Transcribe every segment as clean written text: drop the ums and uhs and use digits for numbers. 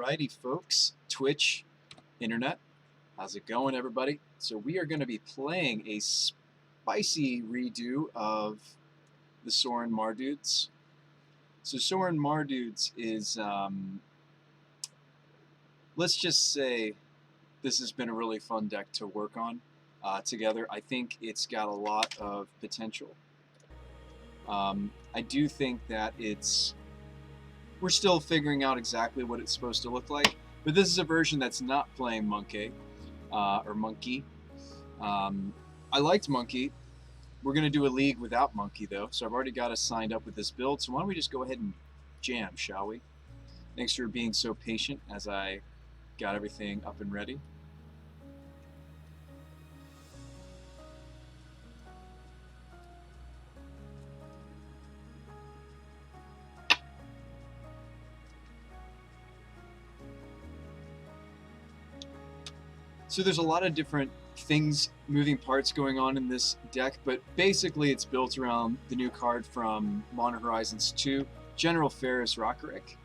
Alrighty, folks. Twitch, internet, how's it going, everybody? So we are going to be playing a spicy redo of the Sorin Mardudes. So Sorin Mardudes is, let's just say, this has been a really fun deck to work on together. I think it's got a lot of potential. I do think that we're still figuring out exactly what it's supposed to look like, but this is a version that's not playing Monkey. I liked Monkey. We're going to do a league without Monkey, though, so I've already got us signed up with this build, so why don't we just go ahead and jam, shall we? Thanks for being so patient as I got everything up and ready. So there's a lot of different things, moving parts going on in this deck, but basically it's built around the new card from Modern Horizons 2, General Ferris Rockerick.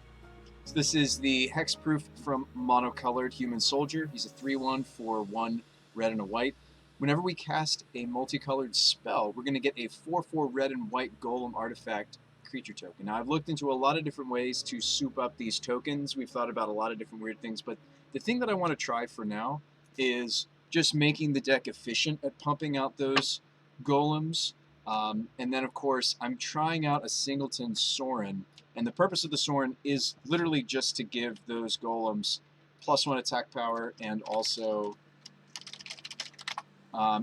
So this is the hexproof from monocolored human soldier. He's a 3/1 for 1 red and a white. Whenever we cast a multicolored spell, we're going to get a 4/4 red and white golem artifact creature token. Now I've looked into a lot of different ways to soup up these tokens. We've thought about a lot of different weird things, but the thing that I want to try for now is just making the deck efficient at pumping out those golems. And then, of course, I'm trying out a singleton Sorin. And the purpose of the Sorin is literally just to give those golems +1 attack power, and also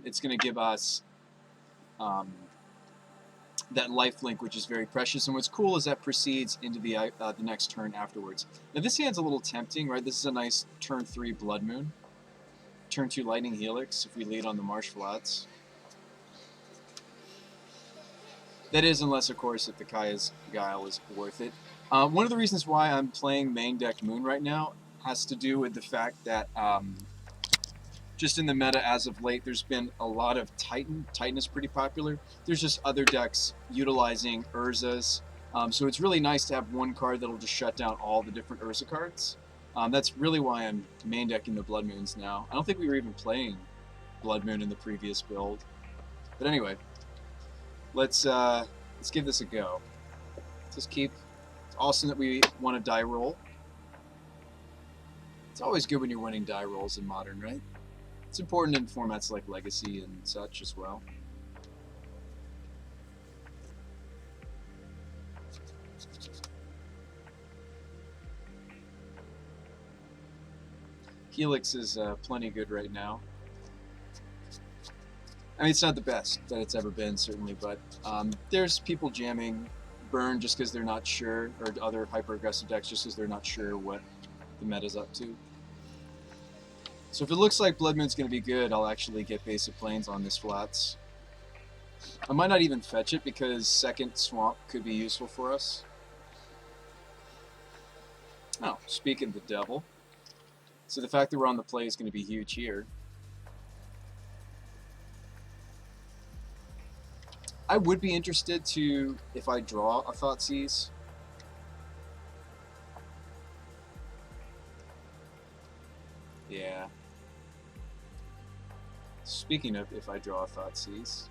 it's going to give us that lifelink, which is very precious. And what's cool is that proceeds into the next turn afterwards. Now, this hand's a little tempting, right? This is a nice turn 3 Blood Moon. Turn 2 Lightning Helix if we lead on the Marsh Flats. That is, unless, of course, if the Kaya's Guile is worth it. One of the reasons why I'm playing main deck Moon right now has to do with the fact that just in the meta as of late, there's been a lot of Titan. Titan is pretty popular. There's just other decks utilizing Urzas. So it's really nice to have one card that'll just shut down all the different Urza cards. That's really why I'm main decking the Blood Moons now. I don't think we were even playing Blood Moon in the previous build. But anyway, let's give this a go. It's awesome that we want a die roll. It's always good when you're winning die rolls in Modern, right? It's important in formats like Legacy and such as well. Helix is plenty good right now. I mean, it's not the best that it's ever been, certainly, but there's people jamming Burn just because they're not sure, or other hyper-aggressive decks just because they're not sure what the meta's up to. So if it looks like Blood Moon's going to be good, I'll actually get basic planes on this flats. I might not even fetch it because second Swamp could be useful for us. Oh, speaking of the devil. So the fact that we're on the play is going to be huge here. I would be interested to, if I draw a Thoughtseize. Yeah. Speaking of if I draw a Thoughtseize.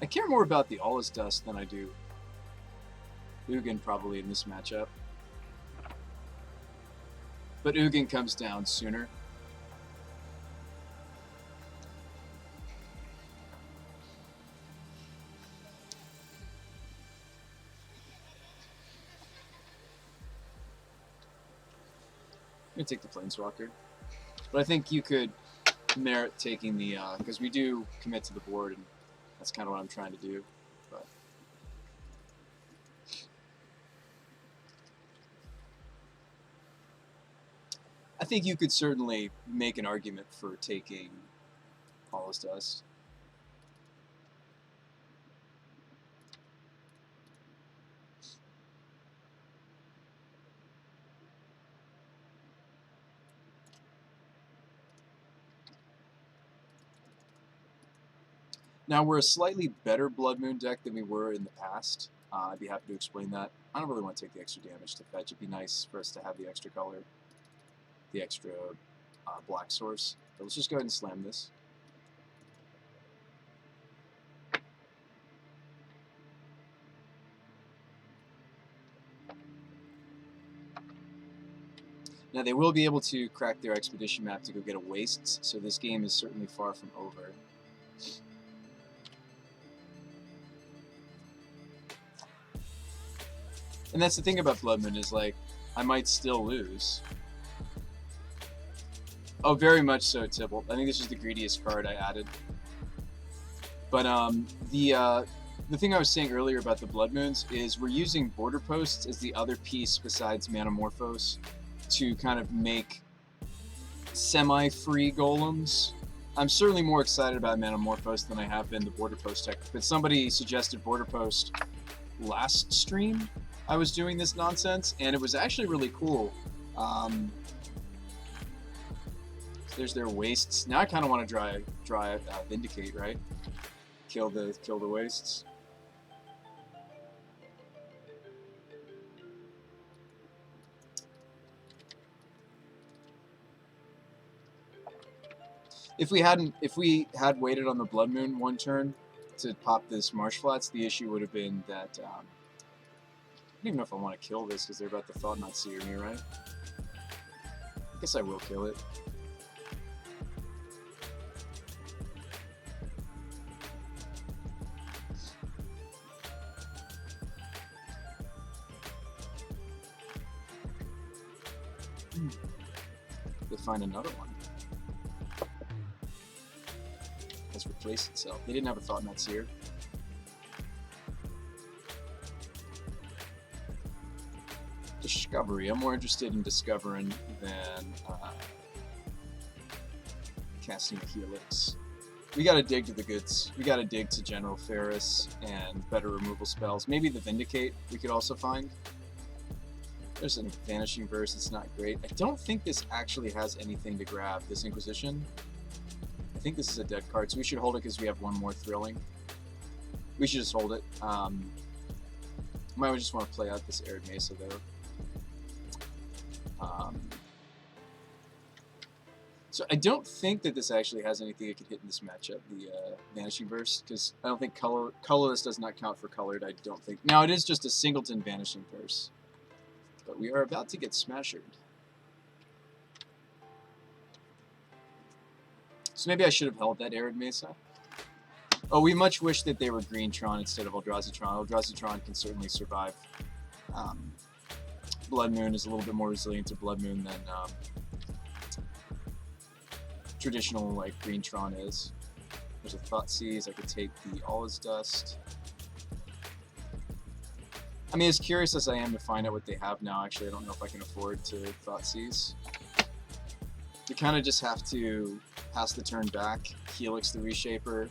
I care more about the All Is Dust than I do Ugin probably in this matchup. But Ugin comes down sooner. I'm going to take the Planeswalker. But I think you could merit taking the, because we do commit to the board, and that's kind of what I'm trying to do. But I think you could certainly make an argument for taking All is Dust. Now, we're a slightly better Blood Moon deck than we were in the past. I'd be happy to explain that. I don't really want to take the extra damage to fetch. It'd be nice for us to have the extra color, the extra black source. But let's just go ahead and slam this. Now, they will be able to crack their expedition map to go get a Wastes, so this game is certainly far from over. And that's the thing about Blood Moon is, like, I might still lose. Oh, very much so, Tibble. I think this is the greediest card I added. But the thing I was saying earlier about the Blood Moons is we're using Border Posts as the other piece besides Manamorphose to kind of make semi-free golems. I'm certainly more excited about Manamorphose than I have been the Border Post tech. But somebody suggested Border Post last stream. I was doing this nonsense, and it was actually really cool. There's their Wastes. Now I kind of want to try Vindicate, right? Kill the Wastes. If we had waited on the Blood Moon one turn to pop this Marsh Flats, the issue would have been that I don't even know if I want to kill this because they're about to Thought Knot Seer me, right? I guess I will kill it. They find another one. Has replaced itself. They didn't have a Thought Knot Seer. Discovery. I'm more interested in discovering than casting a Helix. We gotta dig to the goods. We gotta dig to General Ferris and better removal spells. Maybe the Vindicate we could also find. There's a Vanishing Verse, it's not great. I don't think this actually has anything to grab, this Inquisition. I think this is a dead card, so we should hold it because we have one more Thrilling. We should just hold it. Might just want to play out this Arid Mesa, though. So I don't think that this actually has anything it could hit in this matchup, the Vanishing Verse, because I don't think colorless does not count for colored, I don't think. Now, it is just a singleton Vanishing Verse. But we are about to get smashered. So maybe I should have held that Arid Mesa. Oh, we much wish that they were Green Tron instead of Eldrazi Tron. Eldrazi Tron can certainly survive. Blood Moon is a little bit more resilient to Blood Moon than traditional like Green Tron is. There's a Thoughtseize. I could take the All Is Dust. I mean, as curious as I am to find out what they have now, actually, I don't know if I can afford to Thoughtseize. You kind of just have to pass the turn back, Helix the Reshaper.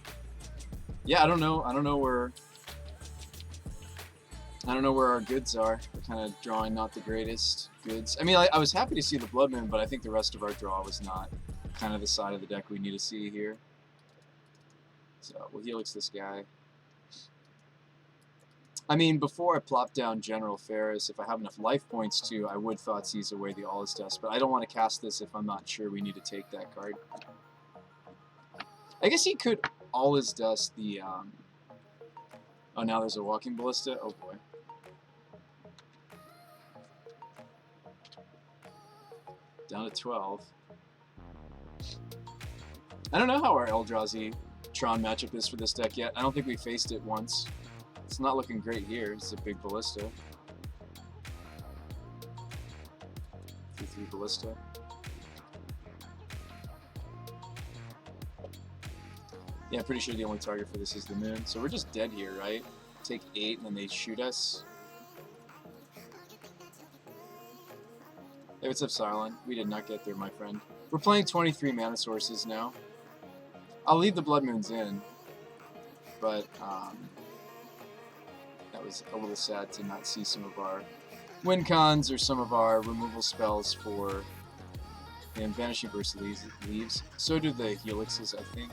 Yeah, I don't know where our goods are. We're kind of drawing not the greatest goods. I mean, I was happy to see the Blood Moon, but I think the rest of our draw was not kind of the side of the deck we need to see here. So we'll Helix this guy. I mean, before I plop down General Ferris, if I have enough life points to, I would Thoughtseize away the All Is Dust, but I don't want to cast this if I'm not sure we need to take that card. I guess he could All Is Dust the, oh, now there's a Walking Ballista? Oh boy. Down to 12. I don't know how our Eldrazi Tron matchup is for this deck yet. I don't think we faced it once. It's not looking great here. It's a big Ballista. 3/3 Ballista. Yeah, I'm pretty sure the only target for this is the Moon. So we're just dead here, right? Take 8 and then they shoot us. Hey, what's up, Sarlin? We did not get there, my friend. We're playing 23 mana sources now. I'll leave the Blood Moons in, but that was a little sad to not see some of our win cons or some of our removal spells for and Vanishing Burst leaves. So do the Helixes, I think.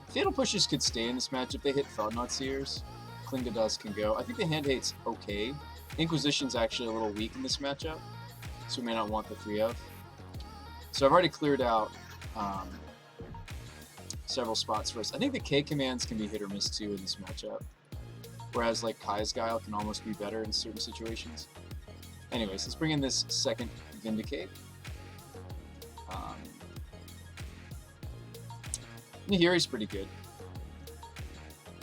Fatal Pushes could stay in this matchup. They hit Thought-Knot Seers. Cling to Dust can go. I think the hand hate's okay. Inquisition's actually a little weak in this matchup, so we may not want the 3 of. So I've already cleared out several spots for us. I think the K commands can be hit or miss too in this matchup, whereas like Kai's Guile can almost be better in certain situations. Anyways, let's bring in this second Vindicate. Nahiri's pretty good.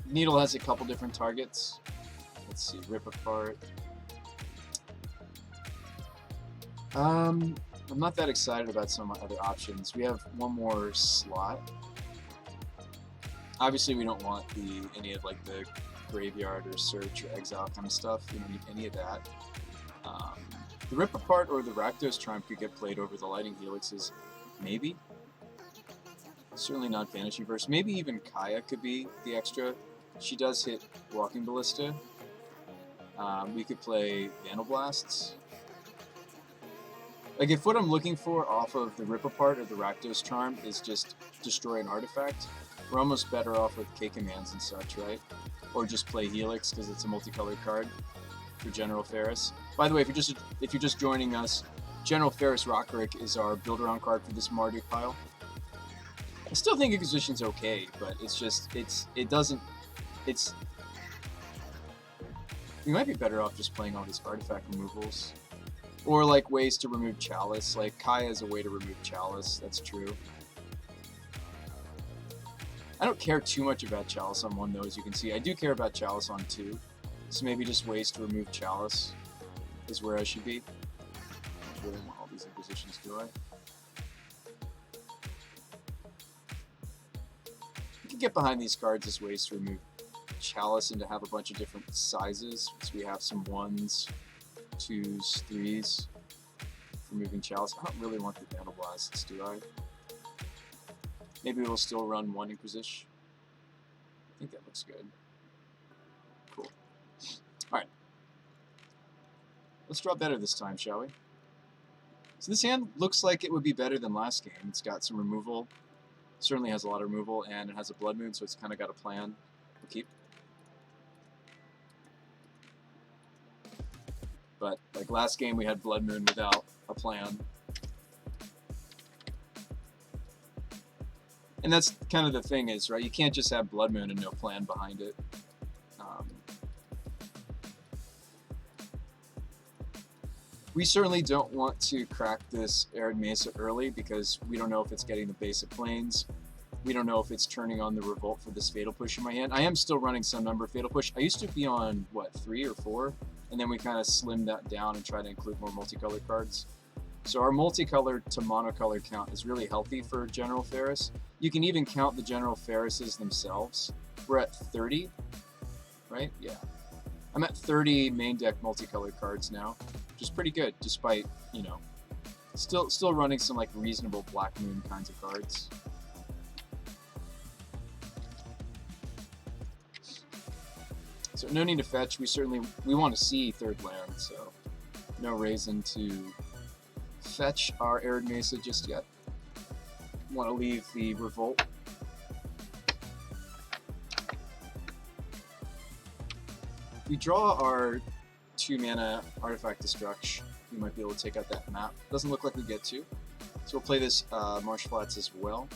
Needle has a couple different targets. Let's see, Rip Apart. I'm not that excited about some of my other options. We have one more slot. Obviously, we don't want any of like the Graveyard or Search or Exile kind of stuff. We don't need any of that. The Rip Apart or the Rakdos Triumph could get played over the Lightning Helixes, maybe. Certainly not Vanishing Verse. Maybe even Kaya could be the extra. She does hit Walking Ballista. We could play Vandal Blasts. Like, if what I'm looking for off of the Rip Apart or the Rakdos Charm is just destroy an artifact, we're almost better off with K commands and such, right? Or just play Helix because it's a multicolored card for General Ferris. By the way, if you're just joining us, General Ferris Rockrick is our build-around card for this Mardu pile. I still think Inquisition's okay, but it's just we might be better off just playing all these artifact removals. Or like ways to remove Chalice. Like Kaya is a way to remove Chalice, that's true. I don't care too much about Chalice on 1 though, as you can see. I do care about Chalice on 2. So maybe just ways to remove Chalice is where I should be. I don't really want all these Inquisitions, do I? You can get behind these cards as ways to remove Chalice and to have a bunch of different sizes. So we have some 1s, 2s, 3s for moving Chalice. I don't really want the Vandal Blasts, do I? Maybe we'll still run 1 Inquisition. I think that looks good. Cool. Alright. Let's draw better this time, shall we? So this hand looks like it would be better than last game. It's got some removal. Certainly has a lot of removal, and it has a Blood Moon, so it's kind of got a plan. We'll keep. But like last game, we had Blood Moon without a plan. And that's kind of the thing is, right? You can't just have Blood Moon and no plan behind it. We certainly don't want to crack this Arid Mesa early because we don't know if it's getting the basic planes. We don't know if it's turning on the Revolt for this Fatal Push in my hand. I am still running some number of Fatal Push. I used to be on, what, 3 or 4? And then we kind of slimmed that down and tried to include more multicolored cards. So our multicolored to monocolored count is really healthy for General Ferris. You can even count the General Ferrises themselves. We're at 30, right? Yeah. I'm at 30 main deck multicolored cards now, which is pretty good, despite, you know, still running some like reasonable Black Moon kinds of cards. So no need to fetch. We want to see 3rd land, so no reason to fetch our Arid Mesa just yet. Want to leave the Revolt. We draw our 2-mana Artifact Destruction. We might be able to take out that map. Doesn't look like we get to. So we'll play this Marsh Flats as well.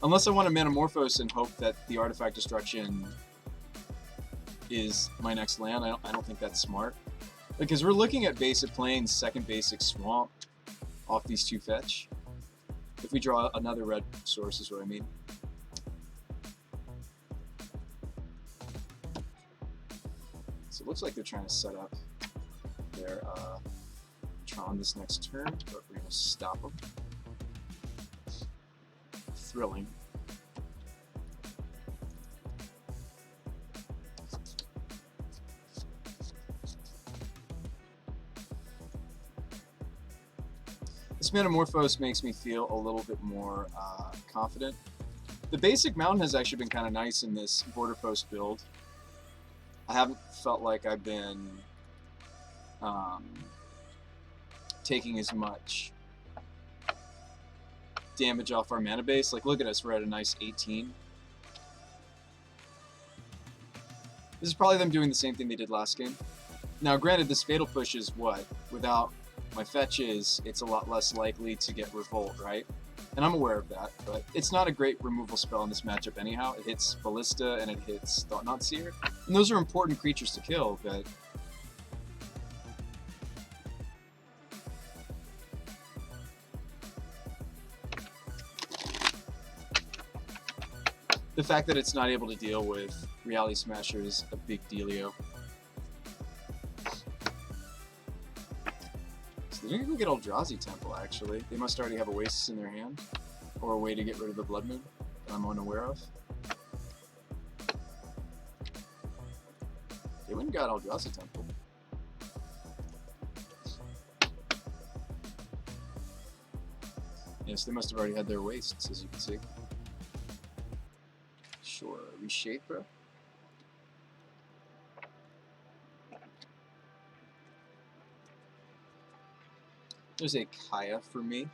Unless I want to Manamorphose and hope that the Artifact Destruction is my next land. I don't think that's smart. Because we're looking at basic plains, 2nd basic swamp off these 2 fetch. If we draw another red source is what I mean. So it looks like they're trying to set up their Tron this next turn, but we're going to stop them. Thrilling. This Manamorphose makes me feel a little bit more confident The basic mountain has actually been kind of nice in this border post build. I haven't felt like I've been taking as much damage off our mana base. Like, look at us, we're at a nice 18. This is probably them doing the same thing they did last game. Now, granted, this Fatal Push is what? Without my fetches, it's a lot less likely to get Revolt, right? And I'm aware of that, but it's not a great removal spell in this matchup anyhow. It hits Ballista and it hits Thought-Knot Seer. And those are important creatures to kill, but... the fact that it's not able to deal with Reality Smasher is a big dealio. So they're gonna go get Eldrazi Temple, actually. They must already have Oasis in their hand, or a way to get rid of the Blood Moon that I'm unaware of. They went and got Eldrazi Temple. Yes, they must have already had their wastes, as you can see. Sure, reshape, bro. There's a Kaya for me.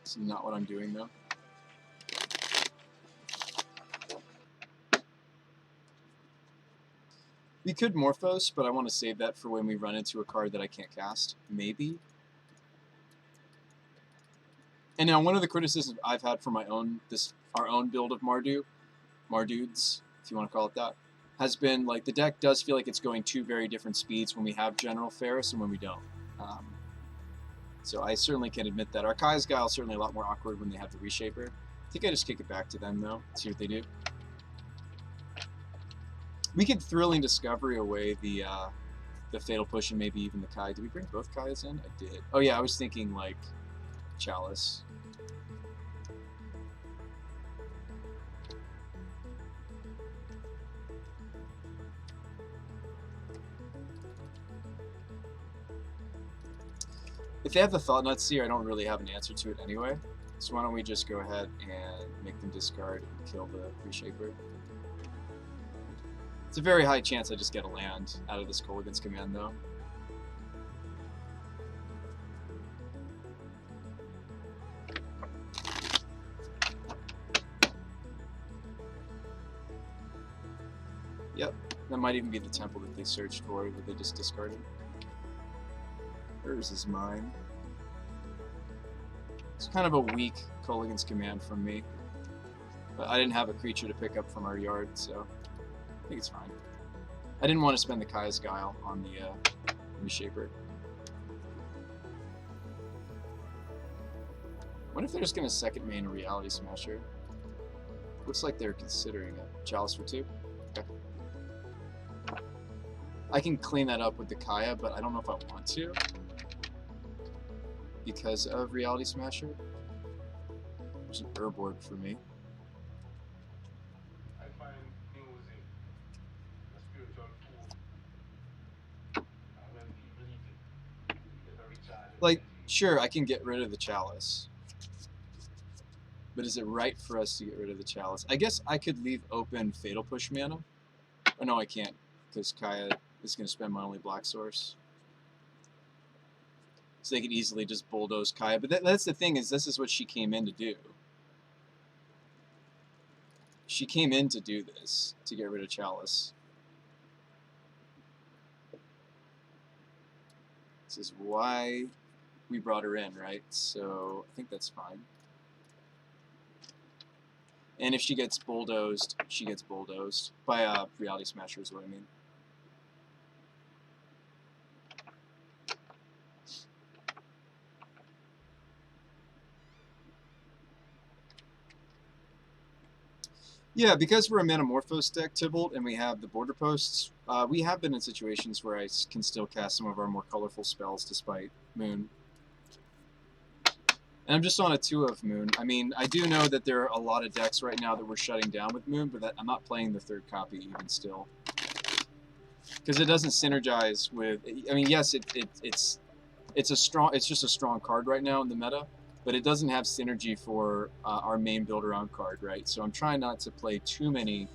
It's not what I'm doing, though. We could Morphos, but I want to save that for when we run into a card that I can't cast. Maybe. And now, one of the criticisms I've had for my own, our own build of Mardudes, if you want to call it that, has been, like, the deck does feel like it's going two very different speeds when we have General Ferris and when we don't. So I certainly can admit that. Our Kai's Guile is certainly a lot more awkward when they have the Reshaper. I think I just kick it back to them, though, see what they do. We could Thrilling Discovery away the Fatal Push and maybe even the Kai. Did we bring both Kai's in? I did. Oh yeah, I was thinking, like, Chalice. If they have the Thought-Knot Seer, I don't really have an answer to it anyway. So why don't we just go ahead and make them discard and kill the Reshaper. It's a very high chance I just get a land out of this Kolaghan's Command, though. Yep, that might even be the temple that they searched for, that they just discarded. Hers is mine. It's kind of a weak Kolaghan's Command from me. But I didn't have a creature to pick up from our yard, so I think it's fine. I didn't want to spend the Kaya's Guile on the Reshaper. What if they're just going to second main a Reality Smasher? Looks like they're considering it. Chalice for 2? Okay. I can clean that up with the Kaya, but I don't know if I want to. Because of Reality Smasher. There's an Urborg for me. I find music a spiritual tool. When people need it, get a recharge. Like, sure, I can get rid of the Chalice. But is it right for us to get rid of the Chalice? I guess I could leave open Fatal Push mana. Oh, no, I can't. Because Kaya is going to spend my only black source. So they could easily just bulldoze Kaya. But that's the thing, is this is what she came in to do. She came in to do this, to get rid of Chalice. This is why we brought her in, right? So I think that's fine. And if she gets bulldozed, she gets bulldozed. By Reality Smasher is what I mean. Yeah, because we're a Manamorphose deck, Tybalt, and we have the border posts, we have been in situations where I can still cast some of our more colorful spells despite Moon. And I'm just on a 2 of Moon. I mean, I do know that there are a lot of decks right now that we're shutting down with Moon, but I'm not playing the 3rd copy even still. Because it doesn't synergize with... I mean, yes, it's just a strong card right now in the meta, but it doesn't have synergy for our main build around card, right? So I'm trying not to play too many.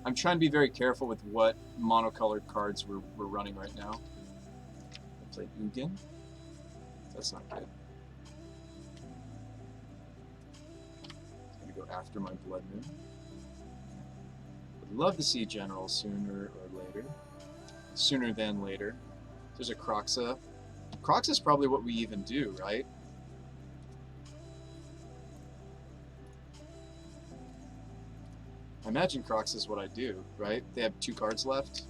I'm trying to be very careful with what monocolored cards we're running right now. I played Ugin. That's not good. I'm gonna go after my Blood Moon. Would love to see General sooner or later. Sooner than later. There's a Kroxa. Kroxa is probably what we even do, right? I imagine Kroxa is what I do, right? They have 2 cards left.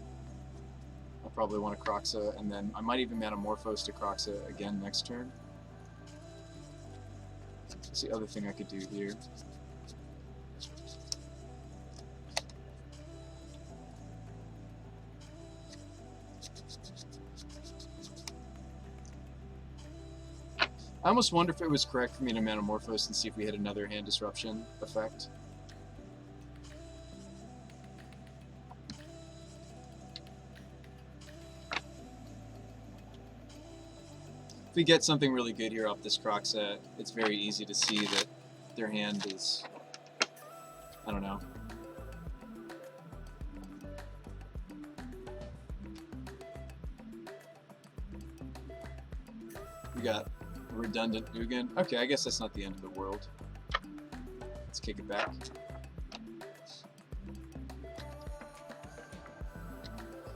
I'll probably want a Kroxa, and then I might even Metamorphose to Kroxa again next turn. What's the other thing I could do here? I almost wonder if it was correct for me to Metamorphose and see if we had another hand disruption effect. If we get something really good here off this Kroxa, it's very easy to see that their hand is, I don't know. We got redundant Ugin. Okay, I guess that's not the end of the world. Let's kick it back.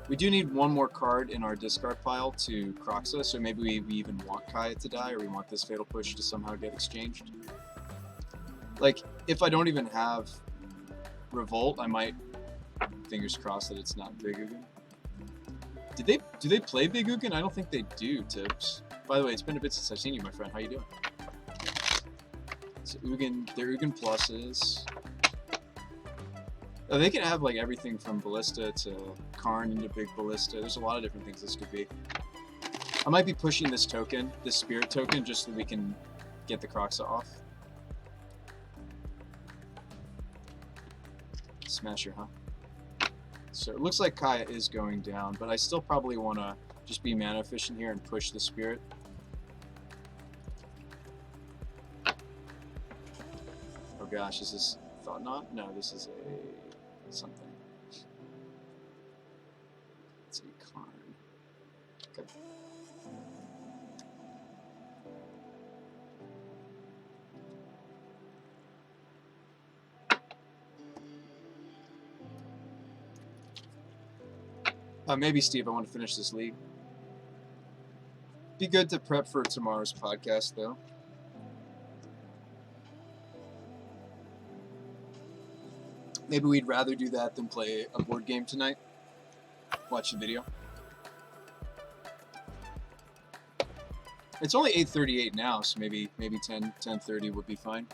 We do need one more card in our discard pile to Kroxa, so maybe we even want Kaya to die, or we want this Fatal Push to somehow get exchanged. Like, if I don't even have Revolt, I might, fingers crossed that it's not Big Ugin. Do they play Big Ugin? I don't think they do, Tibbs. By the way, it's been a bit since I've seen you, my friend. How you doing? So Ugin, their Ugin pluses. Oh, they can have like everything from Ballista to Karn into Big Ballista. There's a lot of different things this could be. I might be pushing this token, this Spirit token, just so we can get the Kroxa off. Smasher, huh? So it looks like Kaya is going down, but I still probably want to just be mana efficient here and push the Spirit. Oh gosh, is this Thought Knot? No, this is a something. It's a Karn. Okay. Maybe, Steve, I want to finish this league. Be good to prep for tomorrow's podcast, though. Maybe we'd rather do that than play a board game tonight. Watch the video. It's only 8:38 now, so maybe 10:30 would be fine.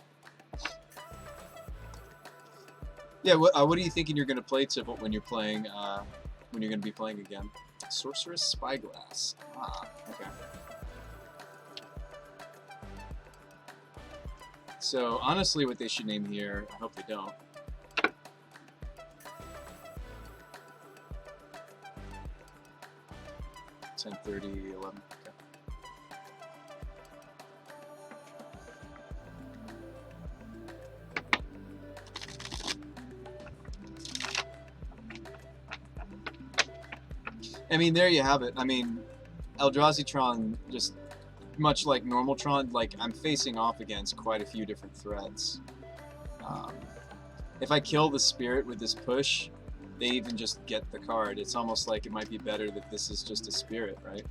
Yeah, what are you thinking you're going to play, Tibble, when you're playing? When you're going to be playing again? Sorceress Spyglass. Ah, okay. So honestly, what they should name here, I hope they don't. $10:30, 11. Okay. I mean, there you have it. I mean, Eldrazi Tron, just much like normal Tron, like I'm facing off against quite a few different threats. If I kill the Spirit with this push, they even just get the card. It's almost like it might be better that this is just a Spirit, right?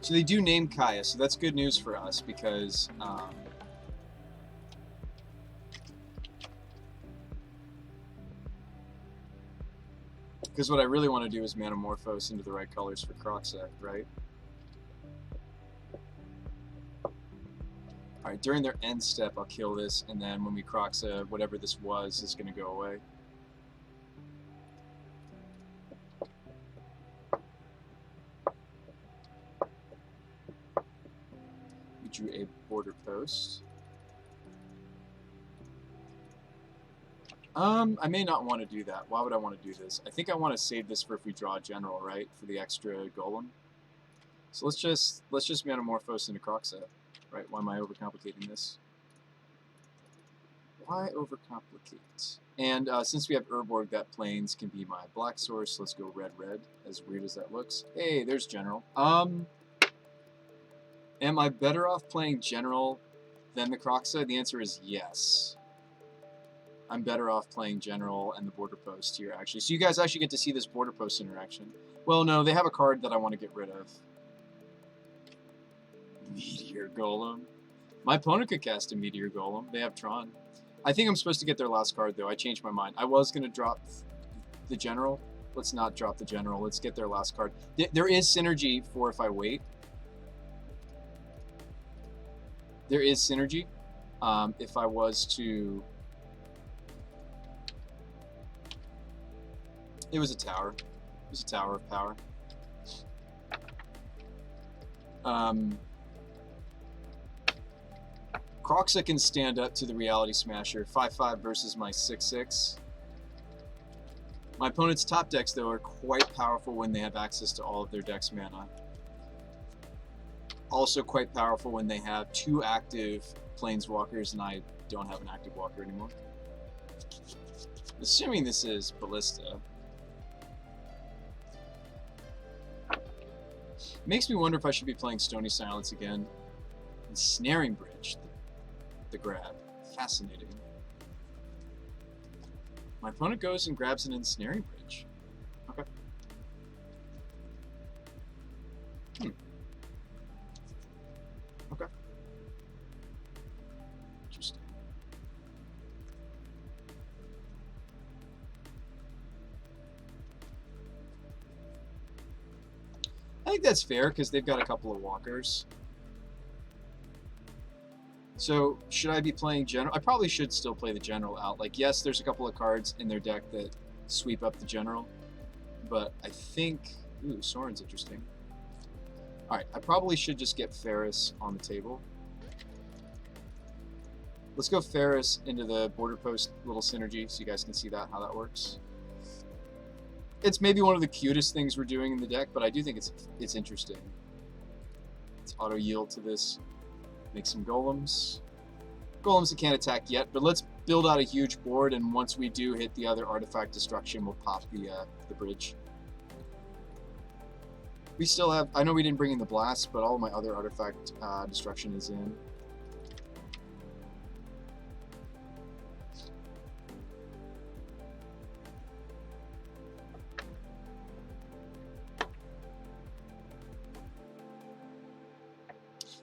So they do name Kaya, so that's good news for us because what I really want to do is Metamorphose into the right colors for Kroxa, right? Alright, during their end step, I'll kill this, and then when we Kroxa, whatever this was is going to go away. We drew a border post. I may not want to do that. Why would I want to do this? I think I want to save this for if we draw a general, right? For the extra golem. So let's just Metamorphose into Croxa, right? Why am I overcomplicating this? Why overcomplicate? And since we have Urborg, that plains can be my black source. Let's go red. As weird as that looks. Hey, there's general. Am I better off playing general than the Croxa? The answer is yes. I'm better off playing general and the border post here, actually. So you guys actually get to see this border post interaction. Well, no, they have a card that I want to get rid of. Meteor Golem. My opponent could cast a Meteor Golem. They have Tron. I think I'm supposed to get their last card, though. I changed my mind. I was going to drop the general. Let's not drop the general. Let's get their last card. There is synergy for if I wait. There is synergy. If I was to... It was a tower. It was a tower of power. Croxa can stand up to the Reality Smasher. 5/5 versus my 6/6. My opponent's top decks, though, are quite powerful when they have access to all of their deck's mana. Also quite powerful when they have 2 active Planeswalkers, and I don't have an active walker anymore. Assuming this is Ballista. Makes me wonder if I should be playing Stony Silence again. And Snaring Bridge, the grab. Fascinating. My opponent goes and grabs an Ensnaring Bridge. Okay. Okay. Interesting. I think that's fair because they've got a couple of walkers. So, should I be playing general? I probably should still play the general out. Like, yes, there's a couple of cards in their deck that sweep up the general, but I think... Ooh, Soren's interesting. Alright, I probably should just get Ferris on the table. Let's go Ferris into the border post little synergy so you guys can see that, how that works. It's maybe one of the cutest things we're doing in the deck, but I do think it's interesting. Let's auto yield to this. Make some golems. Golems that can't attack yet, but let's build out a huge board, and once we do hit the other artifact destruction, we'll pop the bridge. We still have... I know we didn't bring in the blast, but all of my other artifact destruction is in.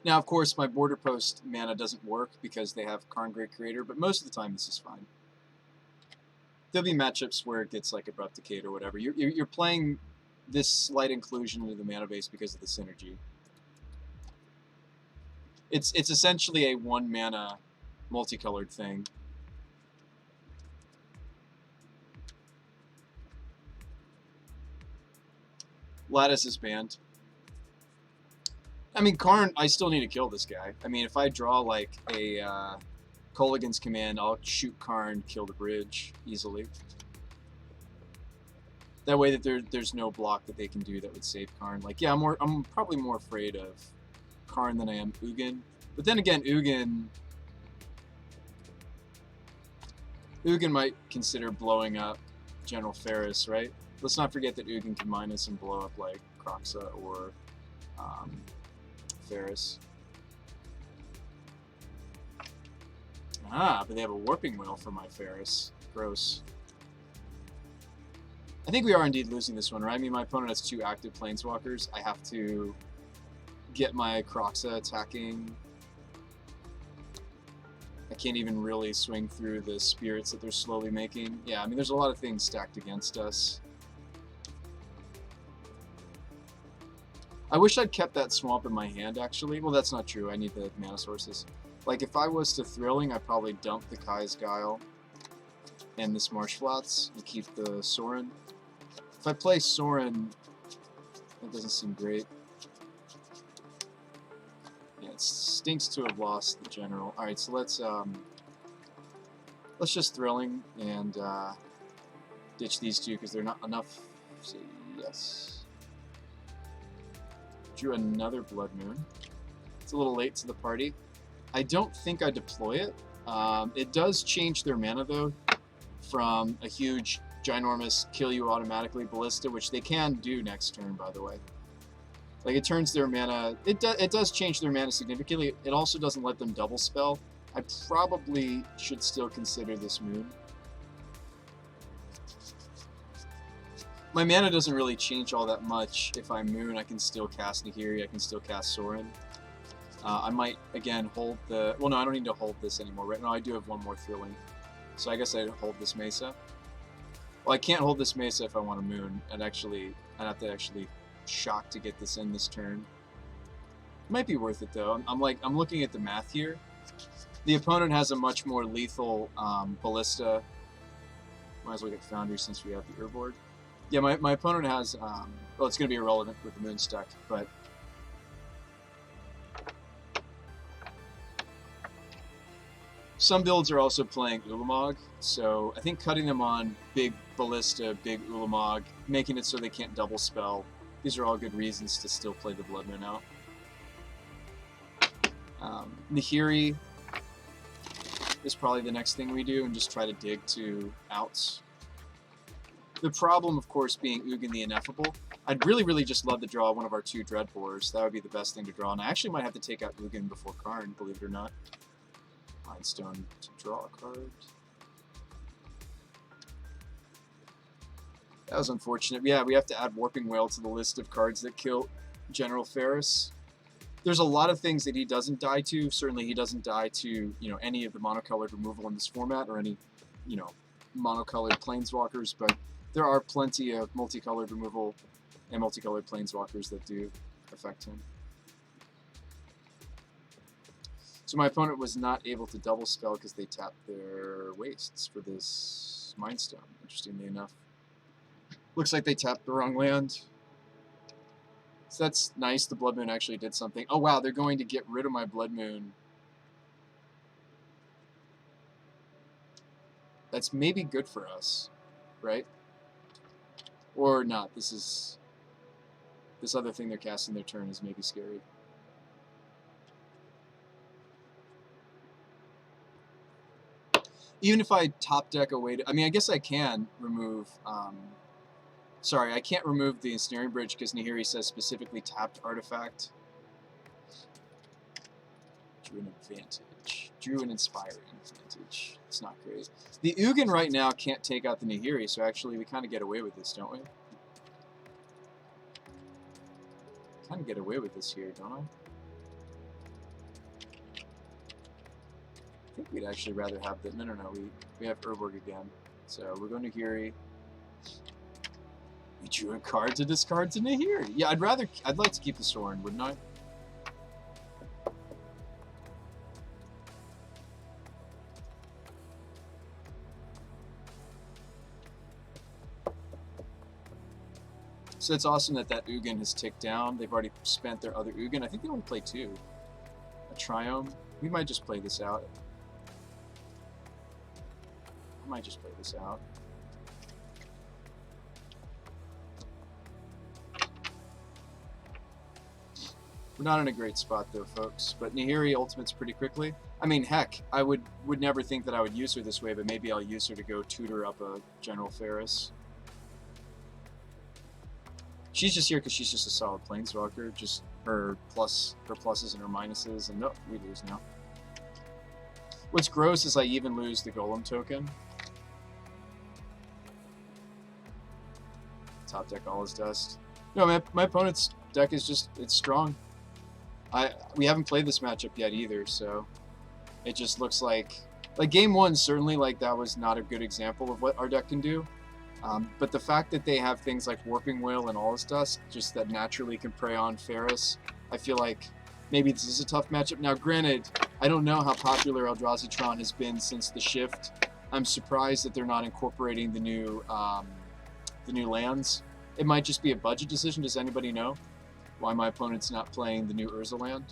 Now, of course, my border post mana doesn't work because they have Karn Great Creator, but most of the time this is fine. There'll be matchups where it gets like Abrupt Decay or whatever. You're playing this slight inclusion into the mana base because of the synergy. It's essentially a 1 mana multicolored thing. Lattice is banned. I mean, Karn, I still need to kill this guy. I mean, if I draw, like, a Kolaghan's Command, I'll shoot Karn, kill the bridge easily. That way that there's no block that they can do that would save Karn. Like, yeah, I'm probably more afraid of Karn than I am Ugin. But then again, Ugin might consider blowing up General Ferris, right? Let's not forget that Ugin can minus and blow up, like, Croxa or... Ferris. Ah, but they have a Warping Wheel for my Ferris. Gross. I think we are indeed losing this one, right? I mean, my opponent has 2 active Planeswalkers. I have to get my Croxa attacking. I can't even really swing through the spirits that they're slowly making. Yeah, I mean, there's a lot of things stacked against us. I wish I'd kept that swamp in my hand, actually. Well, that's not true. I need the mana sources. Like, if I was to Thrilling, I'd probably dump the Kai's Guile and this Marsh Flats and keep the Sorin. If I play Sorin, that doesn't seem great. Yeah, it stinks to have lost the General. Alright, so let's Let's just Thrilling and ditch these two because they're not enough. Say yes. Drew another Blood Moon. It's a little late to the party. I don't think I deploy it. It does change their mana though, from a huge, ginormous kill you automatically ballista, which they can do next turn, by the way. Like it turns their mana. It does change their mana significantly. It also doesn't let them double spell. I probably should still consider this moon. My mana doesn't really change all that much. If I moon, I can still cast Nahiri, I can still cast Sorin. I might, again, hold the... Well, no, I don't need to hold this anymore. Right now, I do have one more Thrilling. So I guess I'd hold this Mesa. Well, I can't hold this Mesa if I want to moon. I'd have to actually shock to get this in this turn. Might be worth it, though. I'm looking at the math here. The opponent has a much more lethal ballista. Might as well get Foundry since we have the Urboard. Yeah, my opponent has, well, it's going to be irrelevant with the moon stack, but some builds are also playing Ulamog, so I think cutting them on big ballista, big Ulamog, making it so they can't double spell, these are all good reasons to still play the Blood Moon out. Nahiri is probably the next thing we do, and just try to dig to outs. The problem, of course, being Ugin the Ineffable. I'd really just love to draw one of our two Dreadbores. That would be the best thing to draw. And I actually might have to take out Ugin before Karn, believe it or not. Mindstone to draw a card. That was unfortunate. Yeah, we have to add Warping Whale to the list of cards that kill General Ferris. There's a lot of things that he doesn't die to. Certainly he doesn't die to, any of the monocolored removal in this format or any, monocolored planeswalkers, but there are plenty of multicolored removal and multicolored planeswalkers that do affect him. So my opponent was not able to double spell because they tapped their wastes for this Mindstone, interestingly enough. Looks like they tapped the wrong land. So that's nice, the Blood Moon actually did something. Oh wow, they're going to get rid of my Blood Moon. That's maybe good for us, right? Or not. This other thing they're casting their turn is maybe scary. Even if I top deck away to... I mean, I guess I can remove... sorry, I can't remove the Ensnaring Bridge because Nahiri says specifically tapped artifact. Drew an advantage. Drew an inspiring advantage. It's not great. The Ugin right now can't take out the Nahiri, so actually we kind of get away with this, don't we? Kind of get away with this here, don't I? I think we'd actually rather have the... No, we have Urborg again. So we're going to Nahiri. We drew a card to discard to Nahiri. Yeah, I'd like to keep the Sorin, wouldn't I? So it's awesome that Ugin has ticked down. They've already spent their other Ugin. I think they only play two. A Triome. We might just play this out. I might just play this out. We're not in a great spot though, folks. But Nahiri ultimates pretty quickly. I mean, heck, I would never think that I would use her this way, but maybe I'll use her to go tutor up a General Ferris. She's just here because she's just a solid planeswalker. Just her pluses and her minuses, and nope, we lose now. What's gross is I even lose the Golem token. Top deck all is dust. No, my opponent's deck is just, it's strong. We haven't played this matchup yet either, so it just looks like game one, certainly that was not a good example of what our deck can do. But the fact that they have things like Warping Whale and All is Dust, just that naturally can prey on Ferris, I feel like maybe this is a tough matchup. Now, granted, I don't know how popular Eldrazi-Tron has been since the shift. I'm surprised that they're not incorporating the new lands. It might just be a budget decision. Does anybody know why my opponent's not playing the new Urza land?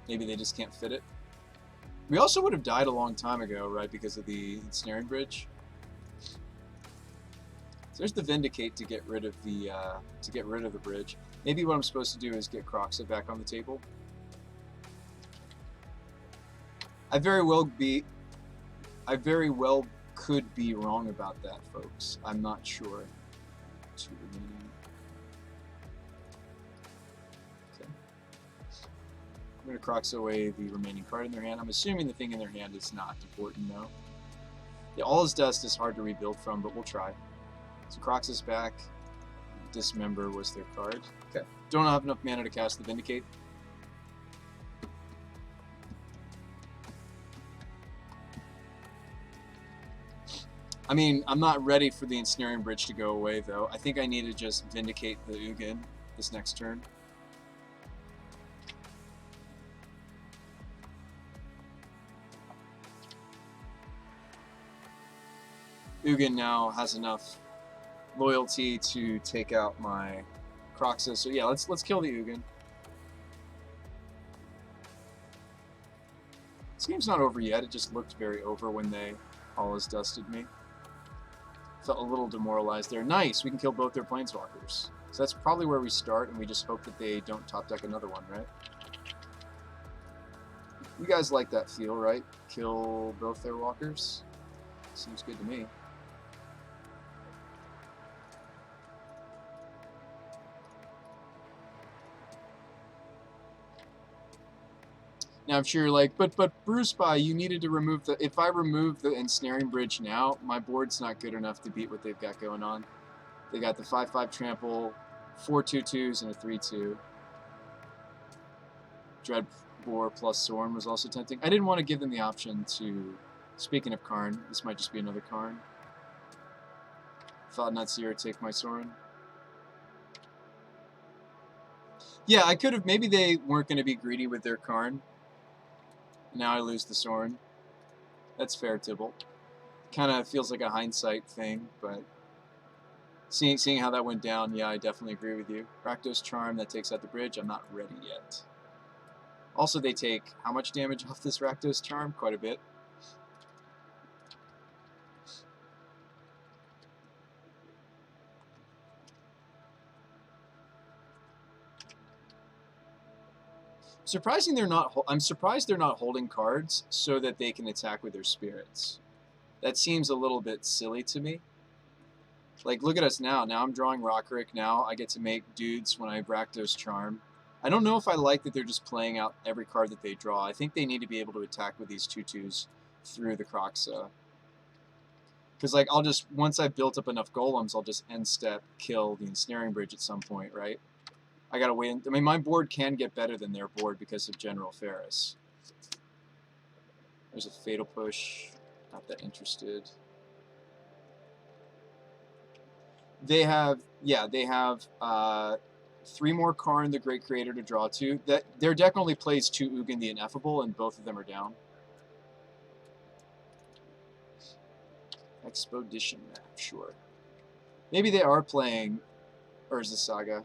Maybe they just can't fit it. We also would have died a long time ago, right, because of the ensnaring bridge. So there's the Vindicate to get rid of the bridge. Maybe what I'm supposed to do is get Croxa back on the table. I very well could be wrong about that, folks. I'm not sure. 2 remaining. Okay. I'm going to Croxa away the remaining card in their hand. I'm assuming the thing in their hand is not important, though. Yeah, All Is Dust is hard to rebuild from, but we'll try. So Croxa's back. Dismember was their card. Okay. Don't have enough mana to cast the Vindicate. I mean, I'm not ready for the Ensnaring Bridge to go away, though. I think I need to just Vindicate the Ugin this next turn. Ugin now has enough loyalty to take out my Croxa. So yeah, let's kill the Ugin. This game's not over yet. It just looked very over when they All Is Dusted me. Felt a little demoralized there. Nice, we can kill both their Planeswalkers. So that's probably where we start, and we just hope that they don't top deck another one, right? You guys like that feel, right? Kill both their walkers? Seems good to me. Now I'm sure you're like, but Bruce By, you needed to remove the. If I remove the Ensnaring Bridge now, my board's not good enough to beat what they've got going on. They got the 5/5 trample, 4 2/2s, and a 3/2. Dreadbore plus Sorin was also tempting. I didn't want to give them the option to. Speaking of Karn, this might just be another Karn. Thought Natsir take my Sorin. Yeah, I could have. Maybe they weren't going to be greedy with their Karn. Now I lose the Sorin. That's fair, Tybalt. Kind of feels like a hindsight thing, but seeing how that went down, yeah, I definitely agree with you. Rakdos Charm, that takes out the bridge. I'm not ready yet. Also, they take how much damage off this Rakdos Charm? Quite a bit. I'm surprised they're not holding cards so that they can attack with their spirits. That seems a little bit silly to me. Like, look at us now. Now I'm drawing Rockrick. Now I get to make dudes when I have Rakdos Charm. I don't know if I like that they're just playing out every card that they draw. I think they need to be able to attack with these 2/2s through the Croxa. Because, like, once I've built up enough golems, I'll just end step kill the Ensnaring Bridge at some point, right? I gotta wait. I mean, my board can get better than their board because of General Ferris. There's a Fatal Push. Not that interested. They have 3 more Karn, the Great Creator, to draw to. Their deck only plays 2 Ugin the Ineffable, and both of them are down. Expedition map, sure. Maybe they are playing Urza Saga.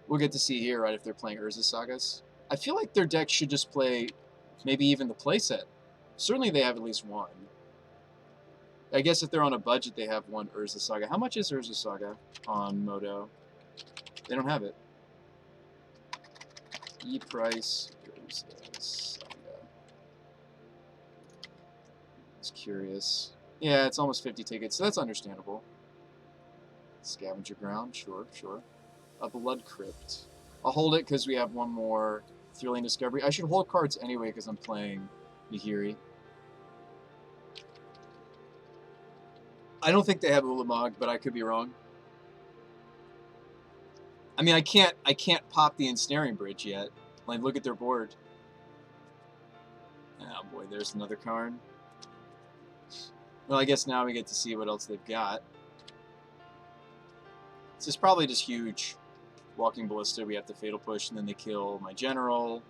We'll get to see here, right, if they're playing Urza Sagas. I feel like their deck should just play maybe even the playset. Certainly they have at least one. I guess if they're on a budget, they have one Urza Saga. How much is Urza Saga on Modo? They don't have it. E-price Urza Saga. It's curious. Yeah, it's almost 50 tickets, so that's understandable. Scavenger Ground, sure. A Blood Crypt. I'll hold it because we have one more Thrilling Discovery. I should hold cards anyway because I'm playing Nihiri. I don't think they have Ulamog, but I could be wrong. I mean, I can't pop the Ensnaring Bridge yet. Like, look at their board. Oh boy, there's another Karn. Well, I guess now we get to see what else they've got. This is probably just huge. Walking Ballista, we have to Fatal Push, and then they kill my General.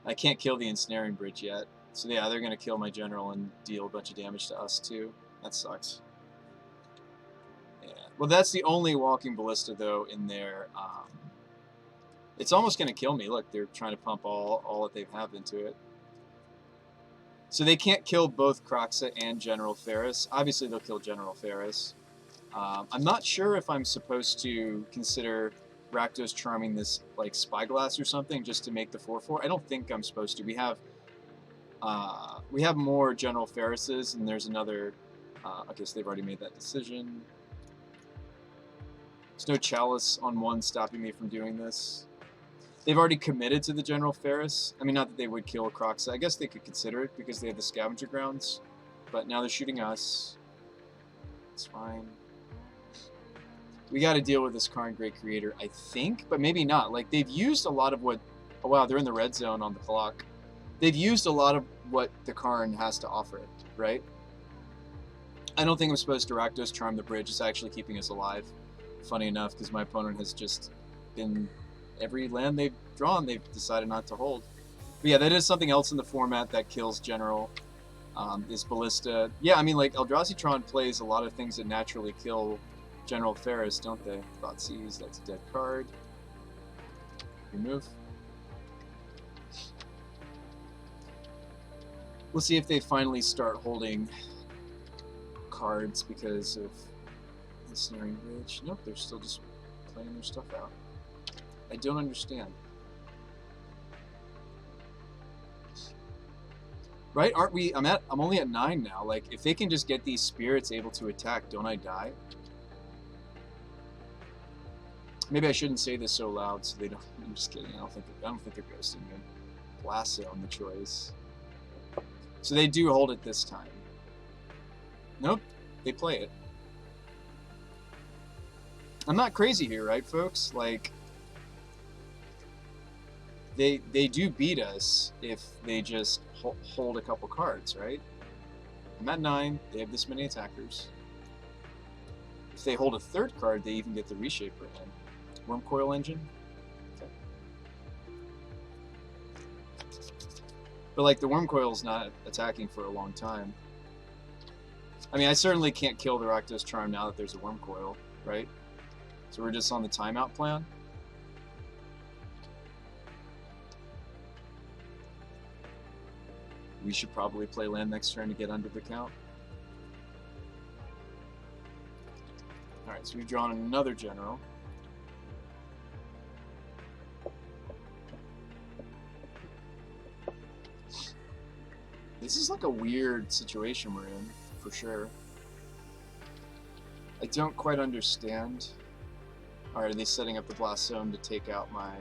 I can't kill the Ensnaring Bridge yet. So yeah, they're going to kill my General and deal a bunch of damage to us too. That sucks. Yeah. Well, that's the only Walking Ballista, though, in their... It's almost going to kill me. Look, they're trying to pump all that they have into it. So they can't kill both Kroxa and General Ferris. Obviously, they'll kill General Ferris. I'm not sure if I'm supposed to consider Rakdos charming this like Spyglass or something just to make the 4/4. I don't think I'm supposed to. We have more General Ferrises, and there's another. Okay, so they've already made that decision. There's no Chalice on one stopping me from doing this. They've already committed to the General Ferris. I mean, not that they would kill Kroxa. I guess they could consider it because they have the scavenger grounds. But now they're shooting us. It's fine. We got to deal with this Karn Great Creator, I think, but maybe not. Like, they've used a lot of what... Oh, wow, they're in the red zone on the clock. They've used a lot of what the Karn has to offer, right? I don't think I'm supposed to Rakdos Charm the bridge. It's actually keeping us alive. Funny enough, because my opponent has just been... Every land they've drawn, they've decided not to hold. But yeah, that is something else in the format that kills General. Is Ballista. Yeah, I mean, like, Eldrazi plays a lot of things that naturally kill General Ferris, don't they? Thoughtseize, that's a dead card. Remove. We'll see if they finally start holding cards because of the Snaring Bridge. Nope, they're still just playing their stuff out. I don't understand. Right? Aren't we? I'm only at 9 now. Like, if they can just get these spirits able to attack, don't I die? Maybe I shouldn't say this so loud, so they don't. I'm just kidding. I don't think they're ghosting me. Lasso on the choice. So they do hold it this time. Nope, they play it. I'm not crazy here, right, folks? Like, they do beat us if they just hold a couple cards, right? I'm at 9. They have this many attackers. If they hold a third card, they even get the Reshaper in. Worm Coil Engine. Okay. But like the Worm Coil's not attacking for a long time. I mean, I certainly can't kill the Rakdos Charm now that there's a Worm Coil, right? So we're just on the timeout plan. We should probably play land next turn to get under the count. Alright, so we've drawn another General. This is like a weird situation we're in, for sure. I don't quite understand. Alright, are they setting up the Blast Zone to take out my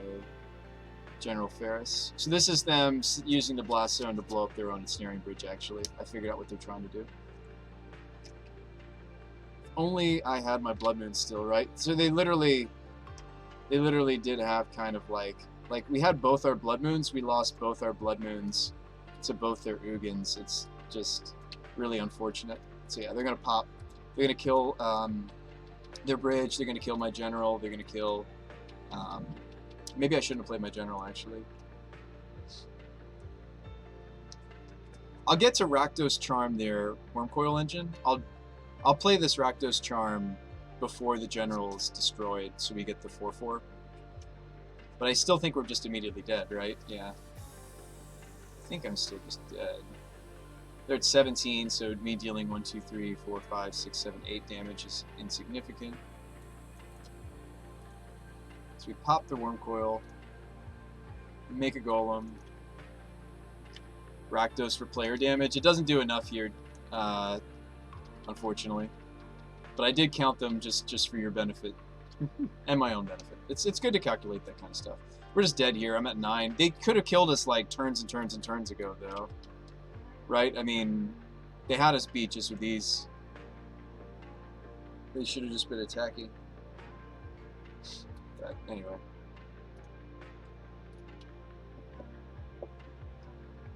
General Ferris? So this is them using the Blast Zone to blow up their own Snaring Bridge, actually. I figured out what they're trying to do. Only I had my Blood Moon still, right? So they literally did have kind of like we had both our Blood Moons, we lost both our Blood Moons to both their Ugins. It's just really unfortunate. So yeah, they're gonna pop. They're gonna kill their bridge. They're gonna kill my General. They're gonna kill. Maybe I shouldn't have played my General actually. I'll get to Rakdos Charm their Worm Coil Engine. I'll play this Rakdos Charm before the General is destroyed, so we get the 4/4. But I still think we're just immediately dead, right? Yeah. I think I'm still just dead. They're at 17, so me dealing 1, 2, 3, 4, 5, 6, 7, 8 damage is insignificant. So we pop the Worm Coil, make a Golem, Rakdos for player damage. It doesn't do enough here, unfortunately. But I did count them just for your benefit and my own benefit. It's good to calculate that kind of stuff. We're just dead here. I'm at 9. They could have killed us like turns and turns and turns ago, though. Right? I mean, they had us beat just with these. They should have just been attacking. But anyway.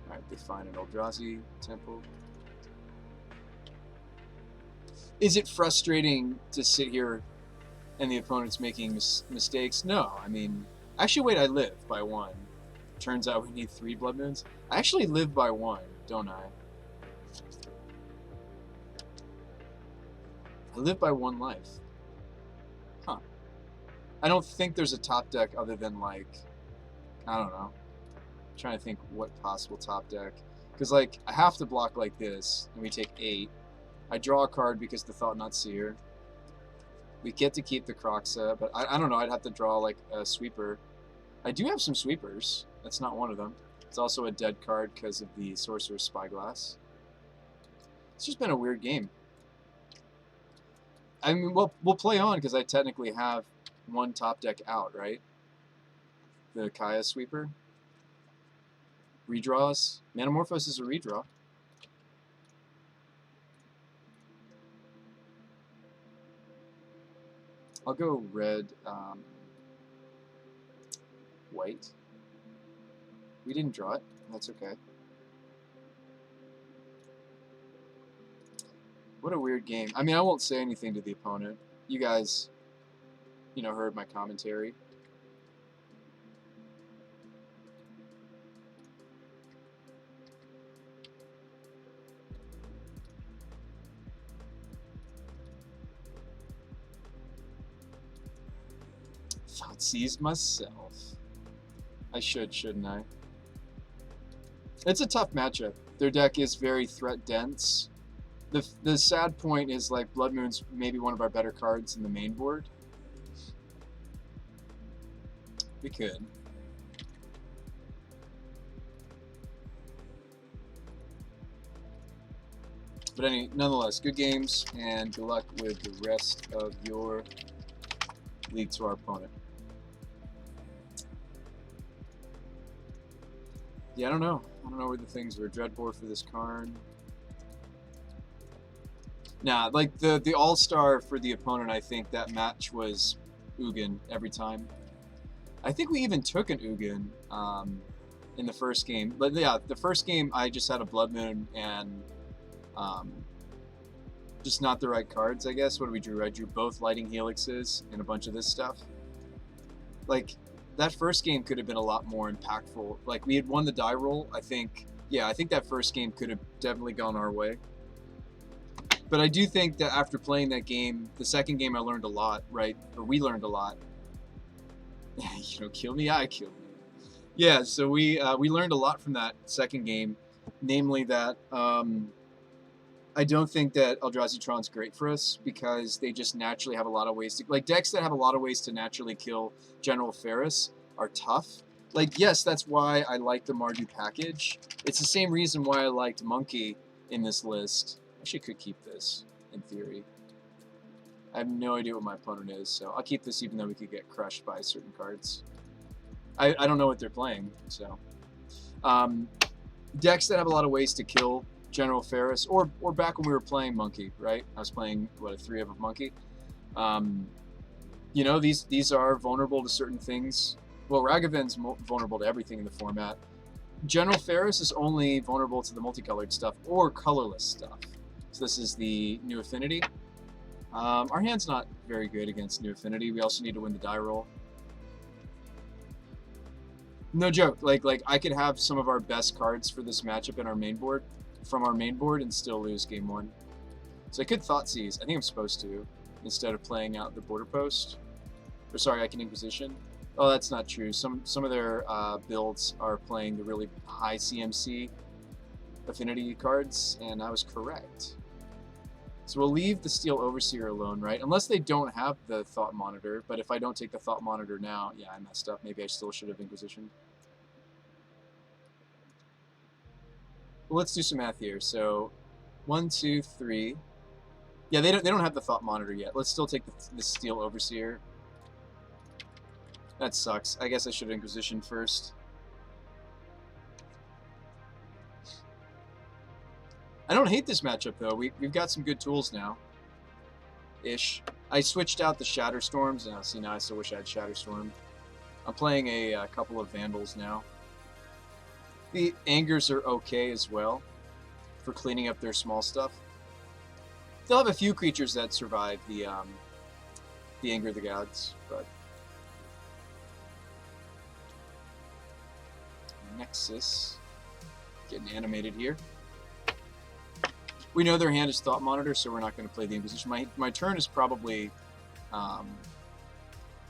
Alright, they find an Eldrazi temple. Is it frustrating to sit here and the opponent's making mistakes? No. I mean, actually, wait, I live by 1. Turns out we need 3 Blood Moons. I actually live by 1, don't I? I live by 1 life. Huh. I don't think there's a top deck other than, like, I don't know. I'm trying to think what possible top deck. Because, like, I have to block like this, and we take 8. I draw a card because the Thought Not Seer. We get to keep the Croxa, but I don't know. I'd have to draw, like, a sweeper. I do have some sweepers. That's not one of them. It's also a dead card because of the Sorcerer's Spyglass. It's just been a weird game. I mean, we'll play on because I technically have one top deck out, right? The Kaya Sweeper. Redraws. Manamorphose is a redraw. I'll go red, white. We didn't draw it. That's okay. What a weird game. I mean, I won't say anything to the opponent. You guys, you know, heard my commentary. Thought seized myself. I shouldn't I? It's a tough matchup. Their deck is very threat dense. The sad point is, like, Blood Moon's maybe one of our better cards in the main board. We could. But nonetheless, good games, and good luck with the rest of your league to our opponent. Yeah, I don't know. I don't know where the things were. Dreadboard for this Karn. Nah, like the all-star for the opponent, I think that match was Ugin every time. I think we even took an Ugin in the first game. But yeah, the first game I just had a Blood Moon and just not the right cards, I guess. What did we drew? I drew both Lighting Helixes and a bunch of this stuff. Like, that first game could have been a lot more impactful. Like, we had won the die roll, I think. Yeah, I think that first game could have definitely gone our way. But I do think that after playing that game, the second game I learned a lot, right? Or we learned a lot. You know, kill me, I kill me. Yeah, so we learned a lot from that second game. Namely that I don't think that Eldrazi Tron's great for us because they just naturally have a lot of ways to... Like, decks that have a lot of ways to naturally kill General Ferris are tough. Like, yes, that's why I like the Mardu package. It's the same reason why I liked Monkey in this list. I actually could keep this, in theory. I have no idea what my opponent is, so I'll keep this even though we could get crushed by certain cards. I don't know what they're playing, so... decks that have a lot of ways to kill General Ferris, or back when we were playing Monkey, right? I was playing, what, a 3 of a Monkey? You know, these are vulnerable to certain things. Well, Ragavan's vulnerable to everything in the format. General Ferris is only vulnerable to the multicolored stuff or colorless stuff. So this is the New Affinity. Our hand's not very good against New Affinity. We also need to win the die roll. No joke. Like I could have some of our best cards for this matchup in our main board, from our main board, and still lose game 1. So I could Thought Seize. I think I'm supposed to, instead of playing out the Border Post. Or sorry, I can Inquisition. Oh, that's not true. Some of their builds are playing the really high CMC affinity cards, and I was correct. So we'll leave the Steel Overseer alone, right? Unless they don't have the Thought Monitor, but if I don't take the Thought Monitor now, yeah, I messed up. Maybe I still should have Inquisitioned. Well, let's do some math here. So 1, 2, 3. Yeah, they don't have the Thought Monitor yet. Let's still take the Steel Overseer. That sucks. I guess I should have Inquisitioned first. I don't hate this matchup, though. We've got some good tools now. Ish. I switched out the Shatterstorms. Now, see, now I still wish I had Shatterstorm. I'm playing a couple of Vandals now. The Angers are okay as well for cleaning up their small stuff. They'll have a few creatures that survive the Anger of the Gods, but... Nexus. Getting animated here. We know their hand is Thought Monitor, so we're not going to play the Inquisition. My turn is probably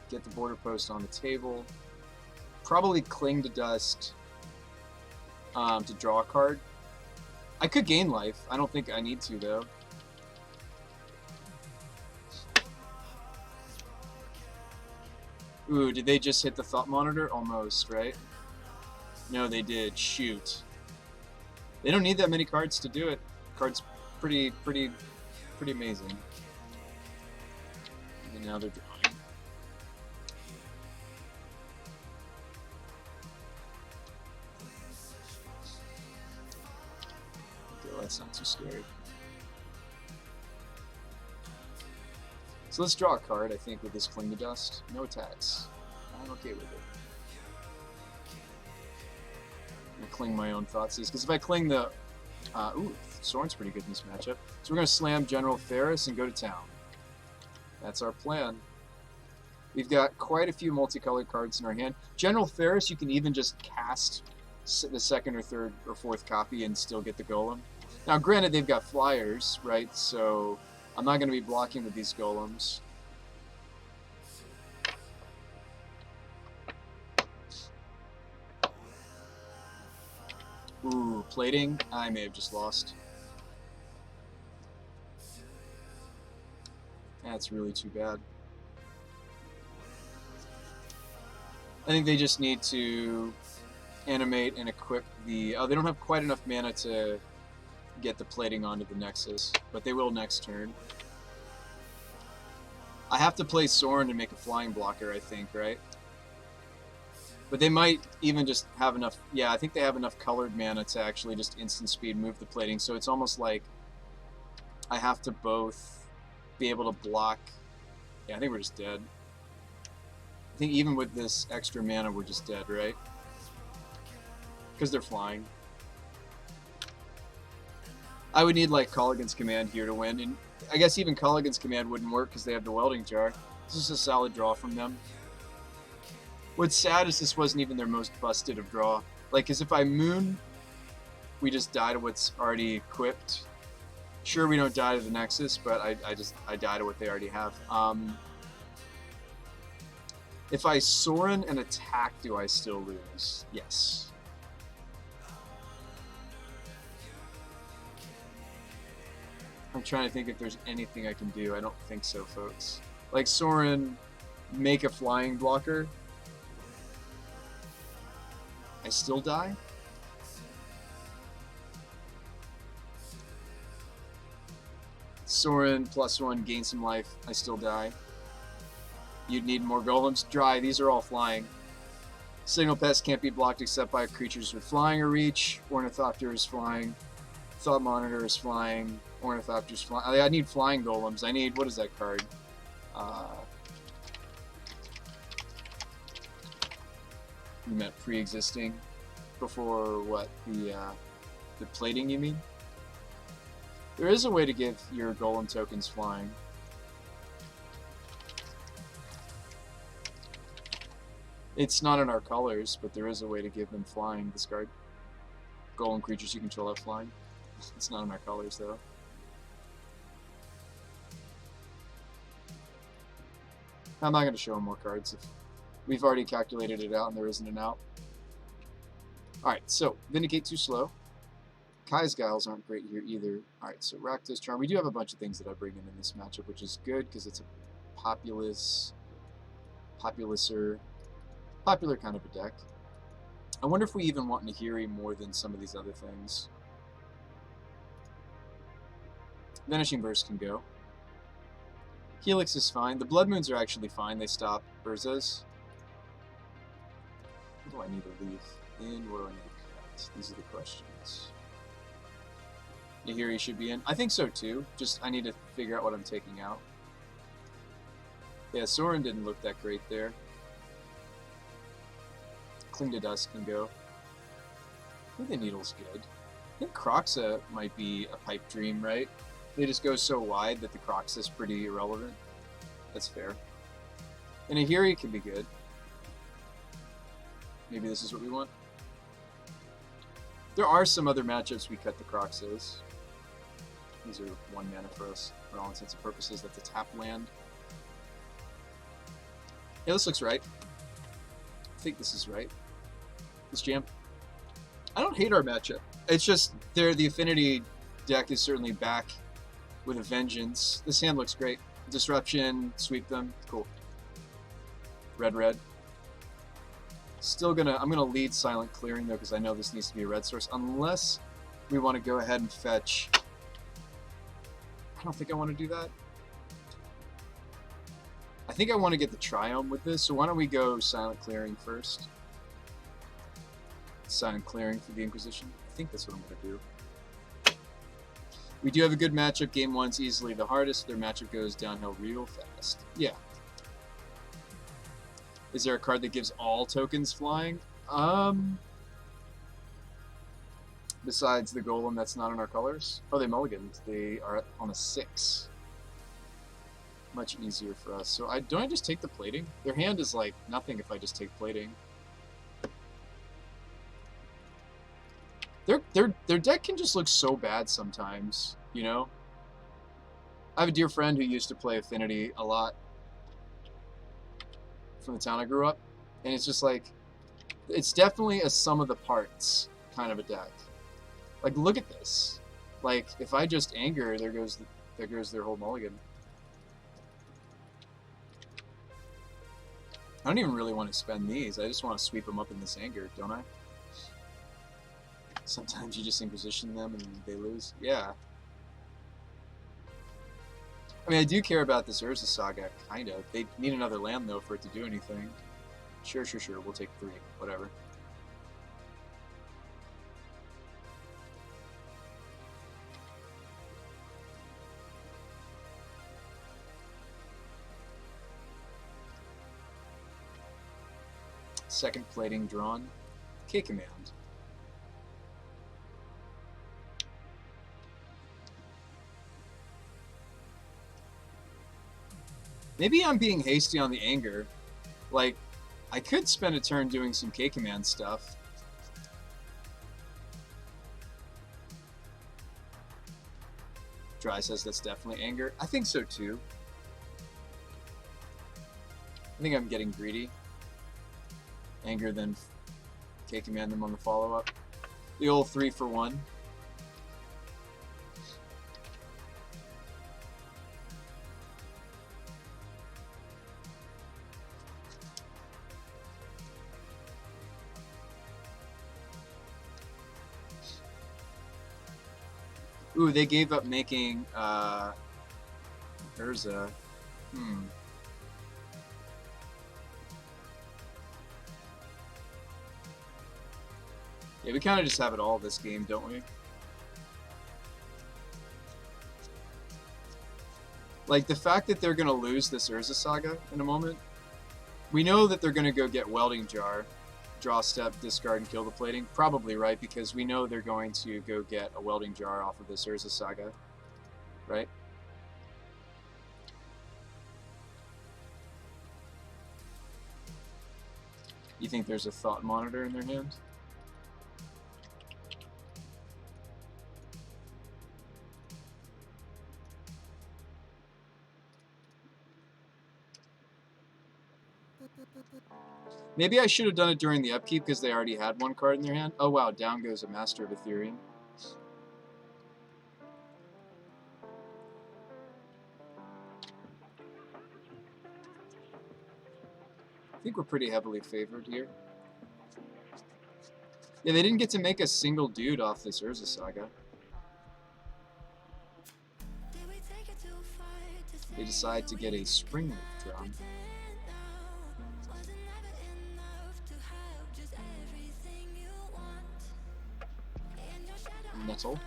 get the Border Post on the table. probably Cling to Dust to draw a card. I could gain life. I don't think I need to, though. Ooh, did they just hit the Thought Monitor? Almost, right? No, they did. Shoot. They don't need that many cards to do it. Card's pretty amazing. And now they're drawing. Okay, well, that's not too scary. So let's draw a card, I think, with this Cling to Dust. No attacks. I'm okay with it. I'm gonna cling my own thoughts, because if I cling the... ooh, Soren's pretty good in this matchup. So we're gonna slam General Ferris and go to town. That's our plan. We've got quite a few multicolored cards in our hand. General Ferris, you can even just cast the second or third or fourth copy and still get the Golem. Now, granted, they've got flyers, right? So I'm not going to be blocking with these Golems. Ooh, plating. I may have just lost. That's really too bad. I think they just need to animate and equip the... Oh, they don't have quite enough mana to get the plating onto the Nexus, but they will next turn. I have to play Soren to make a flying blocker, I think, right? But they might even just have enough... Yeah, I think they have enough colored mana to actually just instant speed move the plating, so it's almost like I have to both be able to block... Yeah, I think we're just dead. I think even with this extra mana, we're just dead, right? Because they're flying. I would need, like, Colligan's Command here to win, and I guess even Colligan's Command wouldn't work because they have the Welding Jar. This is a solid draw from them. What's sad is this wasn't even their most busted of draw. Like, because if I Moon, we just die to what's already equipped. Sure, we don't die to the Nexus, but I die to what they already have. If I Soren and attack, do I still lose? Yes. I'm trying to think if there's anything I can do. I don't think so, folks. Like, Soren, make a flying blocker. I still die? Soren +1, gain some life. I still die. You'd need more golems. Dry. These are all flying. Signal Pest can't be blocked except by creatures with flying or reach. Ornithopter is flying. Thought Monitor is flying. Ornithopter's flying. I need flying golems. I need... What is that card? You meant pre-existing? Before what? The plating, you mean? There is a way to give your golem tokens flying. It's not in our colors, but there is a way to give them flying. Discard golem creatures you control have flying. It's not in our colors, though. I'm not going to show them more cards if we've already calculated it out and there isn't an out. Alright, so Vindicate too slow. Kai's Guiles aren't great here either. Alright, so Rakdos Charm. We do have a bunch of things that I bring in this matchup, which is good because it's a popular kind of a deck. I wonder if we even want Nahiri more than some of these other things. Vanishing Burst can go. Helix is fine. The Blood Moons are actually fine. They stop Urza's. What do I need to leave in? What do I need to cut? These are the questions. Nahiri should be in. I think so too. Just I need to figure out what I'm taking out. Yeah, Soren didn't look that great there. Cling to Dust can go. I think the Needle's good. I think Croxa might be a pipe dream, right? They just go so wide that the Croxa's pretty irrelevant. That's fair. And Nahiri can be good. Maybe this is what we want. There are some other matchups we cut the Croxas. These are 1 mana for us, for all intents and purposes. That's a tap land. Yeah, this looks right. I think this is right. This jam. I don't hate our matchup. It's just the affinity deck is certainly back with a vengeance. This hand looks great. Disruption, sweep them, cool. Red. Still I'm gonna lead silent clearing though, because I know this needs to be a red source, unless we want to go ahead and fetch. I don't think I want to do that. I think I want to get the Triome with this, so why don't we go silent clearing first? Silent clearing for the Inquisition. I think that's what I'm going to do. We do have a good matchup. Game 1's easily the hardest. Their matchup goes downhill real fast. Yeah. Is there a card that gives all tokens flying? Besides the Golem that's not in our colors. Oh, they mulliganed. They are on a 6. Much easier for us. So don't I just take the plating? Their hand is like nothing if I just take plating. Their deck can just look so bad sometimes, you know? I have a dear friend who used to play Affinity a lot from the town I grew up, and it's just like, it's definitely a sum of the parts kind of a deck. Like, look at this. Like, if I just anger, there goes their whole mulligan. I don't even really want to spend these. I just want to sweep them up in this anger, don't I? Sometimes you just Inquisition them and they lose. Yeah. I mean, I do care about this Urza Saga, kind of. They need another land, though, for it to do anything. Sure. We'll take 3. Whatever. Second plating drawn. K-Command. Maybe I'm being hasty on the anger. Like, I could spend a turn doing some K-Command stuff. Dry says that's definitely anger. I think so too. I think I'm getting greedy. Anger, then K-Command them on the follow-up. The old 3 for 1. Ooh, they gave up making Urza. Yeah, we kind of just have it all this game, don't we? Like, the fact that they're going to lose this Urza Saga in a moment, we know that they're going to go get Welding Jar, draw step, discard, and kill the plating. Probably, right? Because we know they're going to go get a Welding Jar off of this Urza Saga, right? You think there's a Thought Monitor in their hand? Maybe I should have done it during the upkeep because they already had one card in their hand. Oh wow, down goes a Master of Ethereum. I think we're pretty heavily favored here. Yeah, they didn't get to make a single dude off this Urza Saga. They decide to get a Springleaf Drum. Nettle.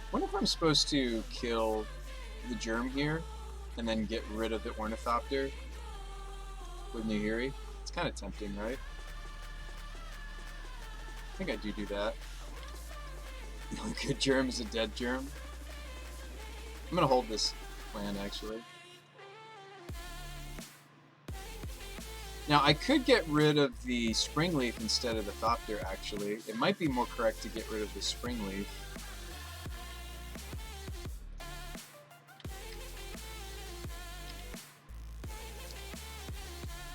I wonder if I'm supposed to kill the Germ here and then get rid of the Ornithopter with Nahiri. It's kind of tempting, right? I think I do that. The only good Germ is a dead Germ. I'm gonna hold this land, actually. Now, I could get rid of the Spring Leaf instead of the Thopter, actually. It might be more correct to get rid of the Spring Leaf.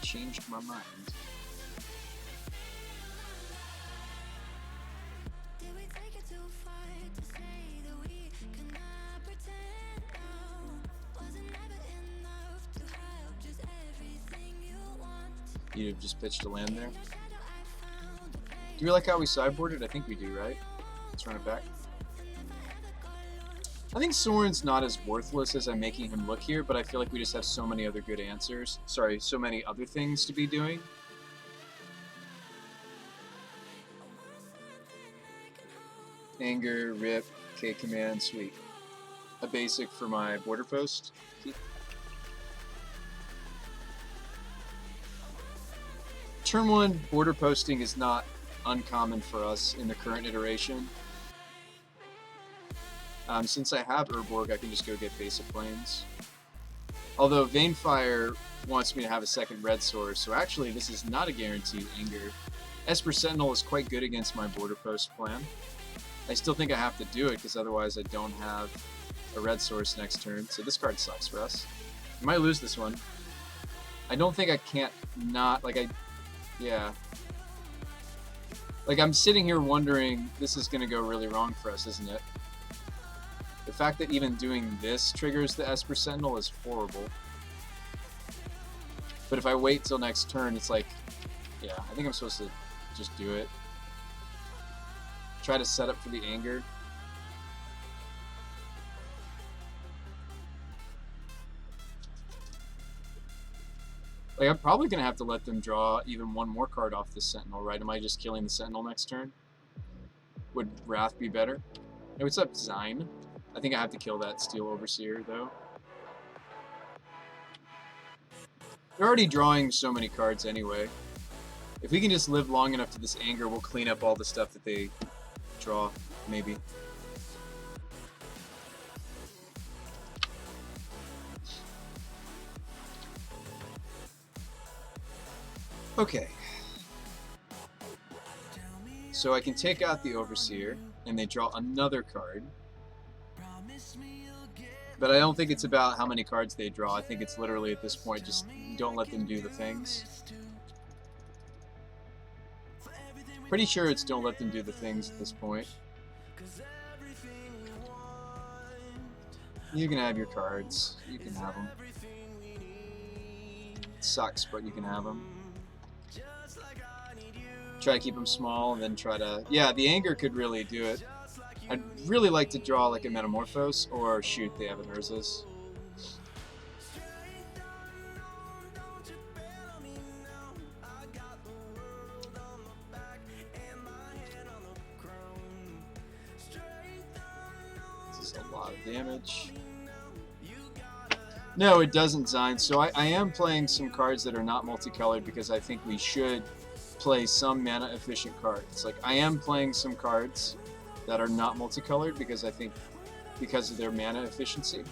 Changed my mind. You'd have just pitched a land there. Do we like how we sideboarded? I think we do, right? Let's run it back. I think Soren's not as worthless as I'm making him look here, but I feel like we just have so many other good answers. Sorry, so many other things to be doing. Anger, Rip, K-Command, Sweep. A basic for my border post. Turn 1 border posting is not uncommon for us in the current iteration. Since I have Urborg, I can just go get basic planes. Although Vanefire wants me to have a second red source, so actually this is not a guaranteed Anger. Esper Sentinel is quite good against my border post plan. I still think I have to do it because otherwise I don't have a red source next turn, so this card sucks for us. We might lose this one. I don't think I can't not, yeah. Like, I'm sitting here wondering, this is going to go really wrong for us, isn't it? The fact that even doing this triggers the Esper Sentinel is horrible. But if I wait till next turn, it's like, yeah, I think I'm supposed to just do it. Try to set up for the Anger. Like, I'm probably going to have to let them draw even one more card off the Sentinel, right? Am I just killing the Sentinel next turn? Would Wrath be better? Hey, what's up, Zine? I think I have to kill that Steel Overseer, though. They're already drawing so many cards anyway. If we can just live long enough to this Anger, we'll clean up all the stuff that they draw, maybe. Okay. So I can take out the Overseer, and they draw another card. But I don't think it's about how many cards they draw. I think it's literally at this point, just don't let them do the things. Pretty sure it's don't let them do the things at this point. You can have your cards. You can have them. It sucks, but you can have them. Try to keep them small, and then try to... Yeah, the Anger could really do it. I'd really like to draw like a Metamorphose, or shoot, they have an Urza's. This is a lot of damage. No, it doesn't, Zine. So I am playing some cards that are not multicolored because I think we should play some mana efficient cards. Like, I am playing some cards that are not multicolored because I think because of their mana efficiency.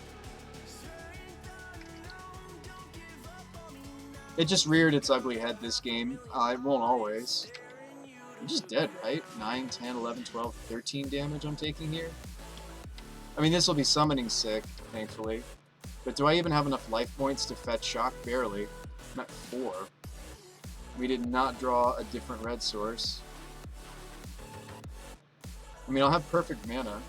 It just reared its ugly head this game. It won't always. I'm just dead, right? 9, 10, 11, 12, 13 damage I'm taking here. I mean, this will be summoning sick, thankfully. But do I even have enough life points to fetch Shock? Barely. I'm at 4. We did not draw a different red source. I mean, I'll have perfect mana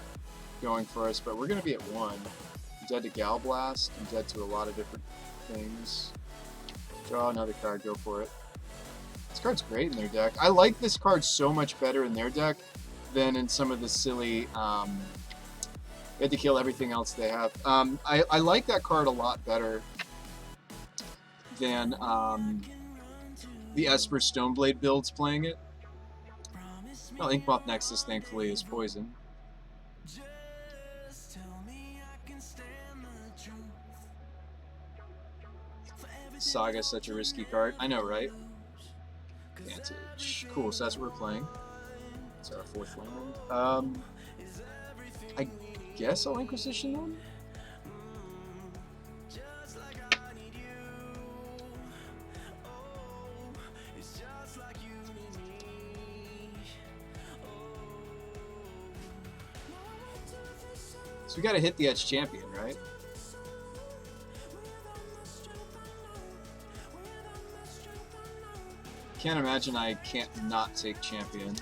going for us, but we're going to be at 1. I'm dead to Gal Blast. I'm dead to a lot of different things. Draw another card, go for it. This card's great in their deck. I like this card so much better in their deck than in some of the silly... we had to kill everything else they have. I like that card a lot better than the Esper Stoneblade builds playing it. Well, Inkmoth Nexus, thankfully, is poison. Saga is such a risky card. I know, right? Advantage. Cool, so that's what we're playing. It's our 4th land. I guess I'll Inquisition them? So we gotta hit the edge champion, right? Can't imagine I can't not take champion.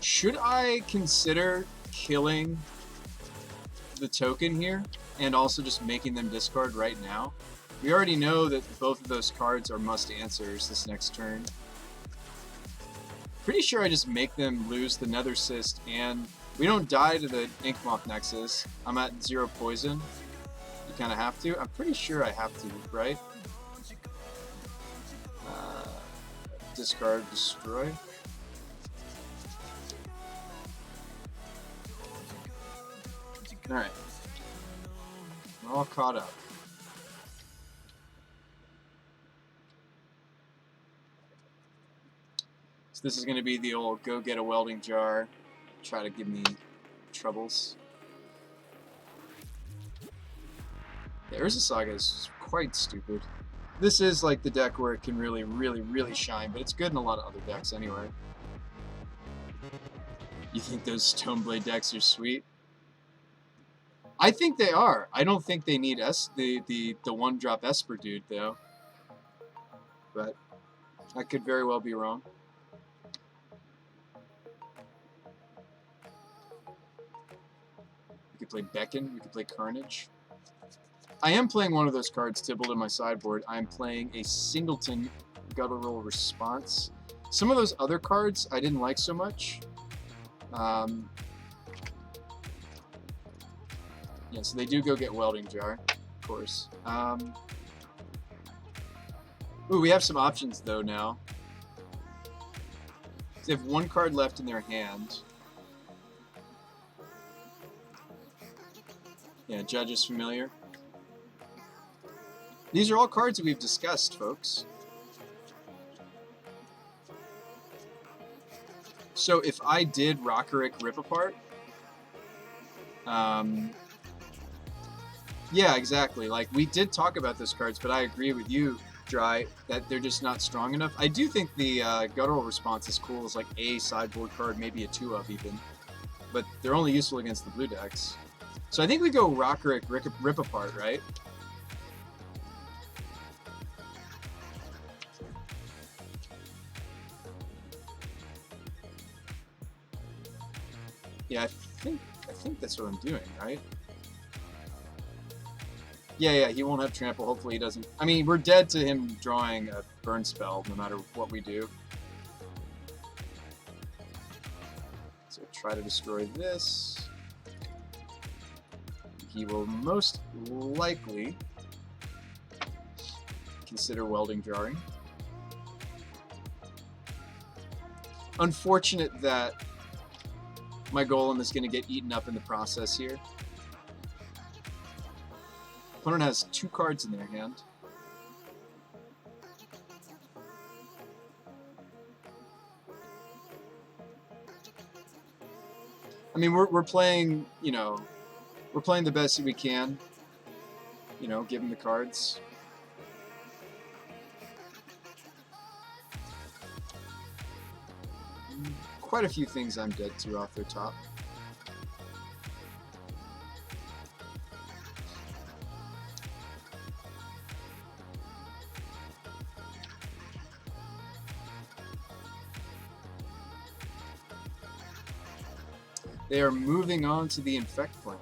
Should I consider killing the token here and also just making them discard right now? We already know that both of those cards are must answers this next turn. Pretty sure I just make them lose the Nether Cyst, and we don't die to the Inkmoth Nexus. I'm at 0 poison. You kind of have to. I'm pretty sure I have to, right? Discard, destroy. Alright. We're all caught up. So this is going to be the old go get a welding jar, try to give me troubles. The Urza Saga is quite stupid. This is like the deck where it can really, really, really shine, but it's good in a lot of other decks anyway. You think those Stoneblade decks are sweet? I think they are. I don't think they need the one-drop Esper dude, though. But I could very well be wrong. We could play Beckon. We could play Carnage. I am playing one of those cards, Tibbled, in my sideboard. I'm playing a Singleton Guttural Response. Some of those other cards I didn't like so much. Yeah, so they do go get Welding Jar, of course. Ooh, we have some options, though, now. They have one card left in their hand. Yeah, Judge is familiar. These are all cards that we've discussed, folks. So if I did Rockerick Rip Apart, yeah, exactly. Like, we did talk about those cards, but I agree with you, Dry, that they're just not strong enough. I do think the Guttural Response is cool as like a sideboard card, maybe a 2-of even, but they're only useful against the blue decks. So I think we go Rockerick Rip Apart, right? Yeah, I think that's what I'm doing, right? Yeah, he won't have trample. Hopefully he doesn't. I mean, we're dead to him drawing a burn spell no matter what we do. So try to destroy this. He will most likely consider welding jarring. Unfortunate that my golem is going to get eaten up in the process here. Opponent has 2 cards in their hand. I mean, we're playing, you know, we're playing the best that we can. You know, give them the cards. Quite a few things I'm dead to off their top. They are moving on to the Infect plan.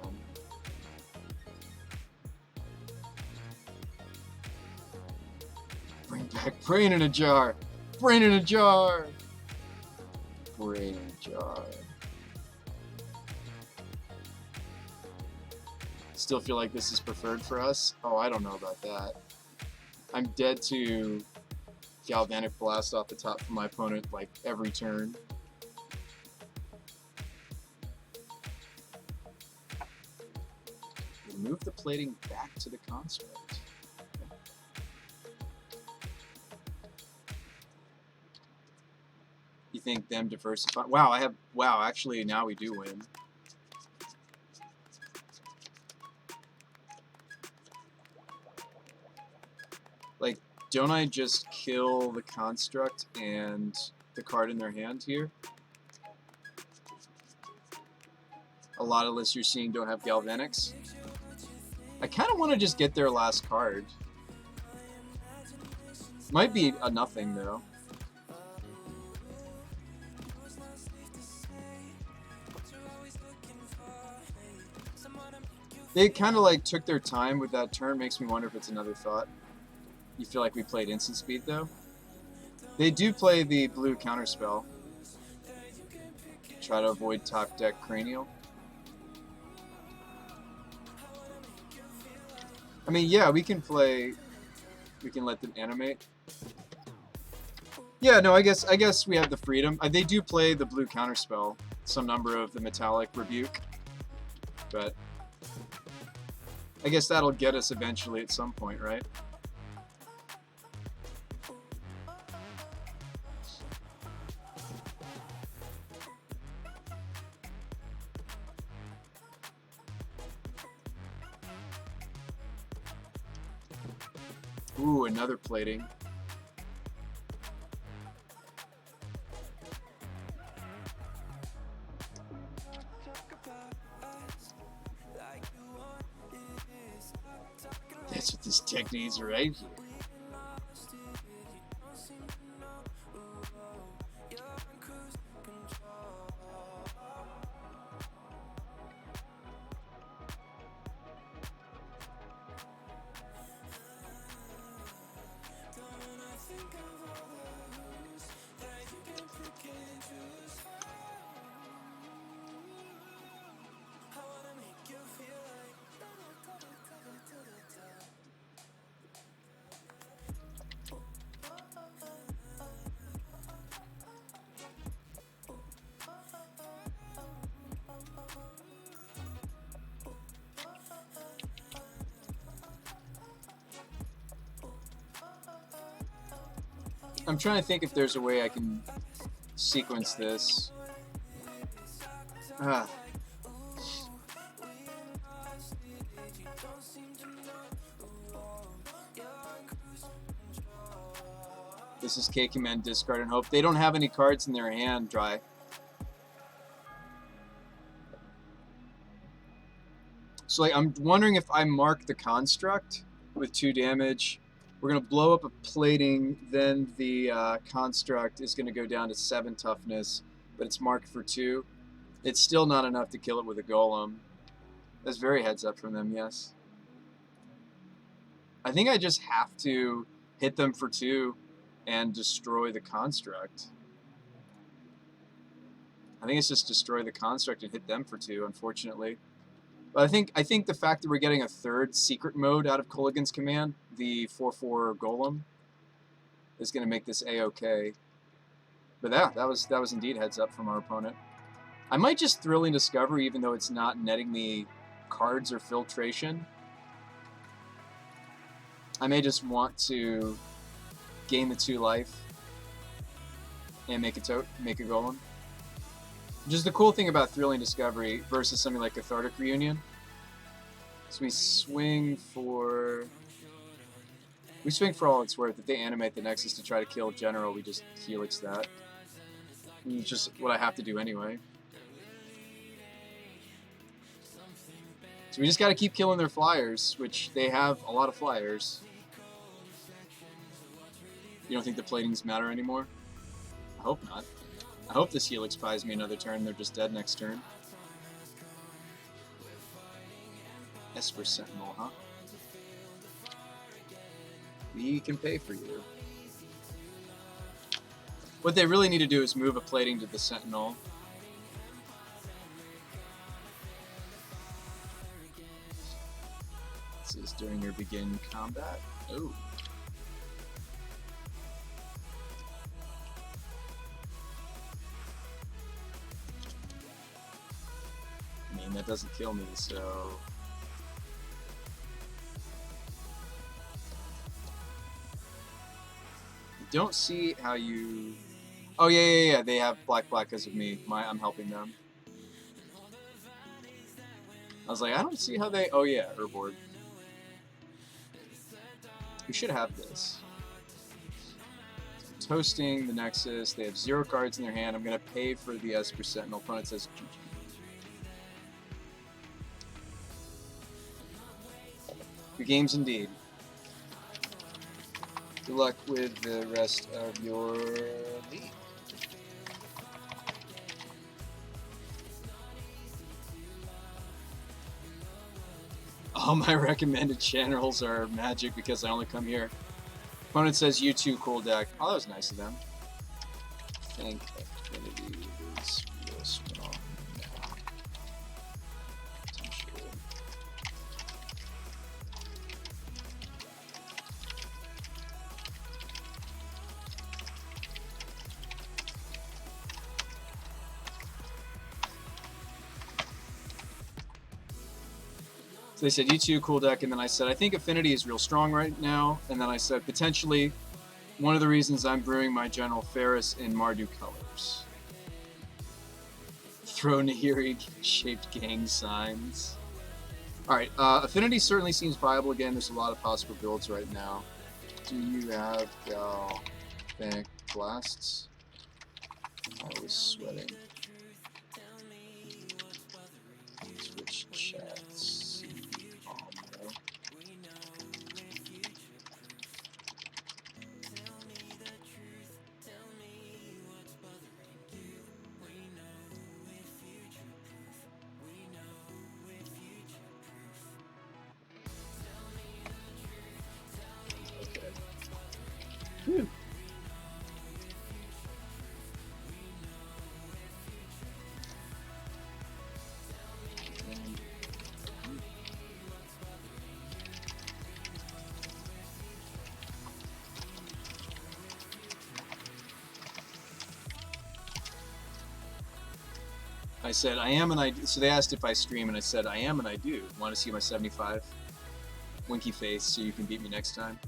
Bring back Brain in a Jar! Brain in a Jar! Brain in a Jar. Still feel like this is preferred for us? Oh, I don't know about that. I'm dead to Galvanic Blast off the top from my opponent like every turn. Move the plating back to the construct. You think them diversify? Wow, wow, actually now we do win. Like, don't I just kill the construct and the card in their hand here? A lot of lists you're seeing don't have Galvanics. I kind of want to just get their last card. Might be a nothing, though. They kind of like took their time with that turn. Makes me wonder if it's another thought. You feel like we played instant speed, though? They do play the blue counterspell. Try to avoid top deck cranial. I mean, yeah, we can play. We can let them animate. Yeah, no, I guess we have the freedom. They do play the blue counterspell, some number of the metallic rebuke, but I guess that'll get us eventually at some point, right? Ooh, another plating. That's what this deck needs right here. I'm trying to think if there's a way I can sequence this. Ah. This is K Command, discard and hope. They don't have any cards in their hand, Dry. So like, I'm wondering if I mark the construct with 2 damage. We're going to blow up a plating, then the construct is going to go down to 7 toughness, but it's marked for 2. It's still not enough to kill it with a golem. That's very heads up from them, yes. I think I just have to hit them for 2 and destroy the construct. I think it's just destroy the construct and hit them for 2, unfortunately. But I think the fact that we're getting a 3rd secret mode out of Kolaghan's command, the 4/4 golem, is going to make this a-okay. But yeah, that was indeed heads up from our opponent. I might just Thrilling Discovery, even though it's not netting me cards or filtration. I may just want to gain the 2 life and make a golem. Which is the cool thing about Thrilling Discovery versus something like Cathartic Reunion. So we swing for all it's worth. If they animate the Nexus to try to kill General, we just Helix that. And it's just what I have to do anyway. So we just got to keep killing their flyers, which they have a lot of flyers. You don't think the platings matter anymore? I hope not. I hope this Helix buys me another turn. They're just dead next turn. Esper Sentinel, huh? We can pay for you. What they really need to do is move a plating to the Sentinel. This is during your begin combat. Oh. I mean, that doesn't kill me, so... I don't see how you... Oh, yeah, they have black because of me. I'm helping them. I was like, I don't see how they... Oh, yeah, Herboard. We should have this. hosting the Nexus. They have 0 cards in their hand. I'm going to pay for the Esper Sentinel. Opponent says GG. Good games indeed. Good luck with the rest of your league. All my recommended channels are Magic because I only come here. Opponent says U2 cool deck. Oh, that was nice of them. I think Affinity is real strong now. Potentially. So they said U2 cool deck, and then I said I think Affinity is real strong right now, and then I said potentially one of the reasons I'm brewing my General Ferris in Mardu colors. Throw Nahiri-shaped gang signs. Alright, Affinity certainly seems viable again. There's a lot of possible builds right now. Do you have Galvanic Blasts? I was sweating. Switch chats. Whew. I said, I am and I do. So they asked if I stream, and I said, I am and I do. Want to see my 75? Winky face so you can beat me next time.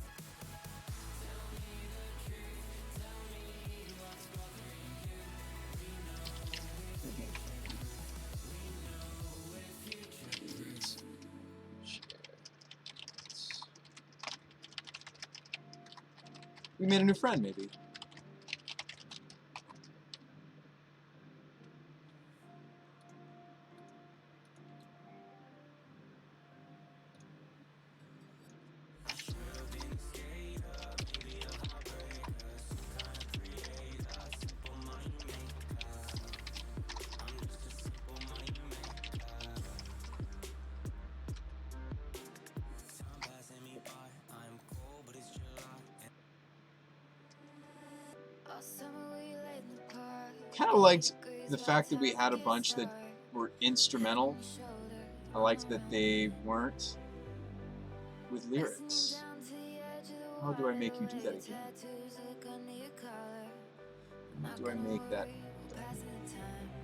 We made a new friend, maybe. Kind of liked the fact that we had a bunch that were instrumental. I liked that they weren't with lyrics. How do I make you do that again? How do I make that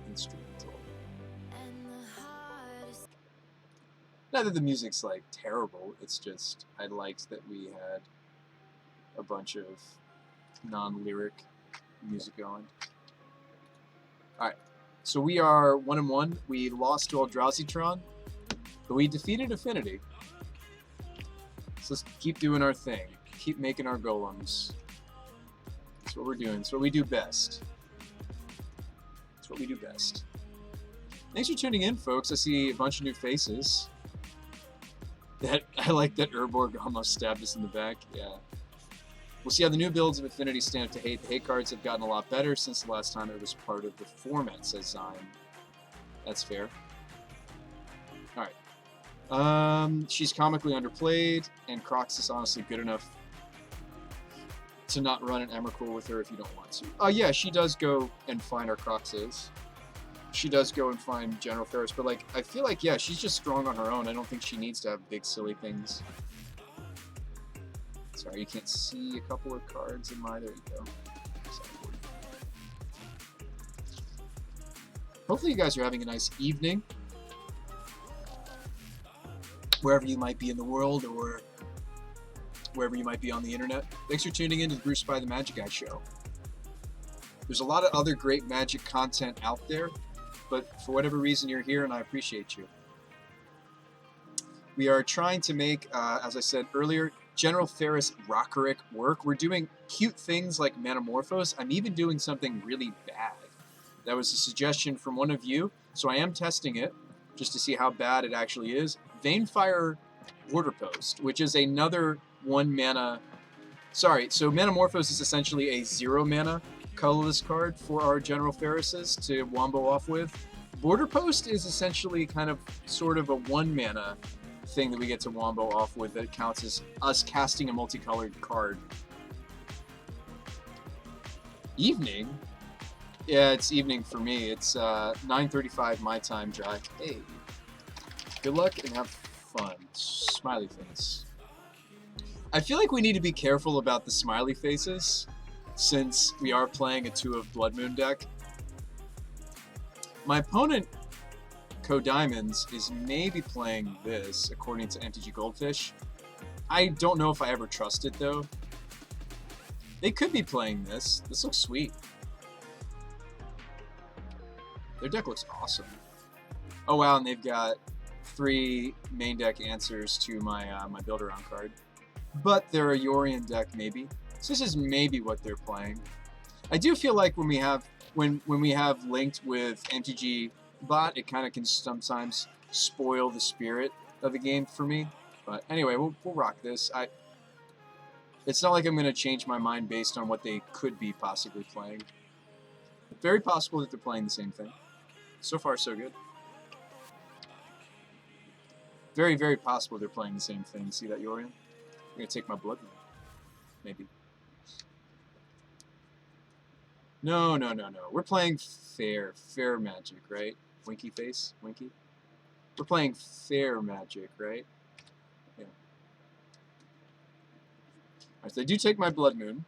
instrumental? Not that the music's like terrible, it's just I liked that we had a bunch of non-lyric music going. Alright, so we are 1-1. We lost to Eldrazi-tron, but we defeated Affinity. So let's keep doing our thing. Keep making our golems. That's what we're doing. That's what we do best. That's what we do best. Thanks for tuning in, folks. I see a bunch of new faces. I like that Urborg almost stabbed us in the back. Yeah. We'll see how the new builds of Affinity stand up to hate. The hate cards have gotten a lot better since the last time it was part of the format, says Zion. That's fair. Alright. She's comically underplayed, and Crocs is honestly good enough to not run an Emrakul with her if you don't want to. Yeah, she does go and find our Croxes. She does go and find General Ferris, but like, I feel like, yeah, she's just strong on her own. I don't think she needs to have big, silly things. Sorry, you can't see a couple of cards in my... There you go. Hopefully you guys are having a nice evening. Wherever you might be in the world or wherever you might be on the internet. Thanks for tuning in to the Bruce by the Magic Guy show. There's a lot of other great Magic content out there, but for whatever reason you're here and I appreciate you. We are trying to make, as I said earlier, General Ferris Rockerick work. We're doing cute things like Metamorphose. I'm even doing something really bad. That was a suggestion from one of you, so I am testing it just to see how bad it actually is. Vanefire Border Post, which is another 1 mana. Sorry, so Metamorphose is essentially a 0 mana colorless card for our General Ferrises to wombo off with. Border Post is essentially kind of sort of a 1 mana thing that we get to wombo off with that counts as us casting a multicolored card. Evening? Yeah, it's evening for me. It's 9:35 my time, Jack. Hey, good luck and have fun. Smiley face. I feel like we need to be careful about the smiley faces since we are playing a 2 of Blood Moon deck. My opponent, Co-Diamonds, is maybe playing this, according to MTG Goldfish. I don't know if I ever trust it, though. They could be playing this. This looks sweet. Their deck looks awesome. Oh wow, and they've got 3 main deck answers to my my build-around card. But they're a Yorion deck, maybe. So this is maybe what they're playing. I do feel like when we have linked with MTG Bot, it kind of can sometimes spoil the spirit of the game for me. But anyway, we'll rock this. It's not like I'm going to change my mind based on what they could be possibly playing. Very possible that they're playing the same thing. So far, so good. Very, very possible they're playing the same thing. See that, Yorion? I'm going to take my Blood Moon. Maybe. No. We're playing fair magic, right? Winky face, Winky. We're playing fair magic, right? Yeah. Alright, so I do take my Blood Moon.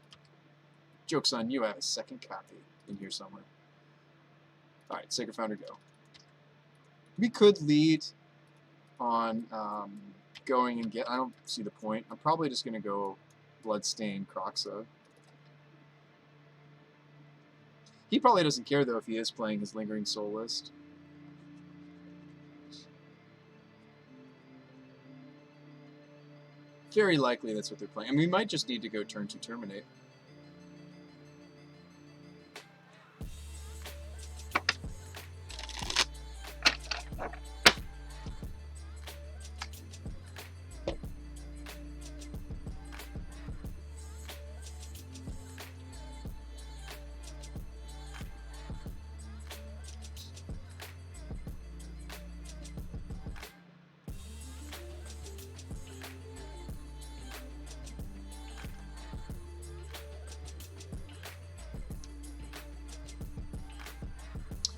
Joke's on you, I have a second copy in here somewhere. Alright, Sacred Founder, go. We could lead on going and get... I don't see the point. I'm probably just going to go Bloodstained Kroxa. He probably doesn't care, though, if he is playing his Lingering Soul list. Very likely that's what they're playing. I mean, we might just need to go turn 2 Terminate.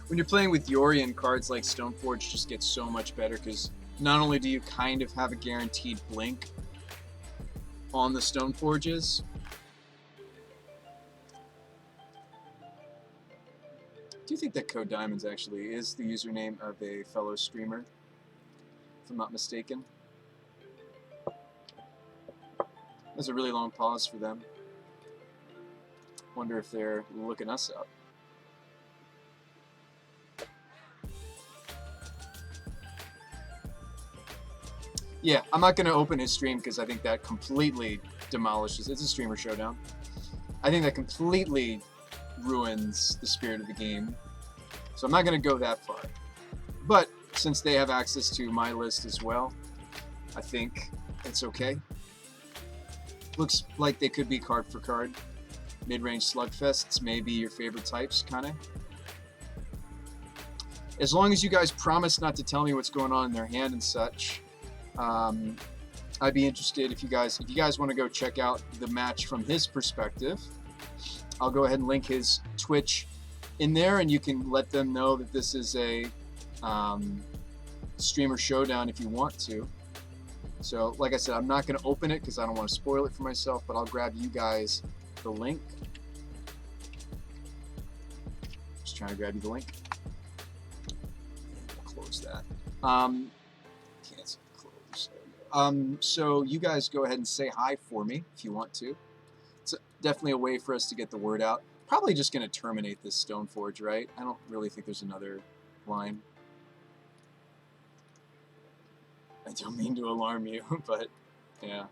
When you're playing with Yorion, cards like Stoneforge just get so much better because not only do you kind of have a guaranteed blink on the Stoneforges, do you think that Code Diamonds actually is the username of a fellow streamer, if I'm not mistaken? That's a really long pause for them. Wonder if they're looking us up. Yeah, I'm not going to open his stream because I think that completely demolishes... It's a streamer showdown. I think that completely ruins the spirit of the game. So I'm not going to go that far. But since they have access to my list as well, I think it's okay. Looks like they could be card for card. Mid-range slugfests may be your favorite types, kind of. As long as you guys promise not to tell me what's going on in their hand and such... I'd be interested if you guys want to go check out the match from his perspective. I'll go ahead and link his Twitch in there, and you can let them know that this is a streamer showdown if you want to. So, like I said, I'm not going to open it because I don't want to spoil it for myself, but I'll grab you guys the link. Just trying to grab you the link. Close that. So you guys go ahead and say hi for me if you want to. It's definitely a way for us to get the word out. Probably just going to terminate this Stoneforge, right? I don't really think there's another line. I don't mean to alarm you, but yeah.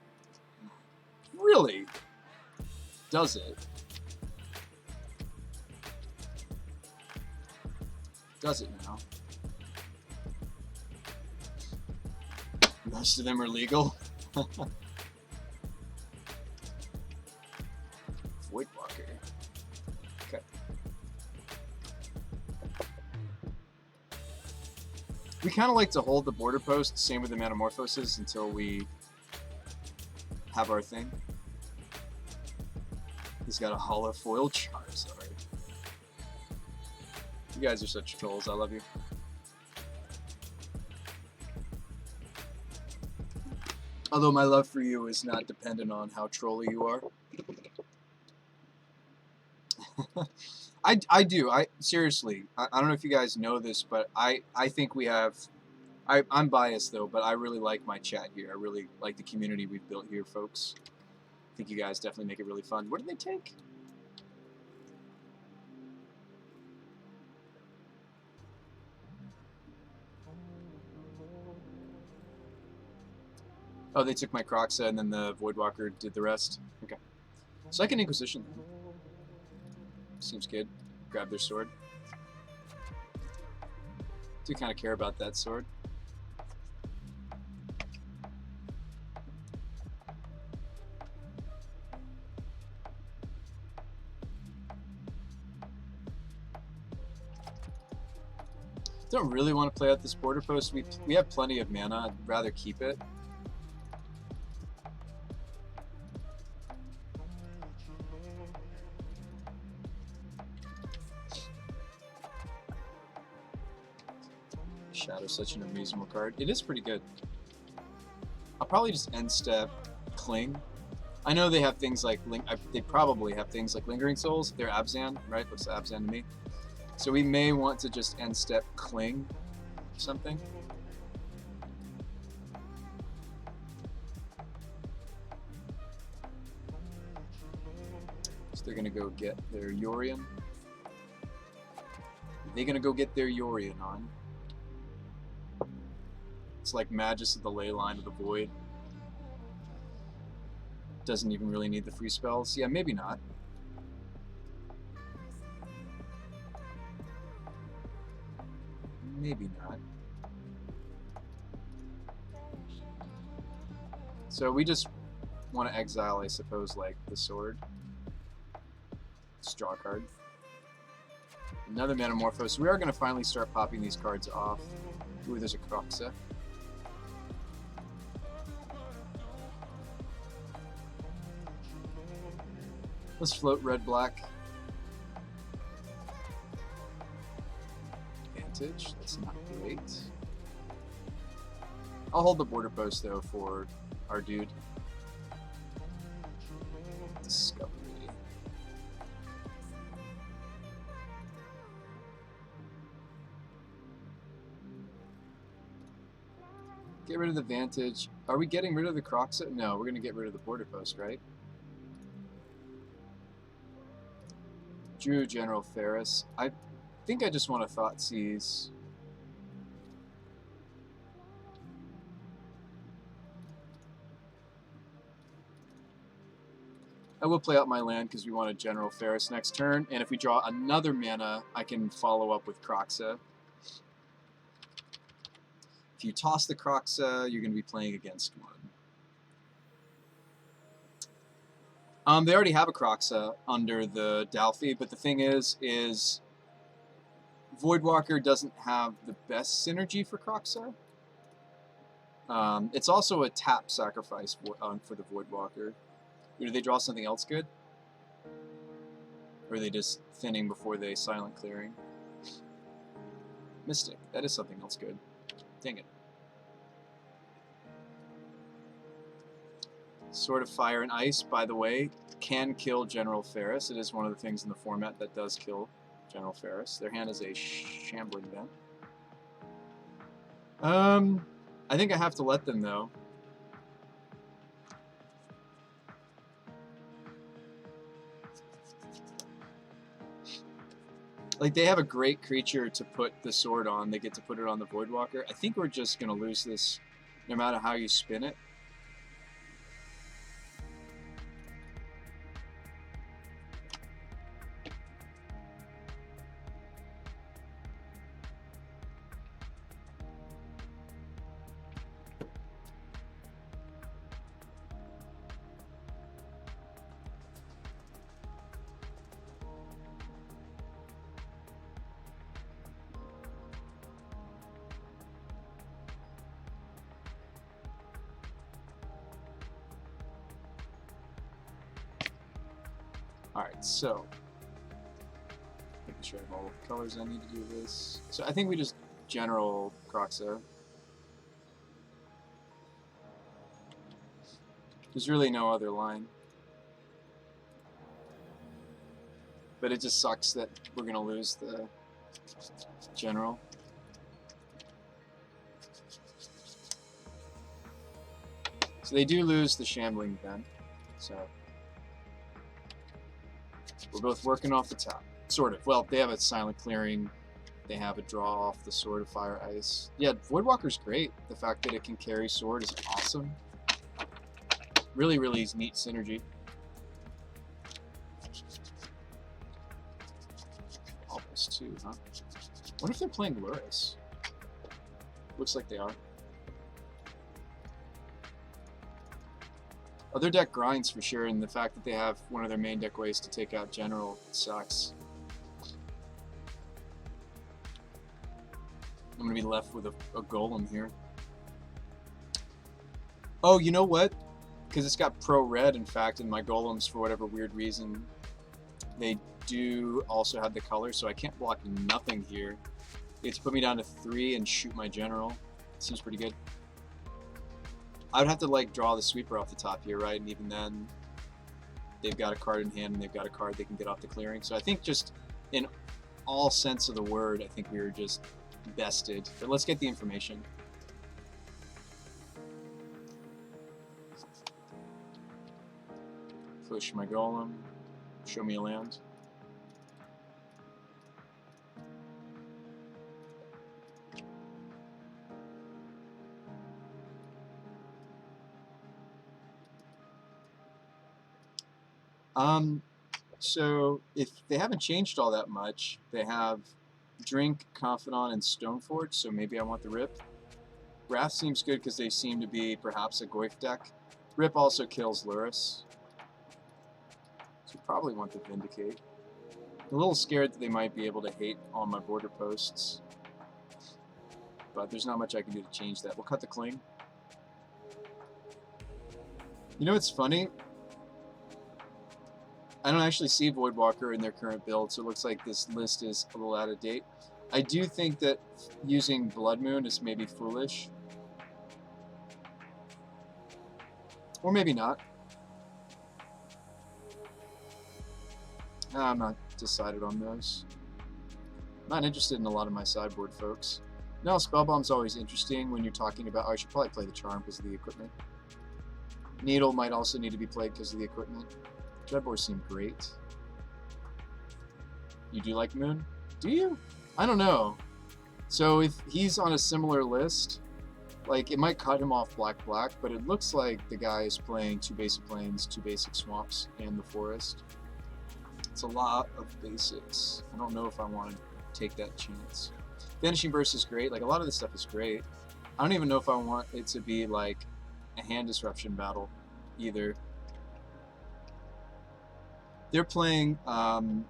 Really? Does it? Does it now? Most of them are legal. Voidwalker. Okay. We kind of like to hold the border post, same with the Metamorphosis, until we have our thing. He's got a hollow foil Charizard. You guys are such trolls. I love you. Although my love for you is not dependent on how trolly you are. I do. Seriously, I don't know if you guys know this, but I think we have... I'm biased though, but I really like my chat here. I really like the community we've built here, folks. I think you guys definitely make it really fun. What did they take? Oh, they took my Croxa and then the Voidwalker did the rest. Okay. Second Inquisition. Seems good. Grab their sword. Do kind of care about that sword. Don't really want to play out this border post. We have plenty of mana. I'd rather keep it. Shadow's such an unreasonable card. It is pretty good. I'll probably just end step Cling. I know they have things like they probably have things like Lingering Souls. They're Abzan, right? Looks Abzan to me. So we may want to just end step Cling or something. So they're gonna go get their Yorion. They're gonna go get their Yorion on. It's like Magus of the Ley Line of the Void. Doesn't even really need the free spells. Yeah, maybe not. Maybe not. So we just want to exile, I suppose, like the sword. Straw card. Another Metamorphose. We are going to finally start popping these cards off. Ooh, there's a Croxa. Let's float red-black. Advantage. That's not great. I'll hold the border post, though, for our dude. Discovery. Get rid of the Vantage. Are we getting rid of the Croxa? No, we're going to get rid of the border post, right? Mardu General F. I think I just want to Thought Seize. I will play out my land because we want a General Ferris next turn, and if we draw another mana, I can follow up with Croxa. If you toss the Croxa, you're going to be playing against one. They already have a Croxa under the Dalphi, but the thing is Voidwalker doesn't have the best synergy for Croxa. It's also a tap sacrifice for the Voidwalker. Do they draw something else good? Or are they just thinning before they silent clearing? Mystic, that is something else good. Dang it. Sword of Fire and Ice, by the way, can kill General Ferris. It is one of the things in the format that does kill General Ferris. Their hand is a Shambling Vent. I think I have to let them, though. Like, they have a great creature to put the sword on. They get to put it on the Voidwalker. I think we're just going to lose this no matter how you spin it. Alright, so making sure I have all the colors I need to do this. So I think we just general Croxa. There's really no other line. But it just sucks that we're gonna lose the general. So they do lose the shambling then. So we're both working off the top. Sort of. Well, they have a silent clearing. They have a draw off the Sword of Fire Ice. Yeah, Voidwalker's great. The fact that it can carry sword is awesome. Really, really neat synergy. Almost two, huh? What if they're playing Luris? Looks like they are. Other deck grinds for sure, and the fact that they have one of their main deck ways to take out General sucks. I'm gonna be left with a golem here. Oh, you know what? Because it's got pro red, in fact, and my golems, for whatever weird reason, they do also have the color, so I can't block nothing here. It's put me down to 3 and shoot my general. Seems pretty good. I would have to like draw the sweeper off the top here, right? And even then, they've got a card in hand and they've got a card they can get off the clearing. So I think just in all sense of the word, I think we were just bested. But let's get the information. Push my golem. Show me a land. So if they haven't changed all that much, they have Drink, Confidant, and Stoneforge, so maybe I want the Rip. Wrath seems good because they seem to be perhaps a Goyf deck. Rip also kills Luris. So probably want to Vindicate. I'm a little scared that they might be able to hate on my border posts. But there's not much I can do to change that. We'll cut the Cling. You know what's funny? I don't actually see Voidwalker in their current build, so it looks like this list is a little out of date. I do think that using Blood Moon is maybe foolish. Or maybe not. I'm not decided on those. I'm not interested in a lot of my sideboard folks. No, Spellbomb's always interesting when you're talking about... Oh, I should probably play the Charm because of the equipment. Needle might also need to be played because of the equipment. Dreadbore seem great. You do like Moon? Do you? I don't know. So if he's on a similar list, like it might cut him off black, but it looks like the guy is playing 2 basic plains, 2 basic swamps, and the forest. It's a lot of basics. I don't know if I want to take that chance. Vanishing Burst is great. Like a lot of this stuff is great. I don't even know if I want it to be like a hand disruption battle either. They're playing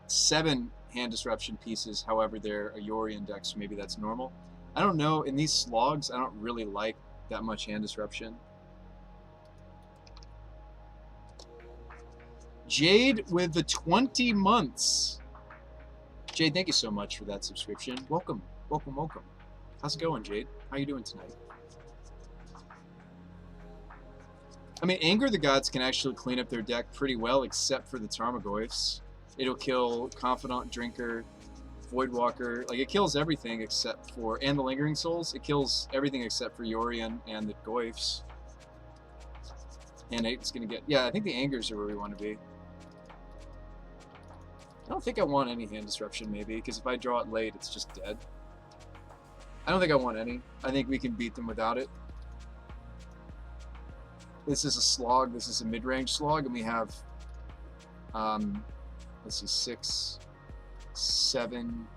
7 hand disruption pieces, however they're a Yorion deck, so maybe that's normal. I don't know, in these slogs, I don't really like that much hand disruption. Jade with the 20 months. Jade, thank you so much for that subscription. Welcome, welcome, welcome. How's it going, Jade? How you doing tonight? I mean, Anger the Gods can actually clean up their deck pretty well, except for the Tarmogoyfs. It'll kill Confidant, Drinker, Voidwalker. Like, it kills everything except for... And the Lingering Souls. It kills everything except for Yorion and the Goyfs. And it's going to get... Yeah, I think the Angers are where we want to be. I don't think I want any hand disruption, maybe, because if I draw it late, it's just dead. I don't think I want any. I think we can beat them without it. This is a slog. This is a mid-range slog, and we have, let's see, 6, 7.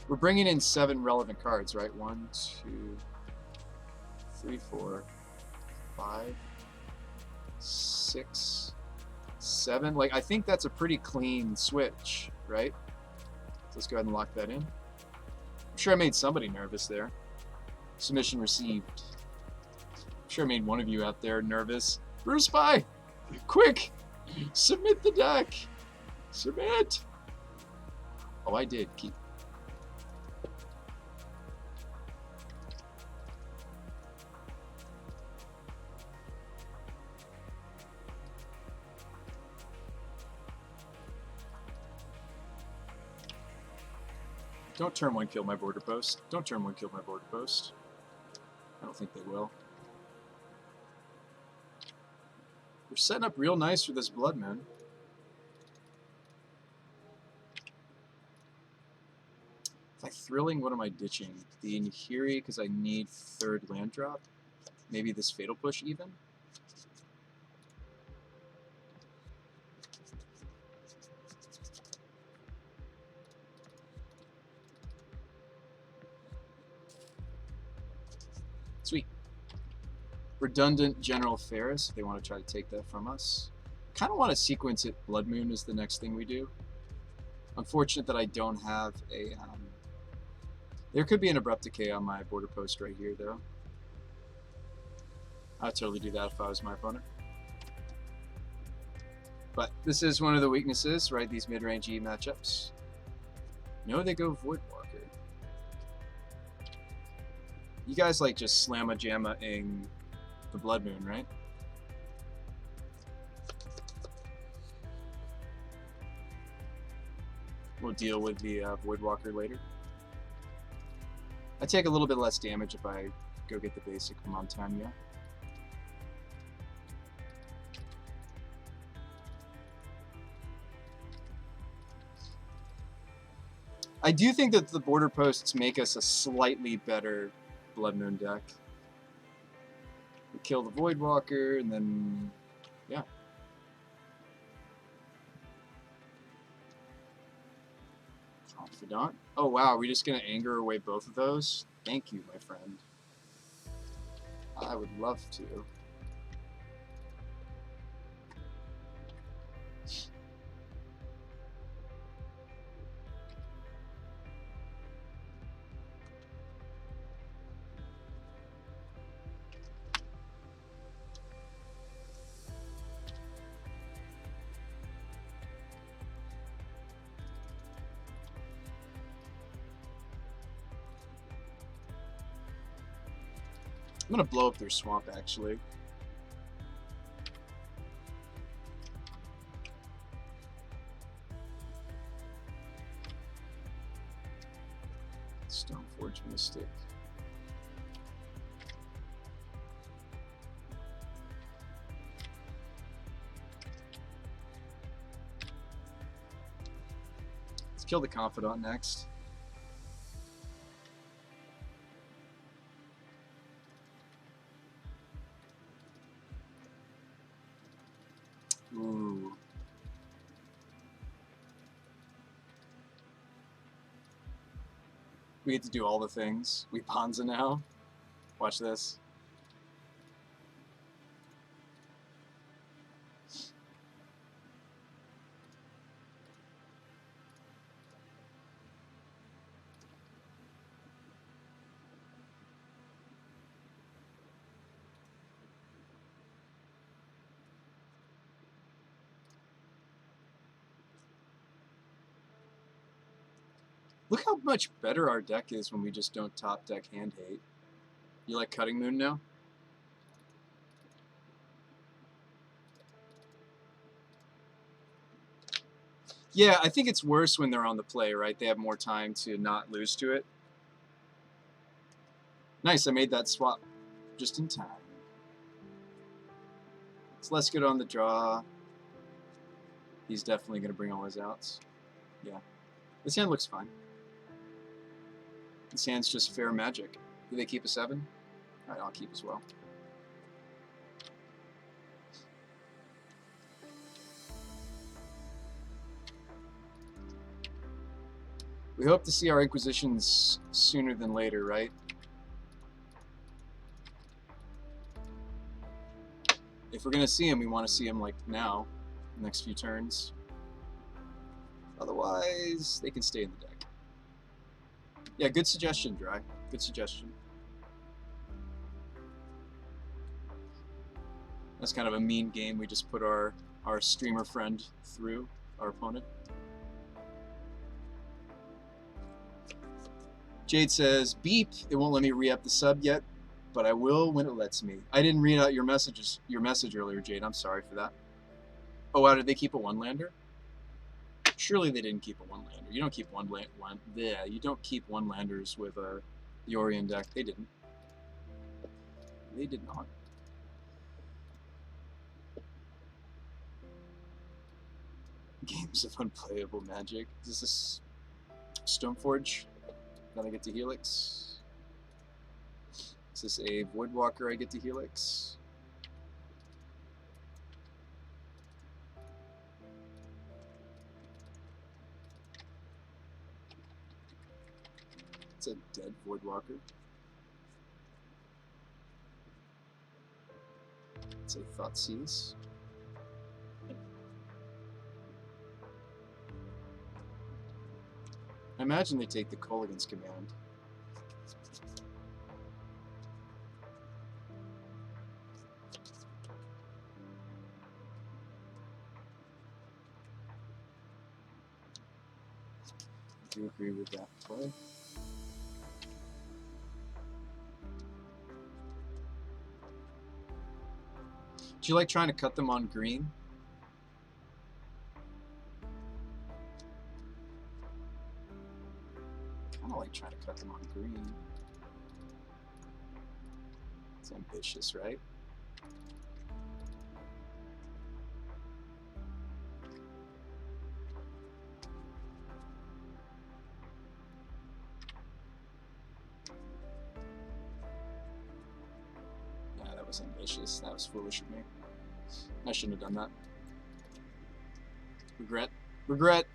We're bringing in 7 relevant cards, right? 1, 2, 3, 4, 5, 6, 7. Like, I think that's a pretty clean switch, right? So let's go ahead and lock that in. I'm sure I made somebody nervous there. Submission received. I'm sure I made one of you out there nervous. Bruce Spy, quick, submit the deck. Submit! Oh, I did. Keep. Don't turn one kill my border post. Don't turn one kill my border post. I don't think they will. We're setting up real nice for this blood moon. If I thrilling, what am I ditching? The Inhiri because I need third land drop. Maybe this fatal push even. Sweet. Redundant General Ferris, if they want to try to take that from us. Kind of want to sequence it. Blood Moon is the next thing we do. Unfortunate that I don't have a... there could be an Abrupt Decay on my border post right here, though. I'd totally do that if I was my opponent. But this is one of the weaknesses, right? These mid-range E matchups. No, they go Voidwalker. You guys like just slamma-jamma-ing the Blood Moon, right? We'll deal with the Voidwalker later. I take a little bit less damage if I go get the basic Montagna. I do think that the border posts make us a slightly better Blood Moon deck. We kill the Voidwalker, and then, yeah. Confidant. Oh wow, are we just gonna anger away both of those? Thank you, my friend. I would love to. I'm gonna blow up their swamp, actually. Stoneforge Mystic. Let's kill the Confidant next. Ooh. We get to do all the things. We Ponza now. Watch this. Look how much better our deck is when we just don't top deck Hand Hate. You like Cutting Moon now? Yeah, I think it's worse when they're on the play, right? They have more time to not lose to it. Nice, I made that swap just in time. It's less good on the draw. He's definitely going to bring all his outs. Yeah. This hand looks fine. This hand's just fair magic. Do they keep a 7? Alright, I'll keep as well. We hope to see our Inquisitions sooner than later, right? If we're going to see him, we want to see him like now, the next few turns. Otherwise, they can stay in the deck. Yeah, good suggestion, Dry. Good suggestion. That's kind of a mean game we just put our streamer friend through. our opponent. Jade says, beep, it won't let me re-up the sub yet, but I will when it lets me. I didn't read out your message earlier, Jade. I'm sorry for that. Oh, wow, did they keep a one-lander? Surely they didn't keep a one-lander. You don't keep you don't keep one-landers with a Yorion deck. They didn't. They did not. Games of unplayable Magic. Is this Stoneforge? Then I get to Helix. Is this a Voidwalker I get to Helix? It's a dead Voidwalker. It's a Thoughtseize. I imagine they take the Culligan's Command. I do agree with that play. Do you like trying to cut them on green? Kind of like trying to cut them on green. It's ambitious, right? Yeah, that was ambitious. That was foolish of me. I shouldn't have done that. Regret. Regret.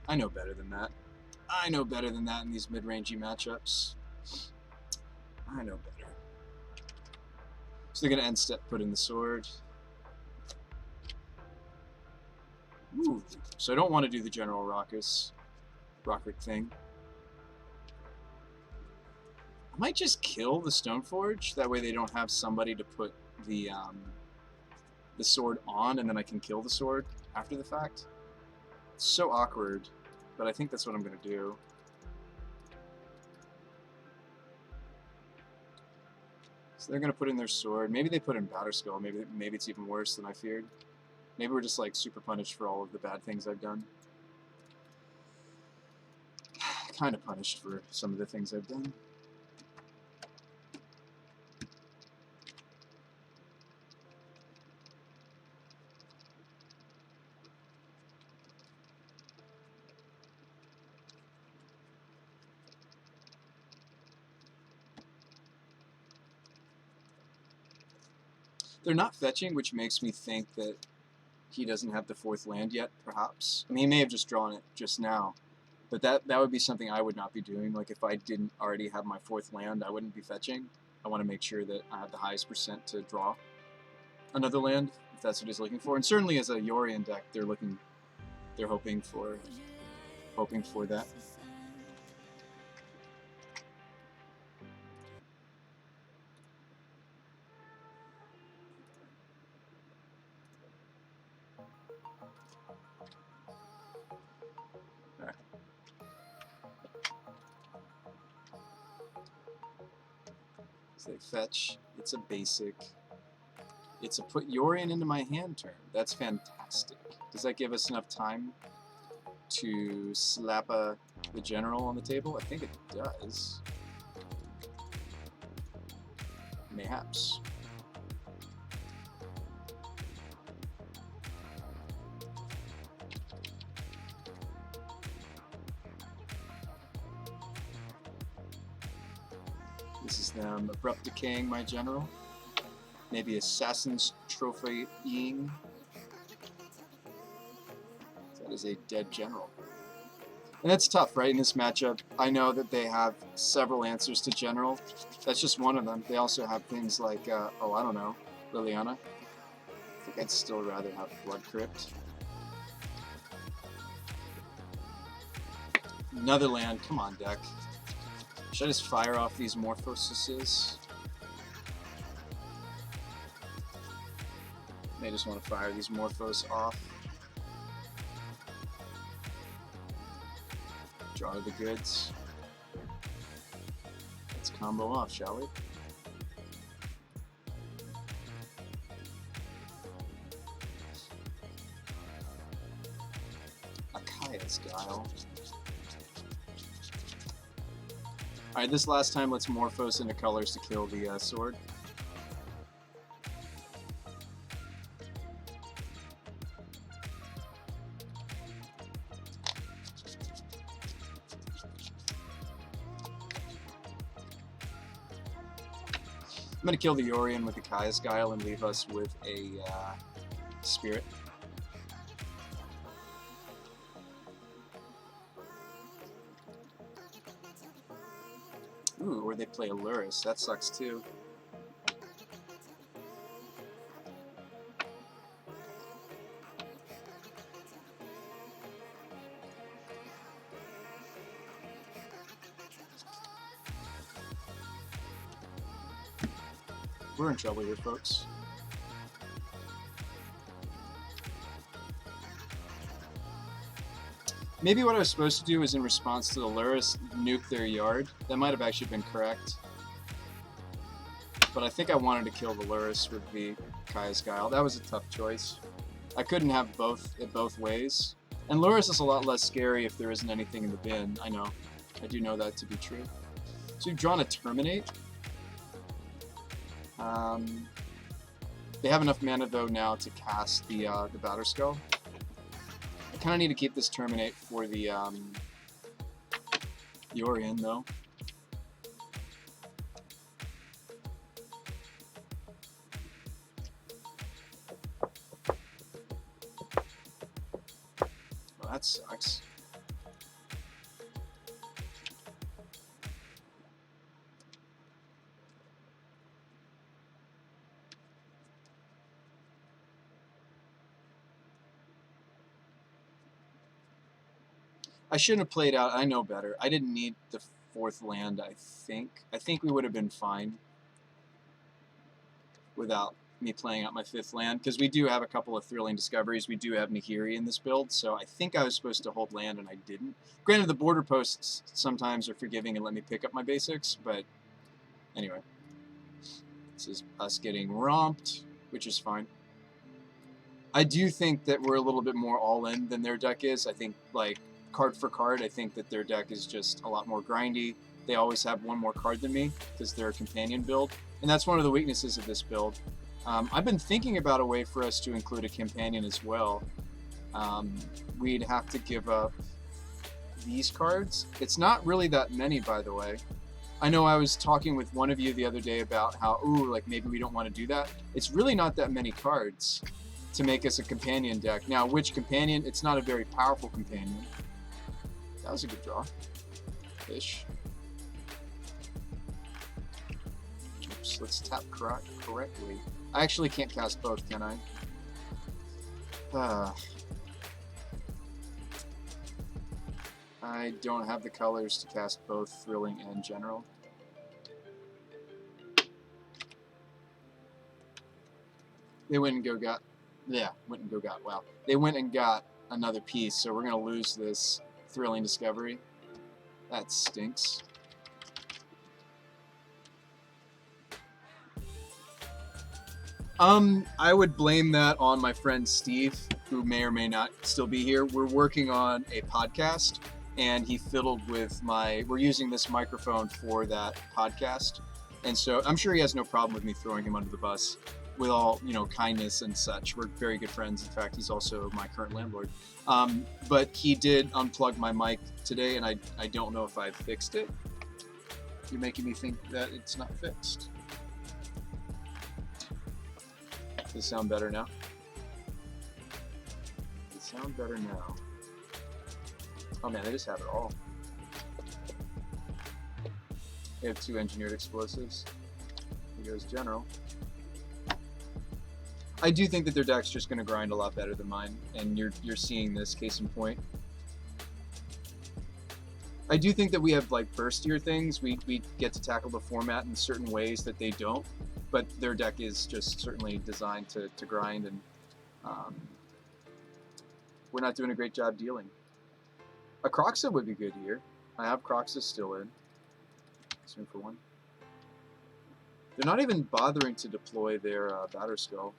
I know better than that. I know better than that in these mid-rangey matchups. I know better. So they're going to end step put in the sword. Ooh. So I don't want to do the General Rocket thing. I might just kill the Stoneforge. That way they don't have somebody to put the sword on, and then I can kill the sword after the fact. It's so awkward, but I think that's what I'm going to do. So they're going to put in their sword. Maybe they put in Batterskull. Maybe it's even worse than I feared. Maybe we're just like super punished for all of the bad things I've done. Kind of punished for some of the things I've done. They're not fetching, which makes me think that he doesn't have the fourth land yet, perhaps. I mean, he may have just drawn it just now, but that would be something I would not be doing. Like, if I didn't already have my fourth land, I wouldn't be fetching. I want to make sure that I have the highest percent to draw another land, if that's what he's looking for. And certainly as a Yorion deck, they're hoping for that. They fetch. It's a basic. It's a put Yorion into my hand turn. That's fantastic. Does that give us enough time to slap the general on the table? I think it does. Mayhaps. This is them abrupt decaying my general. Maybe Assassin's Trophying. That is a dead general. And that's tough, right, in this matchup. I know that they have several answers to general. That's just one of them. They also have things like, oh, I don't know, Liliana. I think I'd still rather have Blood Crypt. Another land. Come on, deck. Should I just fire off these Morphosises? May just want to fire these Morphos off. Draw the goods. Let's combo off, shall we? Akaya's Guile. Alright, this last time let's Morphos into colors to kill the sword. I'm going to kill the Yorion with the Kaya's Guile and leave us with a Spirit. Ooh, or they play Aluris. That sucks too. We're in trouble here, folks. Maybe what I was supposed to do is in response to the Luris, nuke their yard. That might have actually been correct. But I think I wanted to kill the Luris with the Kaya's Guile. That was a tough choice. I couldn't have it both ways. And Luris is a lot less scary if there isn't anything in the bin. I know. I do know that to be true. So we've drawn a Terminate. They have enough mana though now to cast the Batterskull. I kind of need to keep this Terminate for the Yorion though. Well, that sucks. I shouldn't have played out. I know better. I didn't need the 4th land, I think. I think we would have been fine without me playing out my 5th land, because we do have a couple of thrilling discoveries. We do have Nahiri in this build, so I think I was supposed to hold land and I didn't. Granted, the border posts sometimes are forgiving and let me pick up my basics, but anyway. This is us getting romped, which is fine. I do think that we're a little bit more all-in than their deck is. I think, like, card for card, I think that their deck is just a lot more grindy. They always have one more card than me because they're a companion build, and that's one of the weaknesses of this build. I've been thinking about a way for us to include a companion as well. We'd have to give up these cards. It's not really that many, by the way. I know I was talking with one of you the other day about how, ooh, like maybe we don't want to do that. It's really not that many cards to make us a companion deck. Now, which companion? It's not a very powerful companion. That was a good draw. Ish. Oops, let's tap correctly. I actually can't cast both, can I? I don't have the colors to cast both Thrilling and General. They went and got... Yeah, wow. They went and got another piece, so we're going to lose this Thrilling Discovery. That stinks. I would blame that on my friend Steve, who may or may not still be here. We're working on a podcast, and he fiddled with we're using this microphone for that podcast. And so I'm sure he has no problem with me throwing him under the bus with all, kindness and such. We're very good friends. In fact, he's also my current landlord. But he did unplug my mic today, and I don't know if I've fixed it. You're making me think that it's not fixed. Does it sound better now? Does it sound better now? Oh man, they just have it all. They have 2 engineered explosives. Here goes General. I do think that their deck's just going to grind a lot better than mine, and you're seeing this case in point. I do think that we have like burstier things. We get to tackle the format in certain ways that they don't, but their deck is just certainly designed to grind, and Um, we're not doing a great job dealing. A Croxa would be good here. I have Croxa still in. Swing for one. They're not even bothering to deploy their Batter Skull.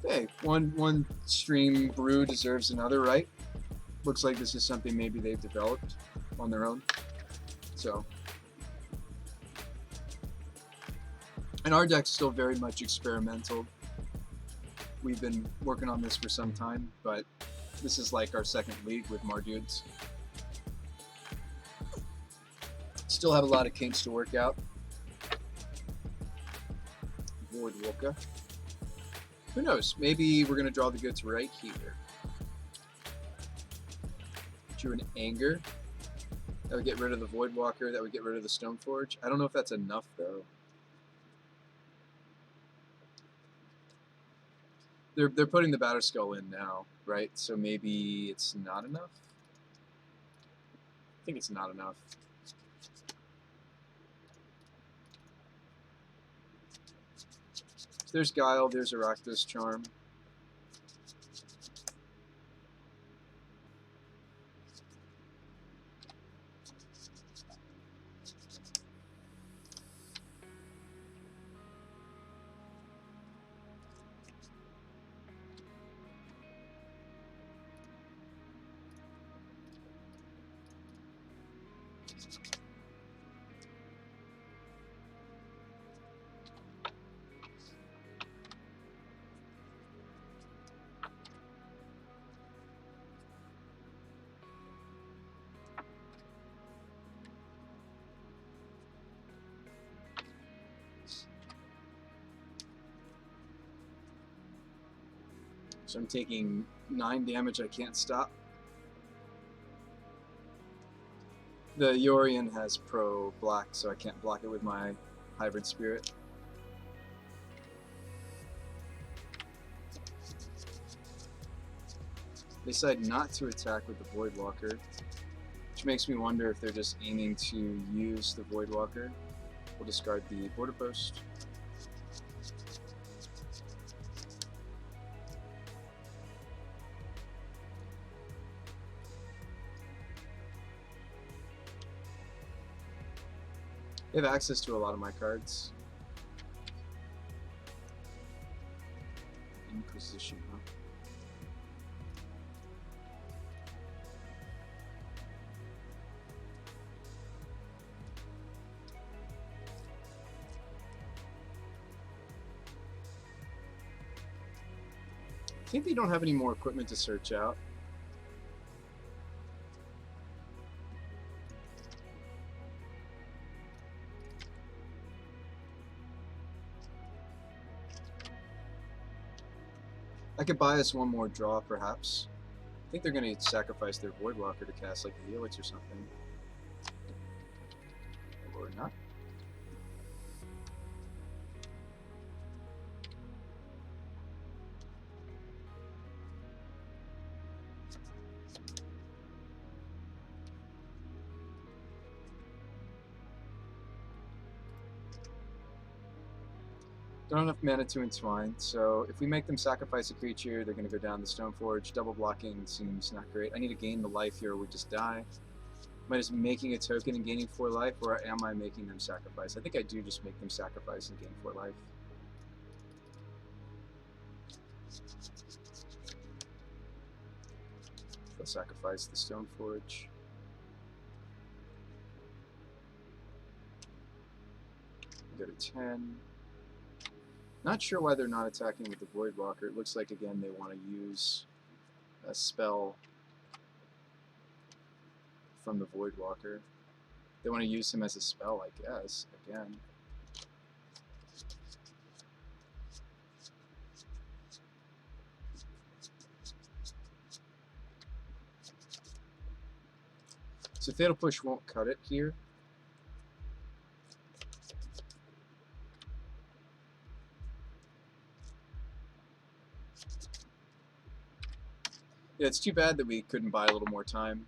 Okay, one stream brew deserves another, right? Looks like this is something maybe they've developed on their own. So, and our deck's still very much experimental. We've been working on this for some time, but this is like our second league with Mardudes. Still have a lot of kinks to work out. Void Wolka. Who knows? Maybe we're gonna draw the goods right here. Drew an Anger. That would get rid of the Voidwalker. That would get rid of the Stoneforge. I don't know if that's enough though. They're putting the Batter Skull in now, right? So maybe it's not enough. I think it's not enough. So there's Guile. There's Arachthos Charm. So I'm taking 9 damage I can't stop. The Yorion has pro black, so I can't block it with my Hybrid Spirit. They decide not to attack with the Voidwalker, which makes me wonder if they're just aiming to use the Voidwalker. We'll discard the Border Post. They have access to a lot of my cards. Inquisition, huh? I think they don't have any more equipment to search out. I could buy us one more draw, perhaps. I think they're going to sacrifice their Voidwalker to cast like a Helix or something. Or not. Don't have enough mana to entwine, so if we make them sacrifice a creature, they're going to go down the Stoneforge. Double blocking seems not great. I need to gain the life here or we just die. Am I just making a token and gaining 4 life, or am I making them sacrifice? I think I do just make them sacrifice and gain 4 life. They'll sacrifice the Stoneforge. Go to 10. Not sure why they're not attacking with the Voidwalker. It looks like, again, they want to use a spell from the Voidwalker. They want to use him as a spell, I guess, again. So Fatal Push won't cut it here. Yeah, it's too bad that we couldn't buy a little more time.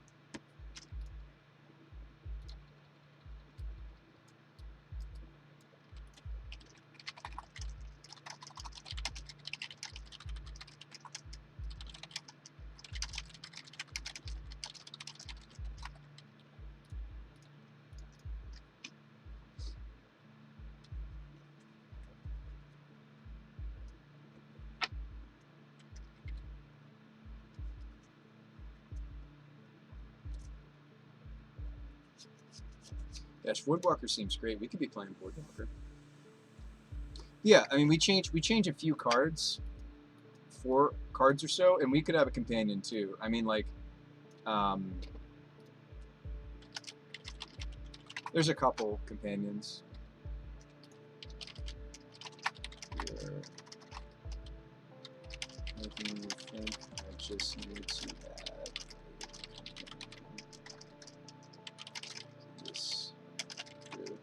Gosh, Woodwalker seems great. We could be playing Woodwalker. Yeah, I mean, we change a few cards, 4 cards or so, and we could have a companion too. I mean, like, there's a couple companions. Here. Making me think I just need to add this through.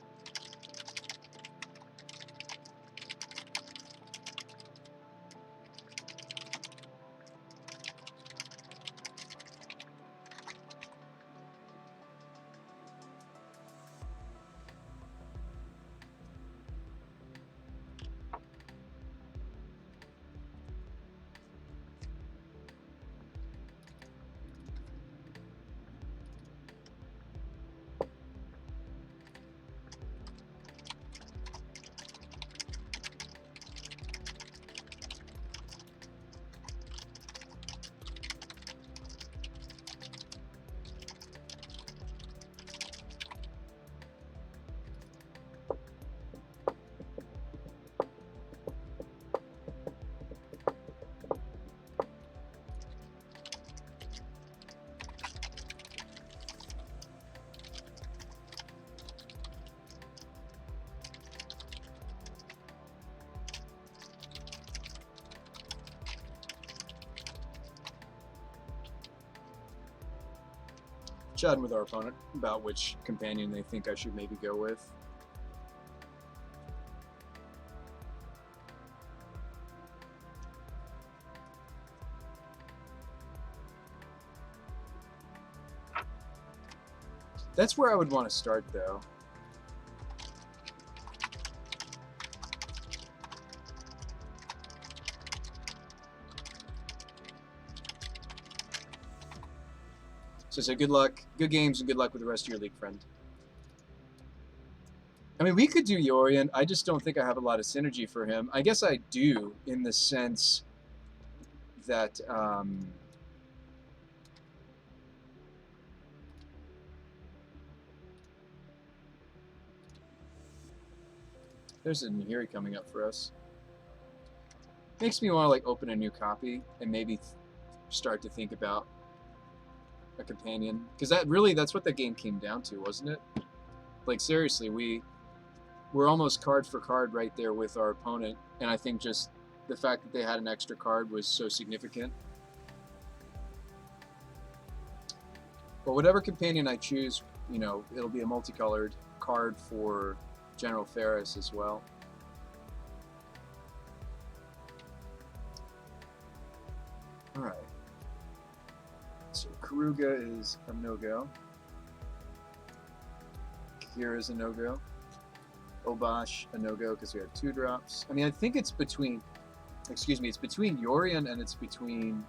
Chatting with our opponent about which companion they think I should maybe go with. That's where I would want to start, though. So good luck, good games, and good luck with the rest of your league, friend. I mean, we could do Yorion. I just don't think I have a lot of synergy for him. I guess I do, in the sense that there's a Nahiri coming up for us. Makes me want to like open a new copy and maybe start to think about a companion, because that's what the game came down to, wasn't it? Like, seriously, we're almost card for card right there with our opponent, and I think just the fact that they had an extra card was so significant. But whatever companion I choose, you know, it'll be a multicolored card for General Ferris as well. All right. So Karuga is a no-go. Kira's a no-go. Obosh, a no-go because we have 2 drops. I mean, I think it's between, it's between Yorion and it's between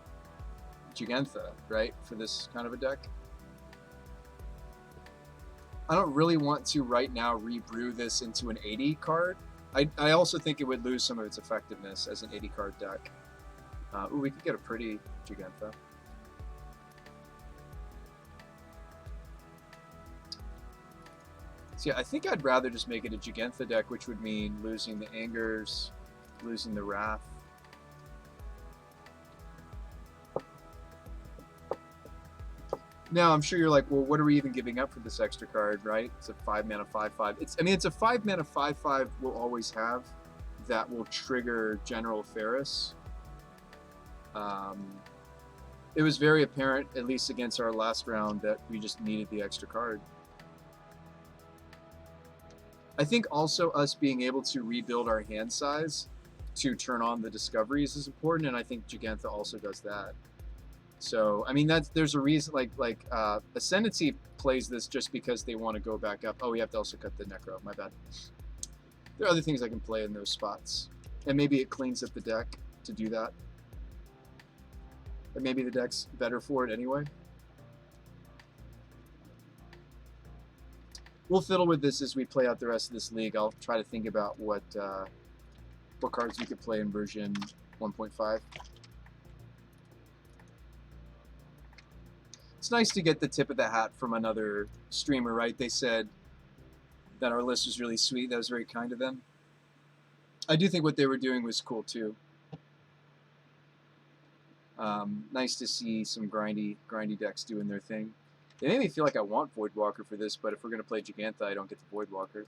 Jugentha, right, for this kind of a deck. I don't really want to right now rebrew this into an 80 card. I also think it would lose some of its effectiveness as an 80 card deck. Ooh, we could get a pretty Jugentha. So yeah, I think I'd rather just make it a Jugentha deck, which would mean losing the Angers, losing the Wrath. Now, I'm sure you're like, well, what are we even giving up for this extra card, right? It's a 5-mana 5/5. It's a 5-mana 5/5 we'll always have that will trigger General Ferris. It was very apparent, at least against our last round, that we just needed the extra card. I think also us being able to rebuild our hand size to turn on the discoveries is important, and I think Jugentha also does that. So, I mean, there's a reason, like Ascendancy plays this just because they want to go back up. Oh, we have to also cut the Necro, my bad. There are other things I can play in those spots. And maybe it cleans up the deck to do that. And maybe the deck's better for it anyway. We'll fiddle with this as we play out the rest of this league. I'll try to think about what cards we could play in version 1.5. It's nice to get the tip of the hat from another streamer, right? They said, that our list was really sweet. That was very kind of them. I do think what they were doing was cool too. Nice to see some grindy decks doing their thing. They made me feel like I want Voidwalker for this, but if we're going to play Giganta, I don't get the Voidwalker.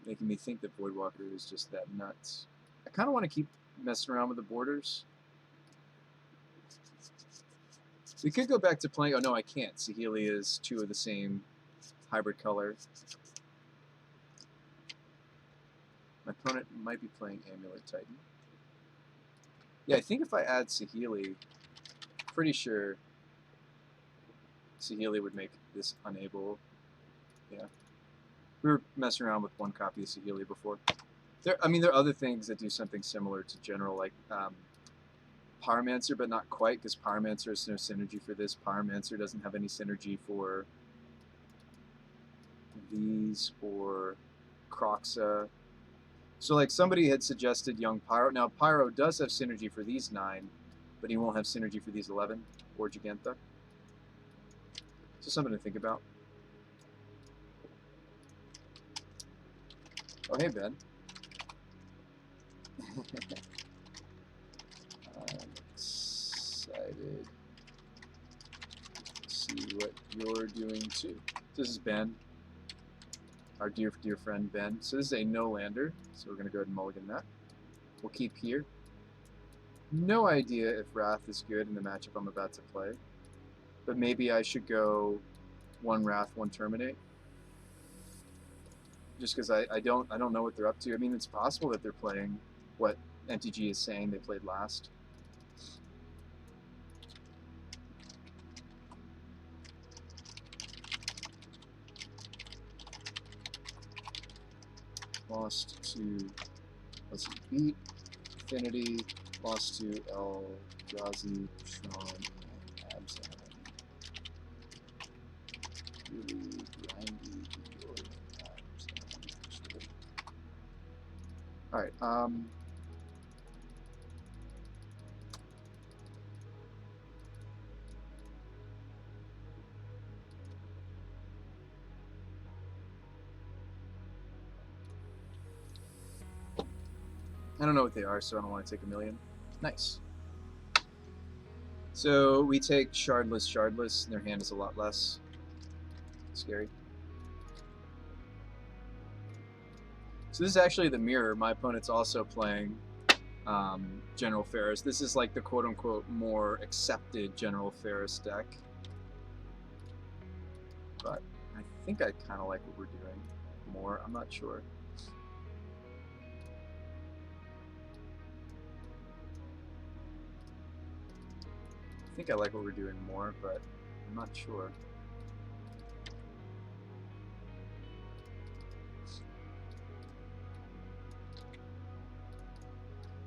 Making me think that Voidwalker is just that nuts. I kind of want to keep messing around with the borders. We could go back to playing... Oh, no, I can't. Saheeli is 2 of the same hybrid color. My opponent might be playing Amulet Titan. Yeah, I think if I add Saheeli, pretty sure Saheeli would make this unable. Yeah. We were messing around with 1 copy of Saheeli before. There are other things that do something similar to General, like Pyromancer, but not quite, because Pyromancer has no synergy for this. Pyromancer doesn't have any synergy for these or Croxa. So, like, somebody had suggested Young Pyro. Now, Pyro does have synergy for these 9, but he won't have synergy for these 11 or Giganta. So, something to think about. Oh, hey, Ben. I'm excited to see what you're doing too. This is Ben, our dear friend Ben. So this is a no-lander, so we're going to go ahead and mulligan that. We'll keep here. No idea if Wrath is good in the matchup I'm about to play, but maybe I should go 1 Wrath, 1 Terminate. Just because I don't know what they're up to. I mean, it's possible that they're playing what NTG is saying they played last. Lost to, let's see, Beat, Affinity, lost to El Razi, Sean, and Abzan. Really grindy. Alright, I don't know what they are, so I don't want to take a million. Nice. So we take Shardless, and their hand is a lot less scary. So this is actually the mirror. My opponent's also playing General Ferris. This is like the quote-unquote more accepted General Ferris deck. But I think I kind of like what we're doing more. I'm not sure. I think I like what we're doing more, but I'm not sure.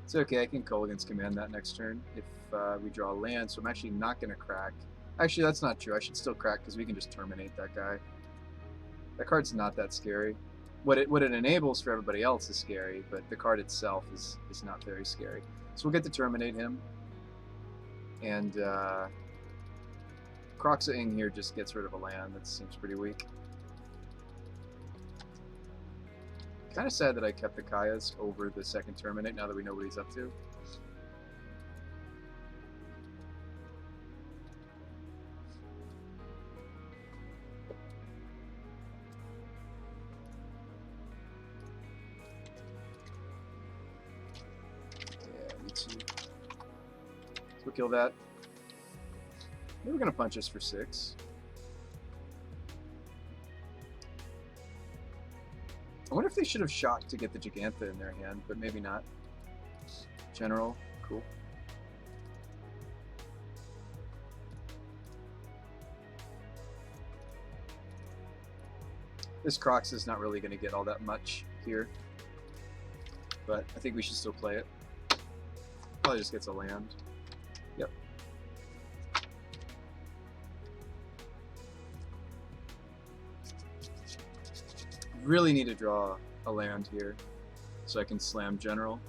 It's okay, I can Kolaghan's Command that next turn if we draw a land, so I'm actually not going to crack. Actually, that's not true. I should still crack because we can just terminate that guy. That card's not that scary. What it enables for everybody else is scary, but the card itself is not very scary. So we'll get to terminate him. And Croxa-ing here just gets rid of a land. That seems pretty weak. Kind of sad that I kept the Kayas over the second terminate now that we know what he's up to. Yeah, me too. So we'll kill that. They were going to punch us for 6. I wonder if they should have shot to get the Giganta in their hand, but maybe not. General, cool. This Crocs is not really going to get all that much here, but I think we should still play it. Probably just gets a land. Yep. Really need to draw a land here so I can slam General.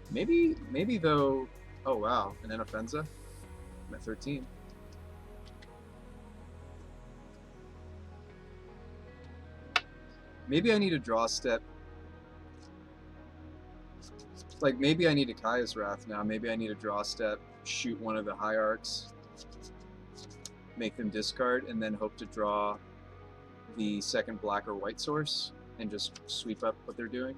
Maybe though. Oh wow, an Inoffenza. I'm at 13. Maybe I need a draw step. Like, maybe I need a Kaya's Wrath now. Maybe I need a draw step, shoot one of the Hierarchs, make them discard, and then hope to draw the second black or white source and just sweep up what they're doing.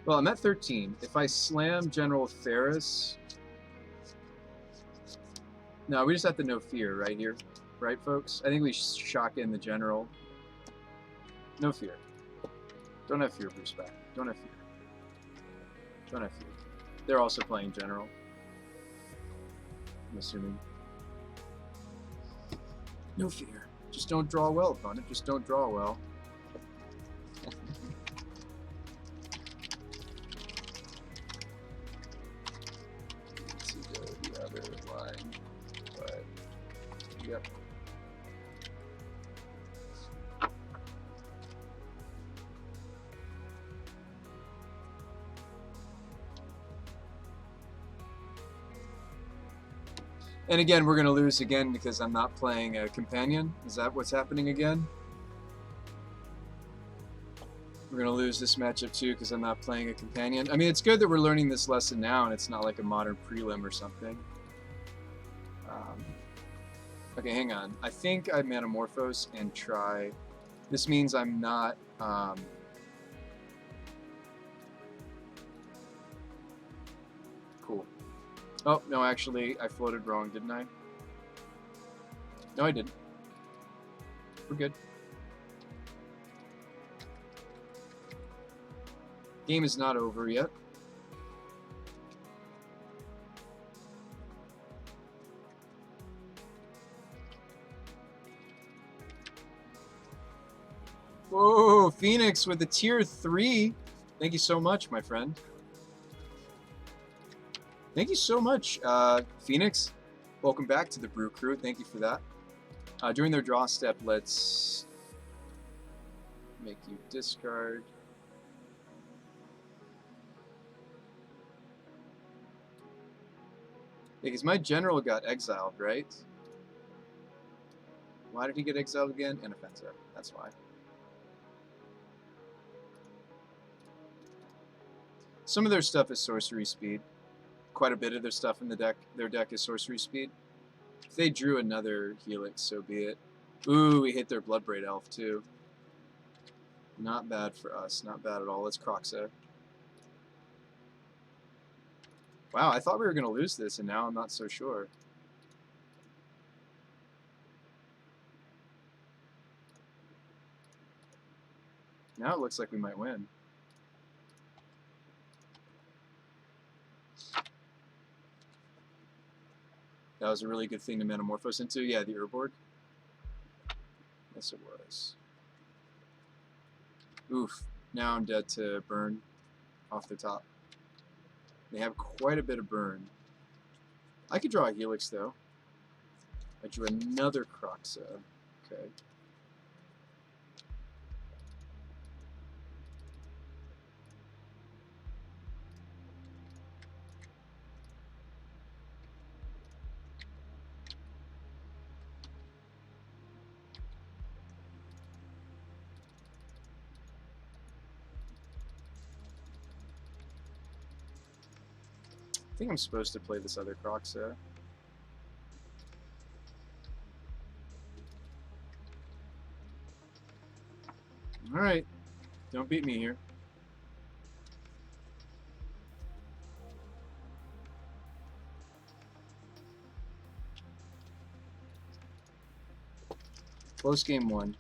Well, I'm at 13. If I slam General Ferris... No, we just have to know fear right here. Right, folks? I think we shock in the General. No fear. Don't have fear, Bruce back. Don't have fear. Don't have fear. They're also playing General. I'm assuming. No fear. Just don't draw well, opponent. Just don't draw well. Let's go the other line. But, yep. And again, we're going to lose again because I'm not playing a companion. Is that what's happening again? We're going to lose this matchup too because I'm not playing a companion. I mean, it's good that we're learning this lesson now and it's not like a modern prelim or something. Okay, hang on. I think I Manamorphose and try... This means I'm not... Cool. Oh, no, actually, I floated wrong, didn't I? No, I didn't. We're good. Game is not over yet. Whoa, Phoenix with a tier 3. Thank you so much, my friend. Thank you so much, Phoenix. Welcome back to the Brew Crew. Thank you for that. During their draw step, let's make you discard. Because my general got exiled, right? Why did he get exiled again? Inoffensive. That's why. Some of their stuff is sorcery speed. Quite a bit of their stuff in their deck is sorcery speed. If they drew another Helix, so be it. Ooh, we hit their Bloodbraid Elf too. Not bad for us. Not bad at all. Let's Croxa. Wow, I thought we were going to lose this, and now I'm not so sure. Now it looks like we might win. That was a really good thing to Manamorphose into. Yeah, the Urborg. Yes, it was. Oof. Now I'm dead to burn off the top. They have quite a bit of burn. I could draw a Helix, though. I drew another Croxa. Okay. I think I'm supposed to play this other Croxa. Alright. Don't beat me here. Close game 1.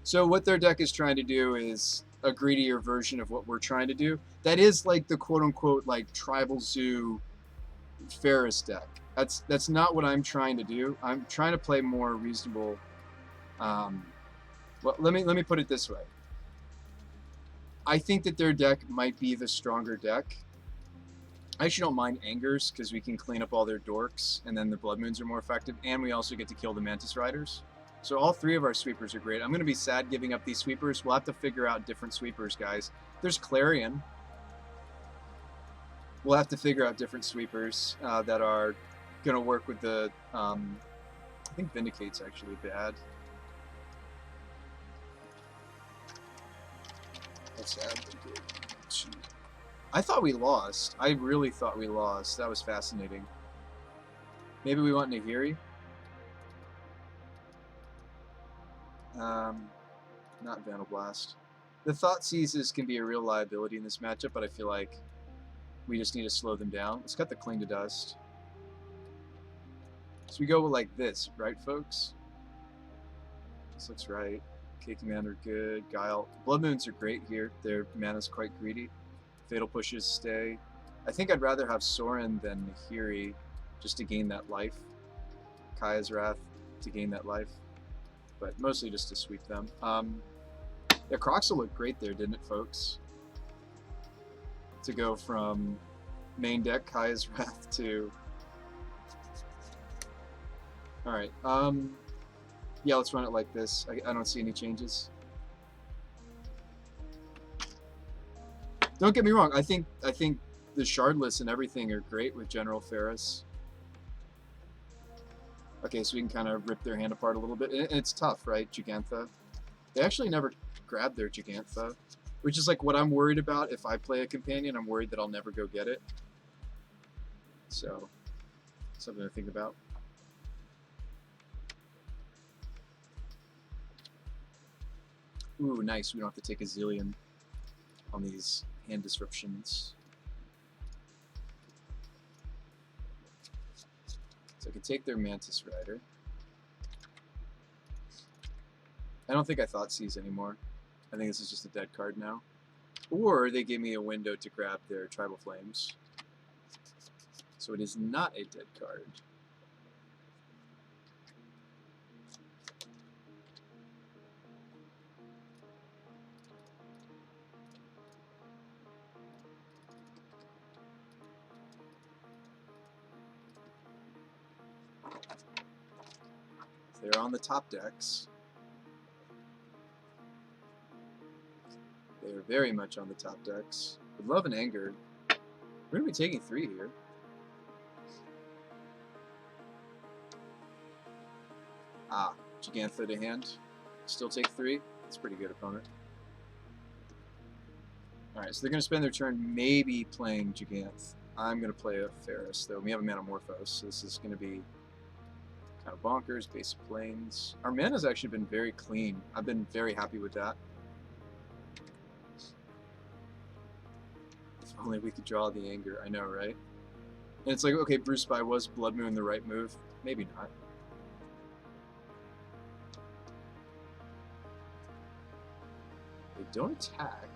So what their deck is trying to do is a greedier version of what we're trying to do. That is like the quote-unquote like tribal zoo Ferris deck. That's not what I'm trying to do. I'm trying to play more reasonable. Well, let me put it this way. I think that their deck might be the stronger deck. I actually don't mind Angers because we can clean up all their dorks, and then the Blood Moons are more effective, and we also get to kill the Mantis Riders. So all 3 of our sweepers are great. I'm going to be sad giving up these sweepers. We'll have to figure out different sweepers, guys. There's Clarion. We'll have to figure out different sweepers that are going to work with the I think Vindicate's actually bad. Let's add Vindicate. Jeez. I thought we lost. I really thought we lost. That was fascinating. Maybe we want Nahiri? Not Vandal Blast. The Thought Seizes can be a real liability in this matchup, but I feel like we just need to slow them down. Let's cut the Cling to Dust. So we go like this, right, folks? This looks right. K Commander, good. Guile. Blood Moons are great here. Their mana's quite greedy. Fatal Pushes stay. I think I'd rather have Sorin than Nahiri just to gain that life. Kaya's Wrath to gain that life. But mostly just to sweep them. Yeah, Croxel looked great there, didn't it, folks? To go from main deck Kaya's Wrath to... Alright, yeah, let's run it like this. I don't see any changes. Don't get me wrong, I think the Shardless and everything are great with General Ferris. Okay, so we can kind of rip their hand apart a little bit. And it's tough, right? Gigantha. They actually never grab their Gigantha, which is like what I'm worried about. If I play a companion, I'm worried that I'll never go get it. So, something to think about. Ooh, nice. We don't have to take a zillion on these hand disruptions. So I could take their Mantis Rider. I don't think I Thought Seize anymore. I think this is just a dead card now. Or they gave me a window to grab their Tribal Flames. So it is not a dead card. They're on the top decks. They are very much on the top decks. With Love and Anger, we're going to be taking 3 here. Ah, Gigantha to hand. Still take 3. That's a pretty good opponent. Alright, so they're going to spend their turn maybe playing Giganth. I'm going to play a Ferris, though. We have a Manamorphose, so this is going to be kind of bonkers. Basic Planes. Our mana's actually been very clean. I've been very happy with that. If only we could draw the Anger. I know, right? And it's like, okay, Bruce Spy, was Blood Moon the right move? Maybe not. They don't attack.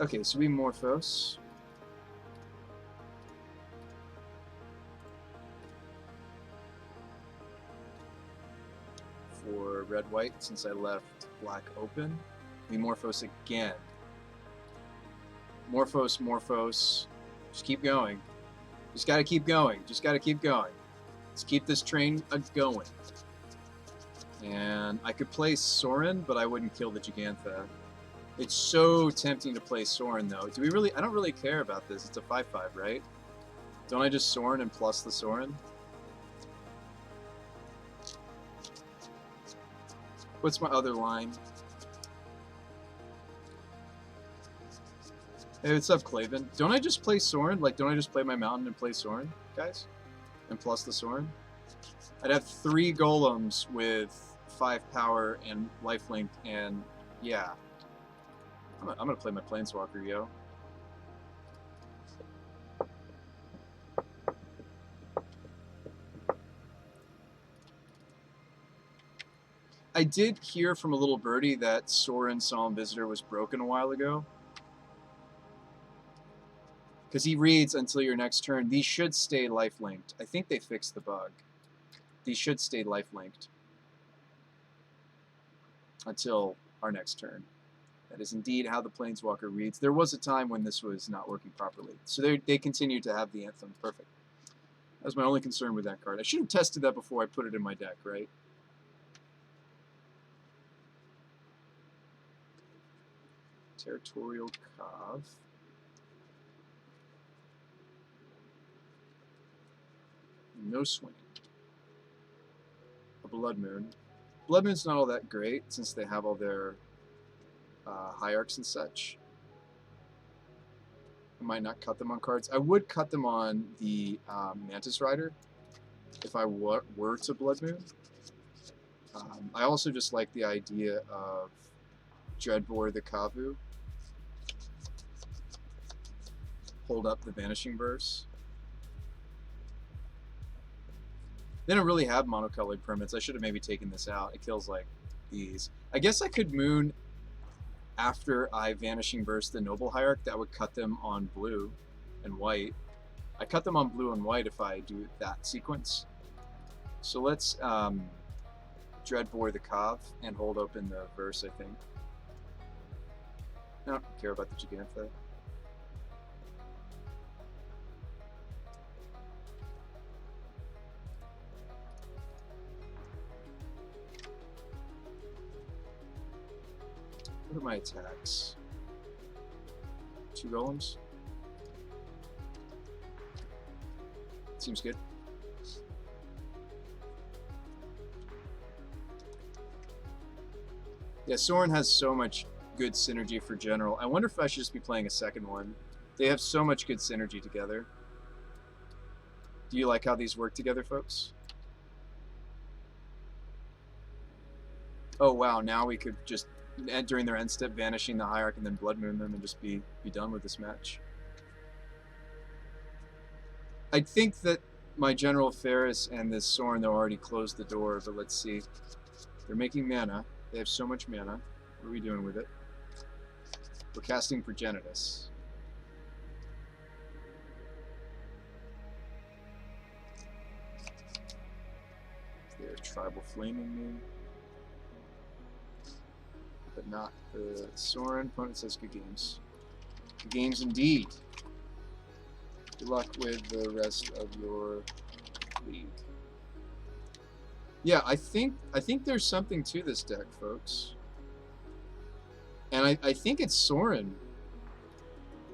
Okay, so we Morphos. For red-white, since I left black open. We Morphos again. Morphos, Morphos. Just keep going. Just gotta keep going. Just gotta keep going. Let's keep this train going. And I could play Sorin, but I wouldn't kill the Gigantha. It's so tempting to play Sorin, though. Do we really? I don't really care about this. It's a 5/5, right? Don't I just Sorin and plus the Sorin? What's my other line? Hey, what's up, Claven? Don't I just play Sorin? Like, don't I just play my Mountain and play Sorin, guys? And plus the Sorin? I'd have 3 Golems with 5 power and lifelink, and yeah. I'm gonna play my Planeswalker, yo. I did hear from a little birdie that Sorin Solemn Visitor was broken a while ago. Because he reads until your next turn. These should stay life-linked. I think they fixed the bug. These should stay life-linked until our next turn. That is indeed how the Planeswalker reads. There was a time when this was not working properly. So they continue to have the Anthem. Perfect. That was my only concern with that card. I should have tested that before I put it in my deck, right? Territorial Cov. No swing. A Blood Moon. Blood Moon's not all that great since they have all their hierarchs and such. I might not cut them on cards. I would cut them on the Mantis Rider if I were to Blood Moon. I also just like the idea of Dreadbore the Kavu. Hold up the Vanishing Verse. They don't really have monocolored permits. I should have maybe taken this out. It kills like these. I guess I could Moon after I Vanishing Verse the Noble Hierarch. That would cut them on blue and white. I cut them on blue and white if I do that sequence. So let's Dreadbore the Cov and hold open the verse, I think. I don't care about the Gigantha. What are my attacks? 2 golems? Seems good. Yeah, Soren has so much good synergy for General. I wonder if I should just be playing a second one. They have so much good synergy together. Do you like how these work together, folks? Oh wow, now we could just, during their end step, Vanishing the Hierarch and then Blood Moon them and just be done with this match. I think that my General Ferris and this Soren, they'll already closed the door, but let's see. They're making mana. They have so much mana. What are we doing with it? We're casting Progenitus. They're Tribal Flaming me. But not the Soren. Opponent says good games. Good games indeed. Good luck with the rest of your league. Yeah, I think there's something to this deck, folks. And I think it's Soren.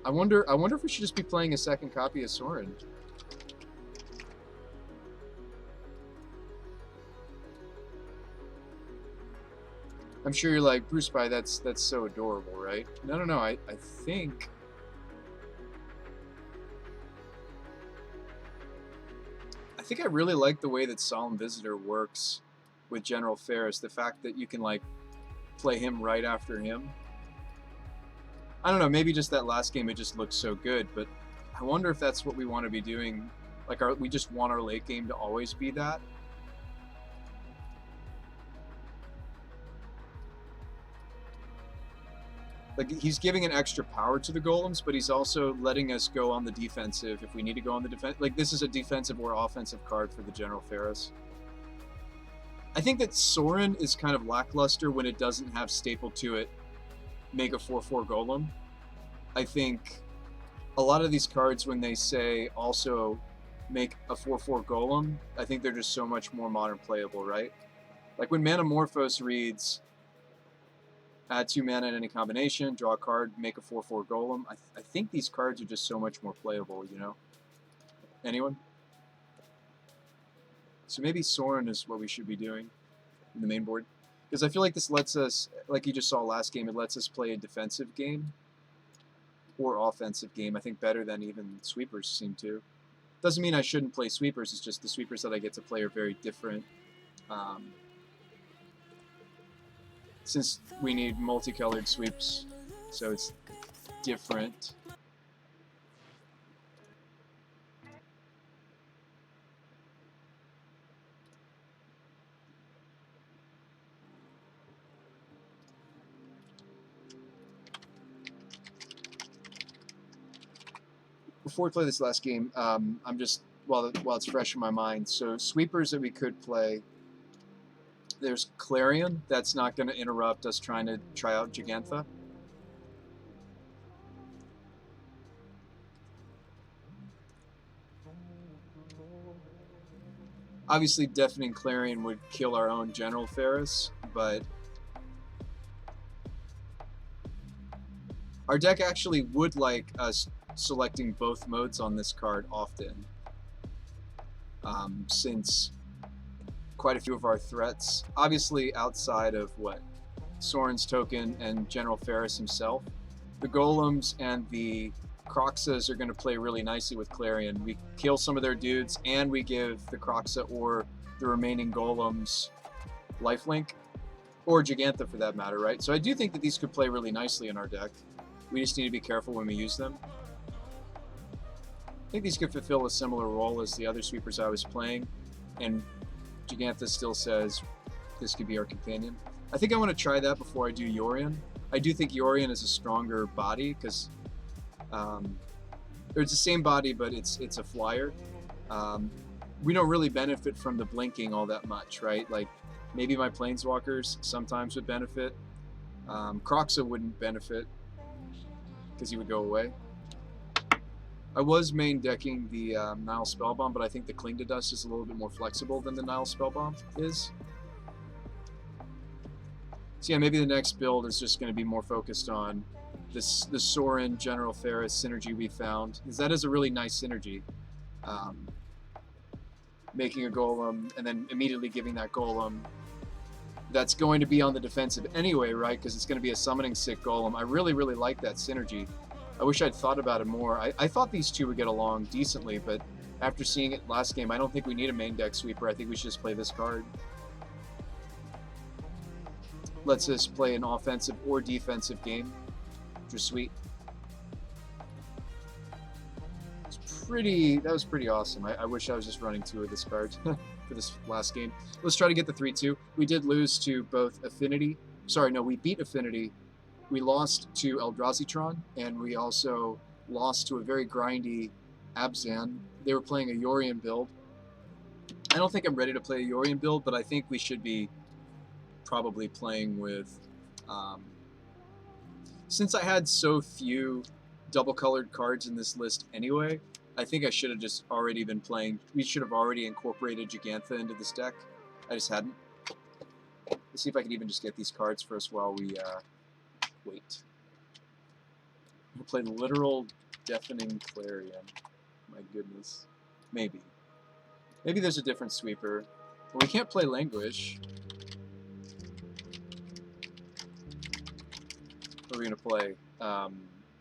I wonder if we should just be playing a second copy of Soren. I'm sure you're like, Bruce Pie, that's so adorable, right? No, I think I really like the way that Solemn Visitor works with General Ferris. The fact that you can like play him right after him. I don't know, maybe just that last game it just looked so good, but I wonder if that's what we want to be doing. Like, we just want our late game to always be that. Like, he's giving an extra power to the golems, but he's also letting us go on the defensive if we need to go on the defense. Like, this is a defensive or offensive card for the General Ferris. I think that Soren is kind of lackluster when it doesn't have stapled to it make a 4/4 golem. I think a lot of these cards, when they say also make a 4/4 golem, I think they're just so much more modern playable, right? Like when Manamorphose reads add 2 mana in any combination, draw a card, make a 4/4 golem. I think these cards are just so much more playable, you know? Anyone? So maybe Soren is what we should be doing in the main board. Because I feel like this lets us, like you just saw last game, it lets us play a defensive game or offensive game, I think better than even sweepers seem to. Doesn't mean I shouldn't play sweepers, it's just the sweepers that I get to play are very different. Since we need multicolored sweeps, so it's different. Before we play this last game, I'm just, while it's fresh in my mind, so sweepers that we could play, there's Clarion, that's not going to interrupt us trying to try out Gigantha. Obviously, Deafening Clarion would kill our own General Ferris, but Our deck actually would like us selecting both modes on this card often, since quite a few of our threats, obviously outside of what Soren's token and General Ferris himself, the golems and the Croxas are going to play really nicely with Clarion. We kill some of their dudes, and we give the Croxa or the remaining golems lifelink, or Gigantha for that matter, right? So I do think that these could play really nicely in our deck. We just need to be careful when we use them. I think these could fulfill a similar role as the other sweepers I was playing, and Gigantha still says this could be our companion. I think I want to try that before I do Yorion. I do think Yorion is a stronger body because it's the same body, but it's a flyer. We don't really benefit from the blinking all that much, right? Like maybe my planeswalkers sometimes would benefit. Croxa wouldn't benefit because he would go away. I was main decking the Nile Spellbomb, but I think the Cling to Dust is a little bit more flexible than the Nile Spellbomb is. So yeah, maybe the next build is just going to be more focused on the Soren General Ferris synergy we found, because that is a really nice synergy. Making a golem and then immediately giving that golem that's going to be on the defensive anyway, right? Because it's going to be a summoning sick golem. I really, really like that synergy. I wish I'd thought about it more. I thought these two would get along decently, but after seeing it last game, I don't think we need a main deck sweeper. I think we should just play this card. Lets us play an offensive or defensive game, which is sweet. That was pretty awesome. I wish I was just running two of this card for this last game. Let's try to get the 3-2. We did lose to both Affinity. Sorry, no, we beat Affinity. We lost to Eldrazi-tron, and we also lost to a very grindy Abzan. They were playing a Yorion build. I don't think I'm ready to play a Yorion build, but I think we should be probably playing with... since I had so few double-colored cards in this list anyway, I think I should have just already been playing... We should have already incorporated Gigantha into this deck. I just hadn't. Let's see if I can even just get these cards for us while we... wait. We'll play Literal Deafening Clarion. My goodness. Maybe. Maybe there's a different sweeper. Well, we can't play Languish. What are we going to play?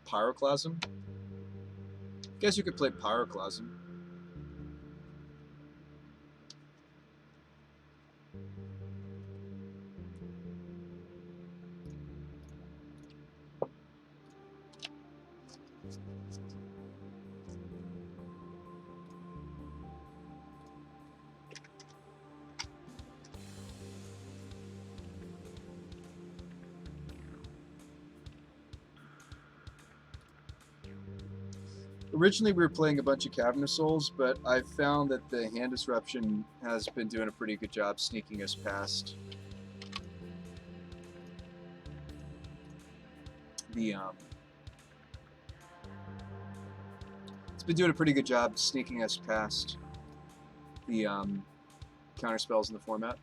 Pyroclasm? Guess you could play Pyroclasm. Originally, we were playing a bunch of Cavern Souls, but I've found that the Hand Disruption has been doing a pretty good job sneaking us past the, it's been doing a pretty good job sneaking us past the, counter spells in the format.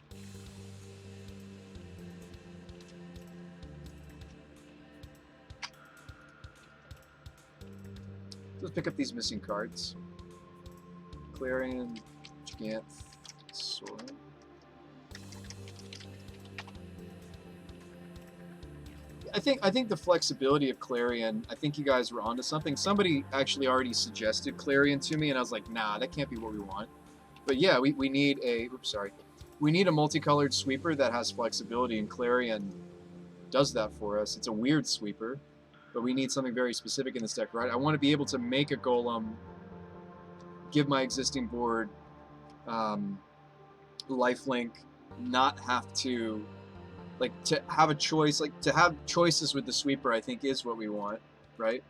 Let's pick up these missing cards. Clarion, Gigant, Soren. I think the flexibility of Clarion, I think you guys were onto something. Somebody actually already suggested Clarion to me, and I was like, nah, that can't be what we want. But yeah, we need a, we need a multicolored sweeper that has flexibility, and Clarion does that for us. It's a weird sweeper, but we need something very specific in this deck, right? I want to be able to make a golem, give my existing board lifelink, not have to, like, to have a choice, like, to have choices with the sweeper, I think is what we want, right?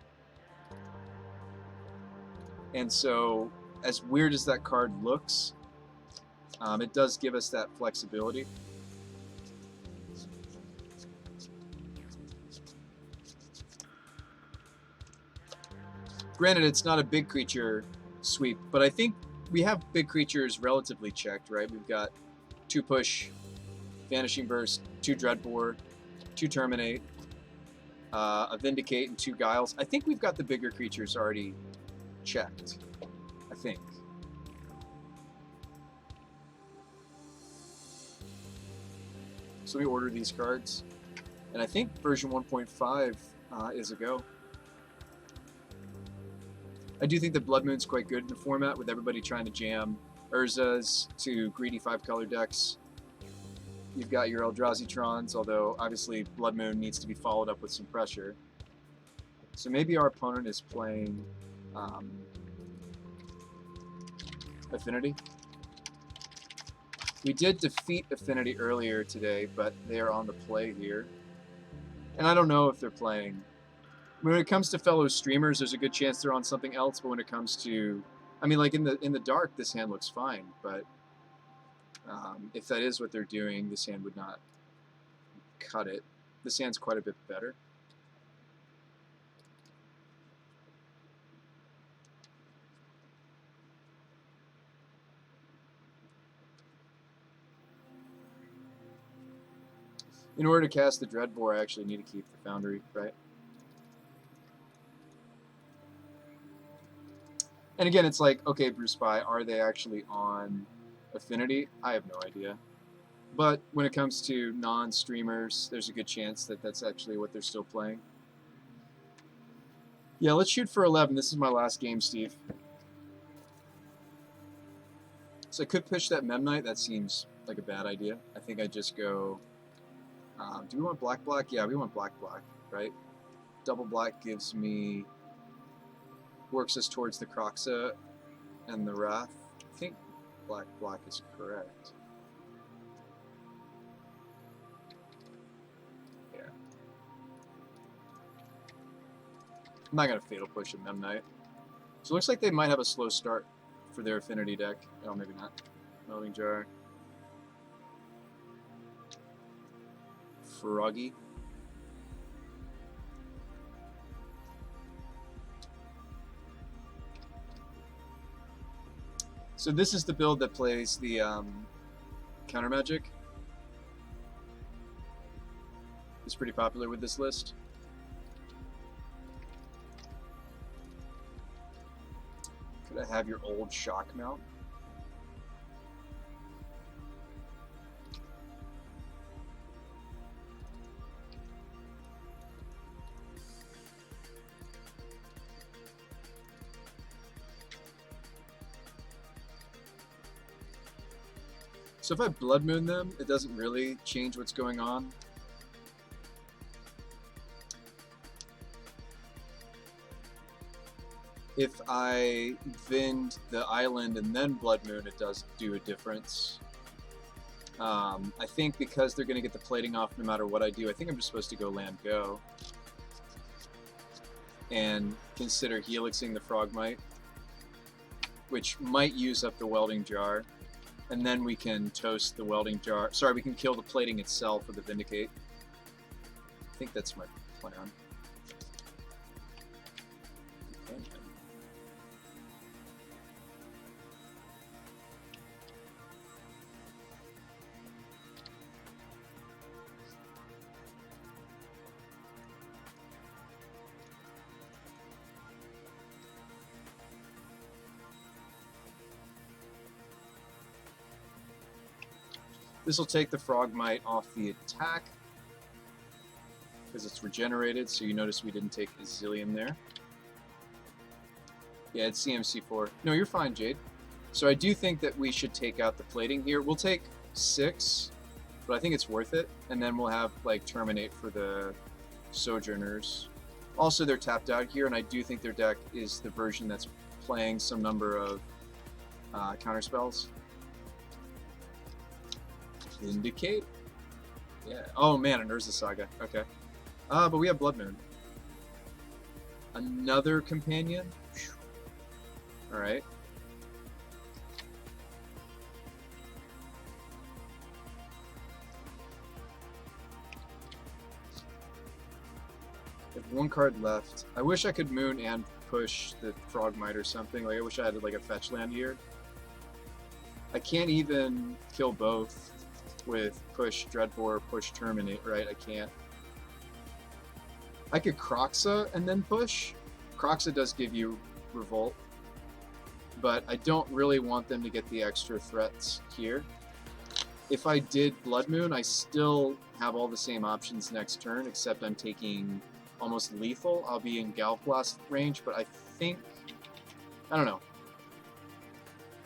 And so, as weird as that card looks, it does give us that flexibility. Granted, it's not a big creature sweep, but I think we have big creatures relatively checked, right? We've got 2 push, Vanishing Burst, 2 Dreadbore, 2 Terminate. a Vindicate, and 2 Guiles. I think we've got the bigger creatures already checked. I think. So we order these cards. And I think version 1.5 is a go. I do think that Blood Moon's quite good in the format, with everybody trying to jam Urzas to greedy 5-color decks. You've got your Eldrazi-trons, although obviously Blood Moon needs to be followed up with some pressure. So maybe our opponent is playing Affinity. We did defeat Affinity earlier today, but they are on the play here. And I don't know if they're playing. When it comes to fellow streamers, there's a good chance they're on something else, but when it comes to, I mean, like in the dark, this hand looks fine, but if that is what they're doing, this hand would not cut it. This hand's quite a bit better. In order to cast the Dreadbore, I actually need to keep the Foundry, right? And again, it's like, okay, Bruce Spy, are they actually on Affinity? I have no idea. But when it comes to non-streamers, there's a good chance that that's actually what they're still playing. Yeah, let's shoot for 11. This is my last game, Steve. So I could push that Mem Knight. That seems like a bad idea. I think I'd just go... do we want black-black? Yeah, we want black-black, right? Double black gives me... works us towards the Kroxa and the Wrath. I think black-black is correct. Yeah. I'm not going to Fatal Push a Mem Knight. So it looks like they might have a slow start for their Affinity deck. Oh, maybe not. Melting Jar. Froggy. So this is the build that plays the counter magic. It's pretty popular with this list. Could I have your old shock mount? So if I Blood Moon them, it doesn't really change what's going on. If I Vind the island and then Blood Moon, it does do a difference. I think because they're going to get the plating off no matter what I do, I think I'm just supposed to go land go. And consider Helixing the Frogmite, which might use up the Welding Jar. And then we can toast the Welding Jar. Sorry, we can kill the plating itself with the Vindicate. I think that's my plan. Okay. This will take the Frogmite off the attack because it's regenerated, so you notice we didn't take a zillion there. Yeah, it's CMC4. No, you're fine, Jade. So I do think that we should take out the plating here. We'll take 6, but I think it's worth it, and then we'll have like Terminate for the Sojourners. Also, they're tapped out here, and I do think their deck is the version that's playing some number of counterspells. Indicate? Yeah. Oh man, an Urza Saga. Okay. But we have Blood Moon. Another companion? Alright. I have 1 card left. I wish I could Moon and push the Frogmite or something. Like I wish I had like a fetch land here. I can't even kill both with push Dreadbore, push Terminate, right? I can't. I could Croxa and then push. Croxa does give you Revolt, but I don't really want them to get the extra threats here. If I did Blood Moon, I still have all the same options next turn, except I'm taking almost lethal. I'll be in Galv Blast range, but I think... I don't know.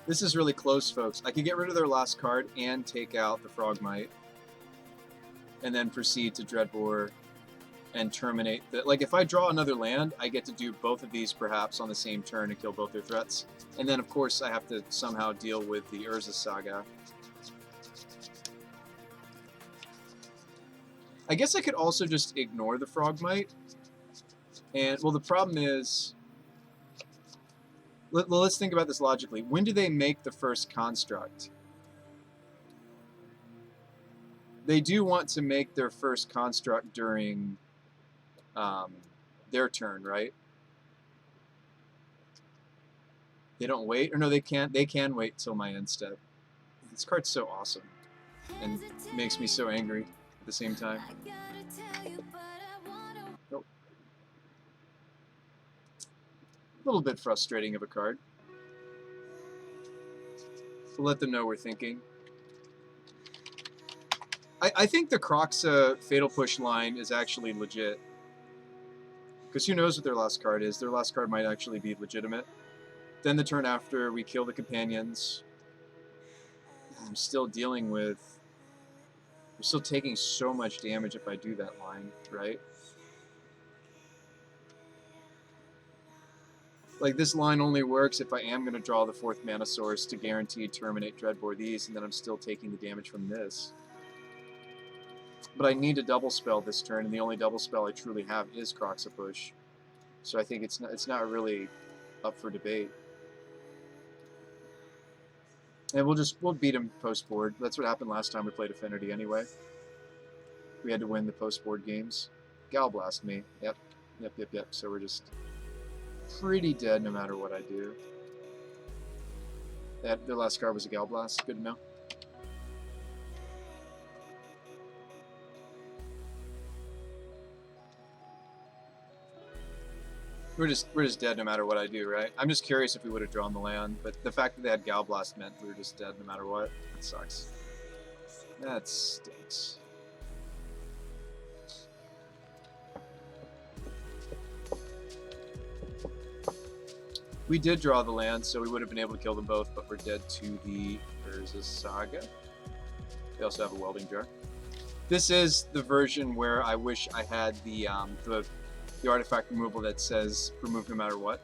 This is really close, folks. I could get rid of their last card and take out the Frogmite, and then proceed to Dreadbore and terminate the... Like, if I draw another land, I get to do both of these perhaps on the same turn and kill both their threats. And then, of course, I have to somehow deal with the Urza Saga. I guess I could also just ignore the Frogmite. And, well, the problem is... Let's think about this logically. When do they make the first construct? They do want to make their first construct during their turn, right? They don't wait? Or no, they can't. They can wait till my end step. This card's so awesome. And makes me so angry at the same time. Nope. A little bit frustrating of a card. To let them know we're thinking. I think the Croxa Fatal Push line is actually legit. Because who knows what their last card is. Their last card might actually be legitimate. Then the turn after, we kill the companions. I'm still dealing with... I'm still taking so much damage if I do that line, right? Like, this line only works if I am going to draw the 4th mana source to guarantee terminate Dreadbore these, and then I'm still taking the damage from this. But I need a double spell this turn, and the only double spell I truly have is Croxa Push. So I think it's not really up for debate. And we'll beat him post-board. That's what happened last time we played Affinity anyway. We had to win the post-board games. Galblast me. Yep. So we're just pretty dead no matter what I do. Their last card was a Galblast. Good to know. We're just dead no matter what I do, right? I'm just curious if we would have drawn the land, but the fact that they had Galblast meant we were just dead no matter what. That sucks. That stinks. We did draw the land, so we would have been able to kill them both, but we're dead to the Urza Saga. They also have a Welding Jar. This is the version where I wish I had the artifact removal that says remove no matter what.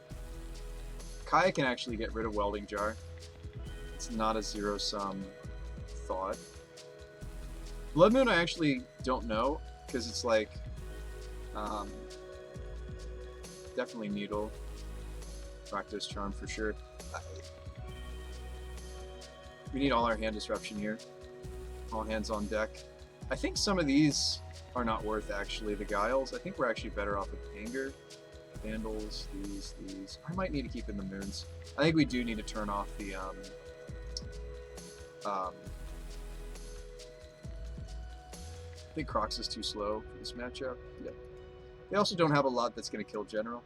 Kaya can actually get rid of Welding Jar. It's not a zero-sum thought. Blood Moon I actually don't know, because it's like definitely Needle. Practice Charm for sure. We need all our hand disruption here. All hands on deck. I think some of these are not worth actually the Guiles. I think we're actually better off with Anger, Vandals, these. I might need to keep in the Moons. I think we do need to turn off the I think Crocs is too slow for this matchup. Yeah. They also don't have a lot that's going to kill General.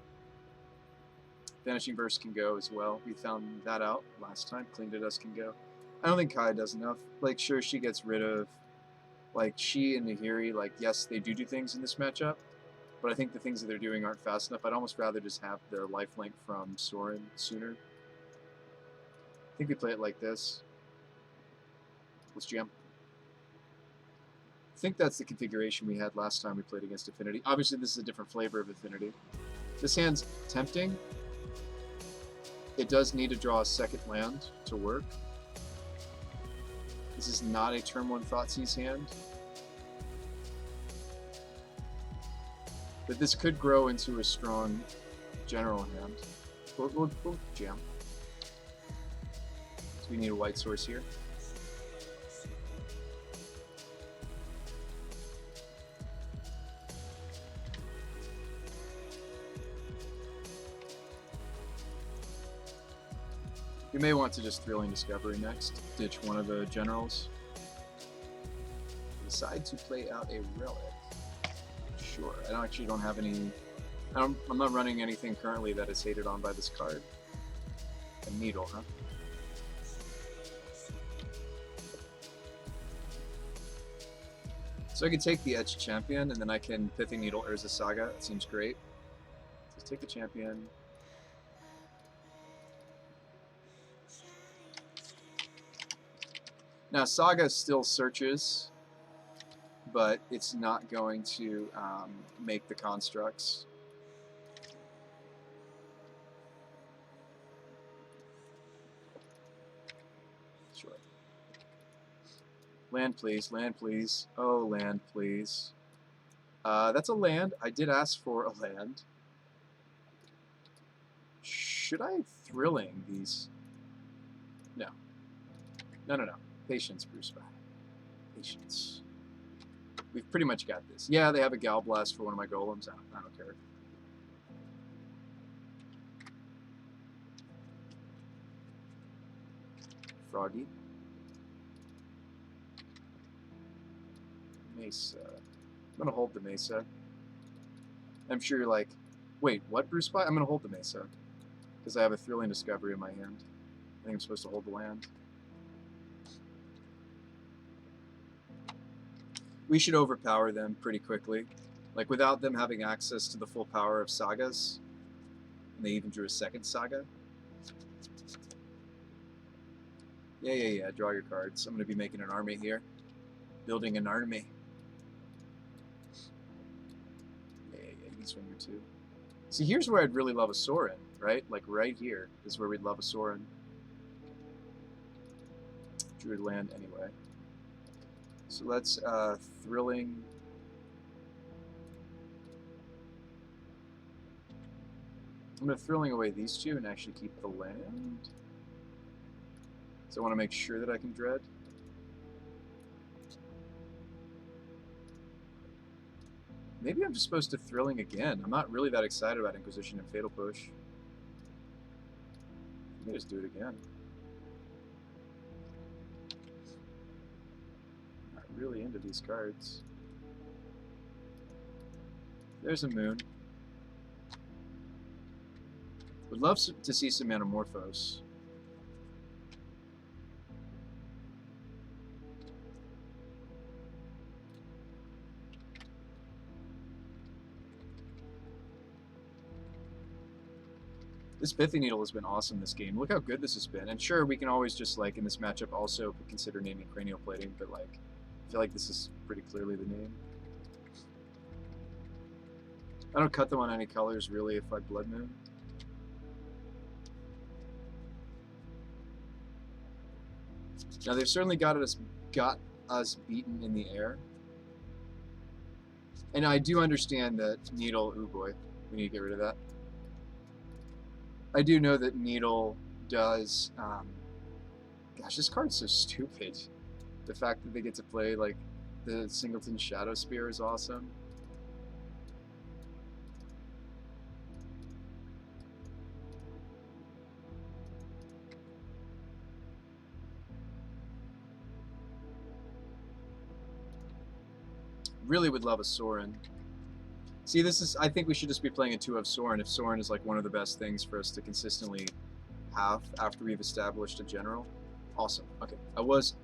Vanishing Verse can go as well. We found that out last time. Clean to Dust can go. I don't think Kai does enough. Like, sure, she gets rid of... Like, she and Nahiri, like, yes, they do things in this matchup, but I think the things that they're doing aren't fast enough. I'd almost rather just have their lifelink from Sorin sooner. I think we play it like this. Let's jam. I think that's the configuration we had last time we played against Affinity. Obviously, this is a different flavor of Affinity. This hand's tempting. It does need to draw a second land to work. This is not a turn 1 Thoughtseize hand. But this could grow into a strong general hand. We'll jam. So we need a white source here. We may want to just Thrilling Discovery next. Ditch one of the generals. Decide to play out a relic. Sure. I actually don't have any. I'm not running anything currently that is hated on by this card. A needle, huh? So I could take the Edge Champion, and then I can Pithy Needle Urza Saga. That seems great. Let's take the Champion. Now, Saga still searches, but it's not going to make the constructs. Sure. Land, please. Land, please. Oh, land, please. That's a land. I did ask for a land. Should I thrilling these? No. No, no, no. Patience, Bruce. Patience. We've pretty much got this. Yeah, they have a Gal Blast for one of my golems. I don't care. Froggy. Mesa. I'm going to hold the Mesa. I'm sure you're like, wait, what, Bruce Spy? I'm going to hold the Mesa. Because I have a Thrilling Discovery in my hand. I think I'm supposed to hold the land. We should overpower them pretty quickly. Like, without them having access to the full power of Sagas. And they even drew a second Saga. Yeah. Draw your cards. I'm going to be making an army here. Building an army. Yeah. You can swing your 2. See, here's where I'd really love a Sorin, right? Like, right here is where we'd love a Sorin. Druid land anyway. So let's thrilling. I'm going to thrilling away these 2 and actually keep the land. So I want to make sure that I can dread. Maybe I'm just supposed to thrilling again. I'm not really that excited about Inquisition and Fatal Push. Let me just do it again. Not really into these cards. There's a Moon. Would love to see some Manamorphose. This Pithy Needle has been awesome this game. Look how good this has been. And sure, we can always just, like, in this matchup also consider naming Cranial Plating, but, like, I feel like this is pretty clearly the name. I don't cut them on any colors, really, if I Blood Moon. Now, they've certainly got us beaten in the air. And I do understand that Needle... Oh, boy. We need to get rid of that. I do know that Needle does... gosh, this card's so stupid. The fact that they get to play, like, the Singleton Shadow Spear is awesome. Really would love a Sorin. See, this is... I think we should just be playing a 2 of Sorin if Sorin is, like, one of the best things for us to consistently have after we've established a general. Awesome. Okay. I was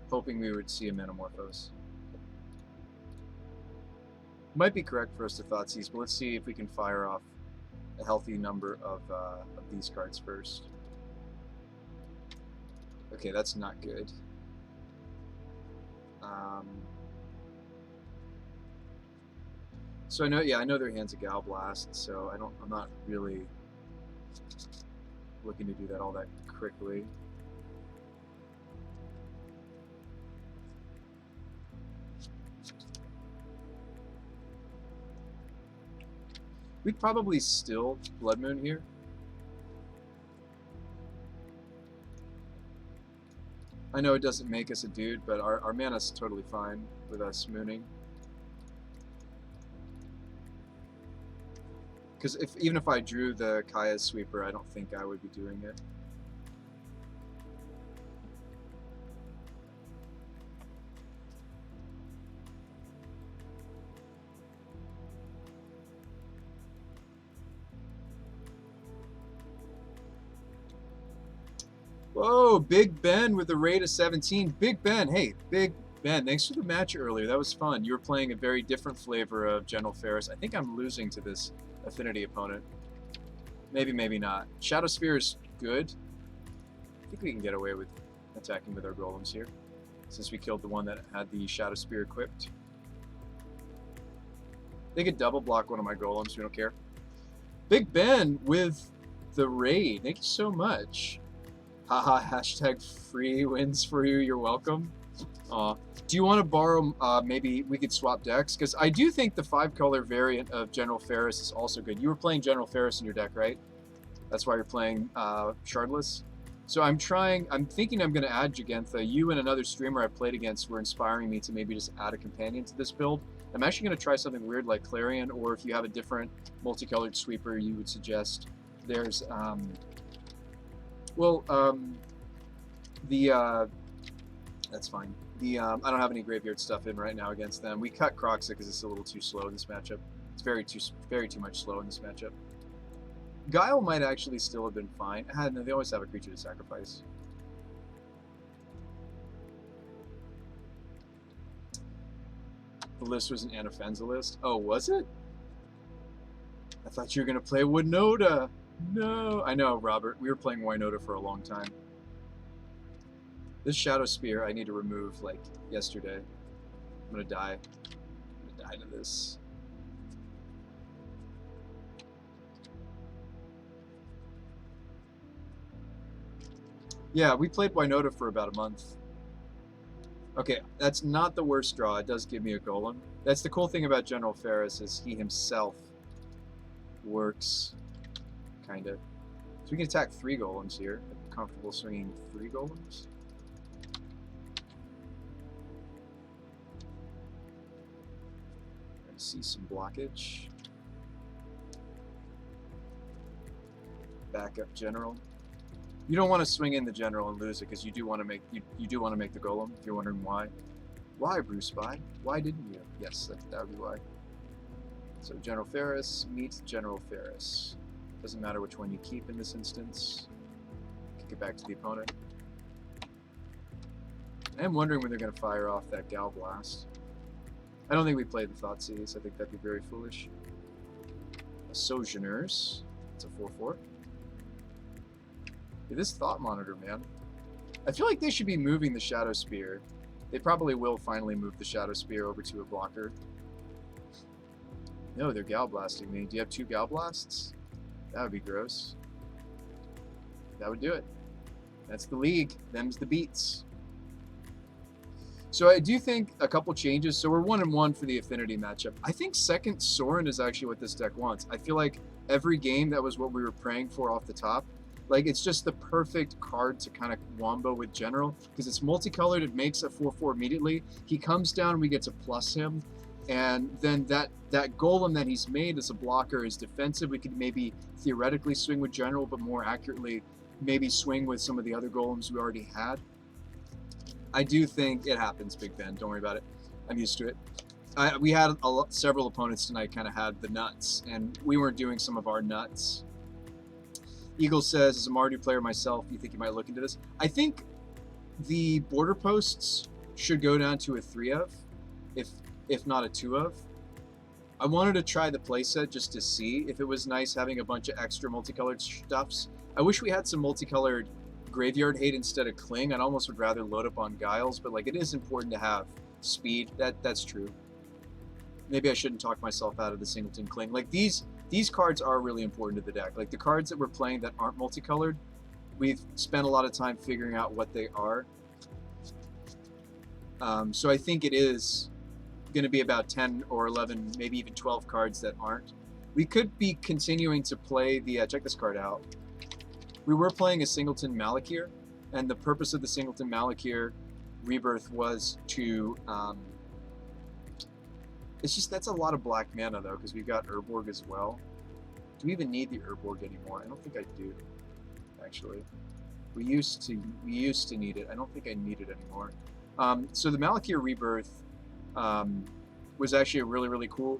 hoping we would see a Manamorphose. Might be correct for us to Thoughtseize, but let's see if we can fire off a healthy number of these cards first. Okay, that's not good. So I know, yeah, I know their hand's a Gal Blast, so I'm not really looking to do that all that quickly. We'd probably still Blood Moon here. I know it doesn't make us a dude, but our mana's totally fine with us mooning. Because even if I drew the Kaya's Sweeper, I don't think I would be doing it. Whoa, Big Ben with a rate of 17. Big Ben, hey, Big Ben, thanks for the match earlier. That was fun. You were playing a very different flavor of General Ferris. I think I'm losing to this affinity opponent. Maybe, maybe not. Shadow Spear is good. I think we can get away with attacking with our golems here, since we killed the one that had the Shadow Spear equipped. They could double block one of my golems. We don't care. Big Ben with the raid. Thank you so much. Haha, hashtag free wins for you. You're welcome. Do you want to borrow, maybe we could swap decks? Because I do think the 5-color variant of General Ferris is also good. You were playing General Ferris in your deck, right? That's why you're playing Shardless. So I'm thinking I'm going to add Jagantha. You and another streamer I played against were inspiring me to maybe just add a companion to this build. I'm actually going to try something weird like Clarion, or if you have a different multicolored sweeper you would suggest. There's, that's fine. I don't have any graveyard stuff in right now against them. We cut Croxa because it's a little too slow in this matchup. It's very too much slow in this matchup. Guile might actually still have been fine. No, they always have a creature to sacrifice. The list was an Anafenza list. Oh, was it? I thought you were gonna play Winota. No, I know, Robert. We were playing Winota for a long time. This Shadow Spear I need to remove, like, yesterday. I'm gonna die. I'm gonna die to this. Yeah, we played Winota for about a month. Okay, that's not the worst draw. It does give me a golem. That's the cool thing about General Ferris is he himself works, kind of. So we can attack 3 golems here. I'm comfortable swinging 3 golems. I see some blockage. Backup General. You don't want to swing in the General and lose it because you do want to make you do want to make the golem. If you're wondering why, Bruce Spy? Why didn't you? Yes, that would be why. So General Ferris meets General Ferris. Doesn't matter which one you keep in this instance. Kick it back to the opponent. I am wondering when they're going to fire off that Gal Blast. I don't think we played the Thoughtseize. I think that'd be very foolish. Sojourners. It's a 4/4. This Thought Monitor, man. I feel like they should be moving the Shadow Spear. They probably will finally move the Shadow Spear over to a blocker. No, they're Gal Blasting me. Do you have 2 Gal Blasts? That would be gross. That would do it. That's the league. Them's the beats. So I do think a couple changes. So we're 1-1 for the Affinity matchup. I think second Sorin is actually what this deck wants. I feel like every game that was what we were praying for off the top. Like, it's just the perfect card to kind of wombo with General, because it's multicolored, it makes a 4/4 immediately. He comes down, we get to plus him, and then that golem that he's made as a blocker is defensive. We could maybe theoretically swing with General, but more accurately, maybe swing with some of the other golems we already had. I do think it happens, Big Ben. Don't worry about it. I'm used to it. We had several opponents tonight kind of had the nuts, and we weren't doing some of our nuts. Eagle says, as a Mardu player myself, you think you might look into this? I think the border posts should go down to a 3 of, if not a 2 of. I wanted to try the playset just to see if it was nice having a bunch of extra multicolored stuffs. I wish we had some multicolored Graveyard Hate instead of Cling. I almost would rather load up on Guiles, but like it is important to have speed. That's true. Maybe I shouldn't talk myself out of the Singleton Cling. Like these cards are really important to the deck. Like the cards that we're playing that aren't multicolored, we've spent a lot of time figuring out what they are. So I think it is going to be about 10 or 11, maybe even 12 cards that aren't. We could be continuing to play the, check this card out. We were playing a Singleton Malakir, and the purpose of the Singleton Malakir Rebirth was to, it's just, that's a lot of black mana though, because we've got Urborg as well. Do we even need the Urborg anymore? I don't think I do, actually. We used to need it. I don't think I need it anymore. So the Malakir Rebirth was actually a really, really cool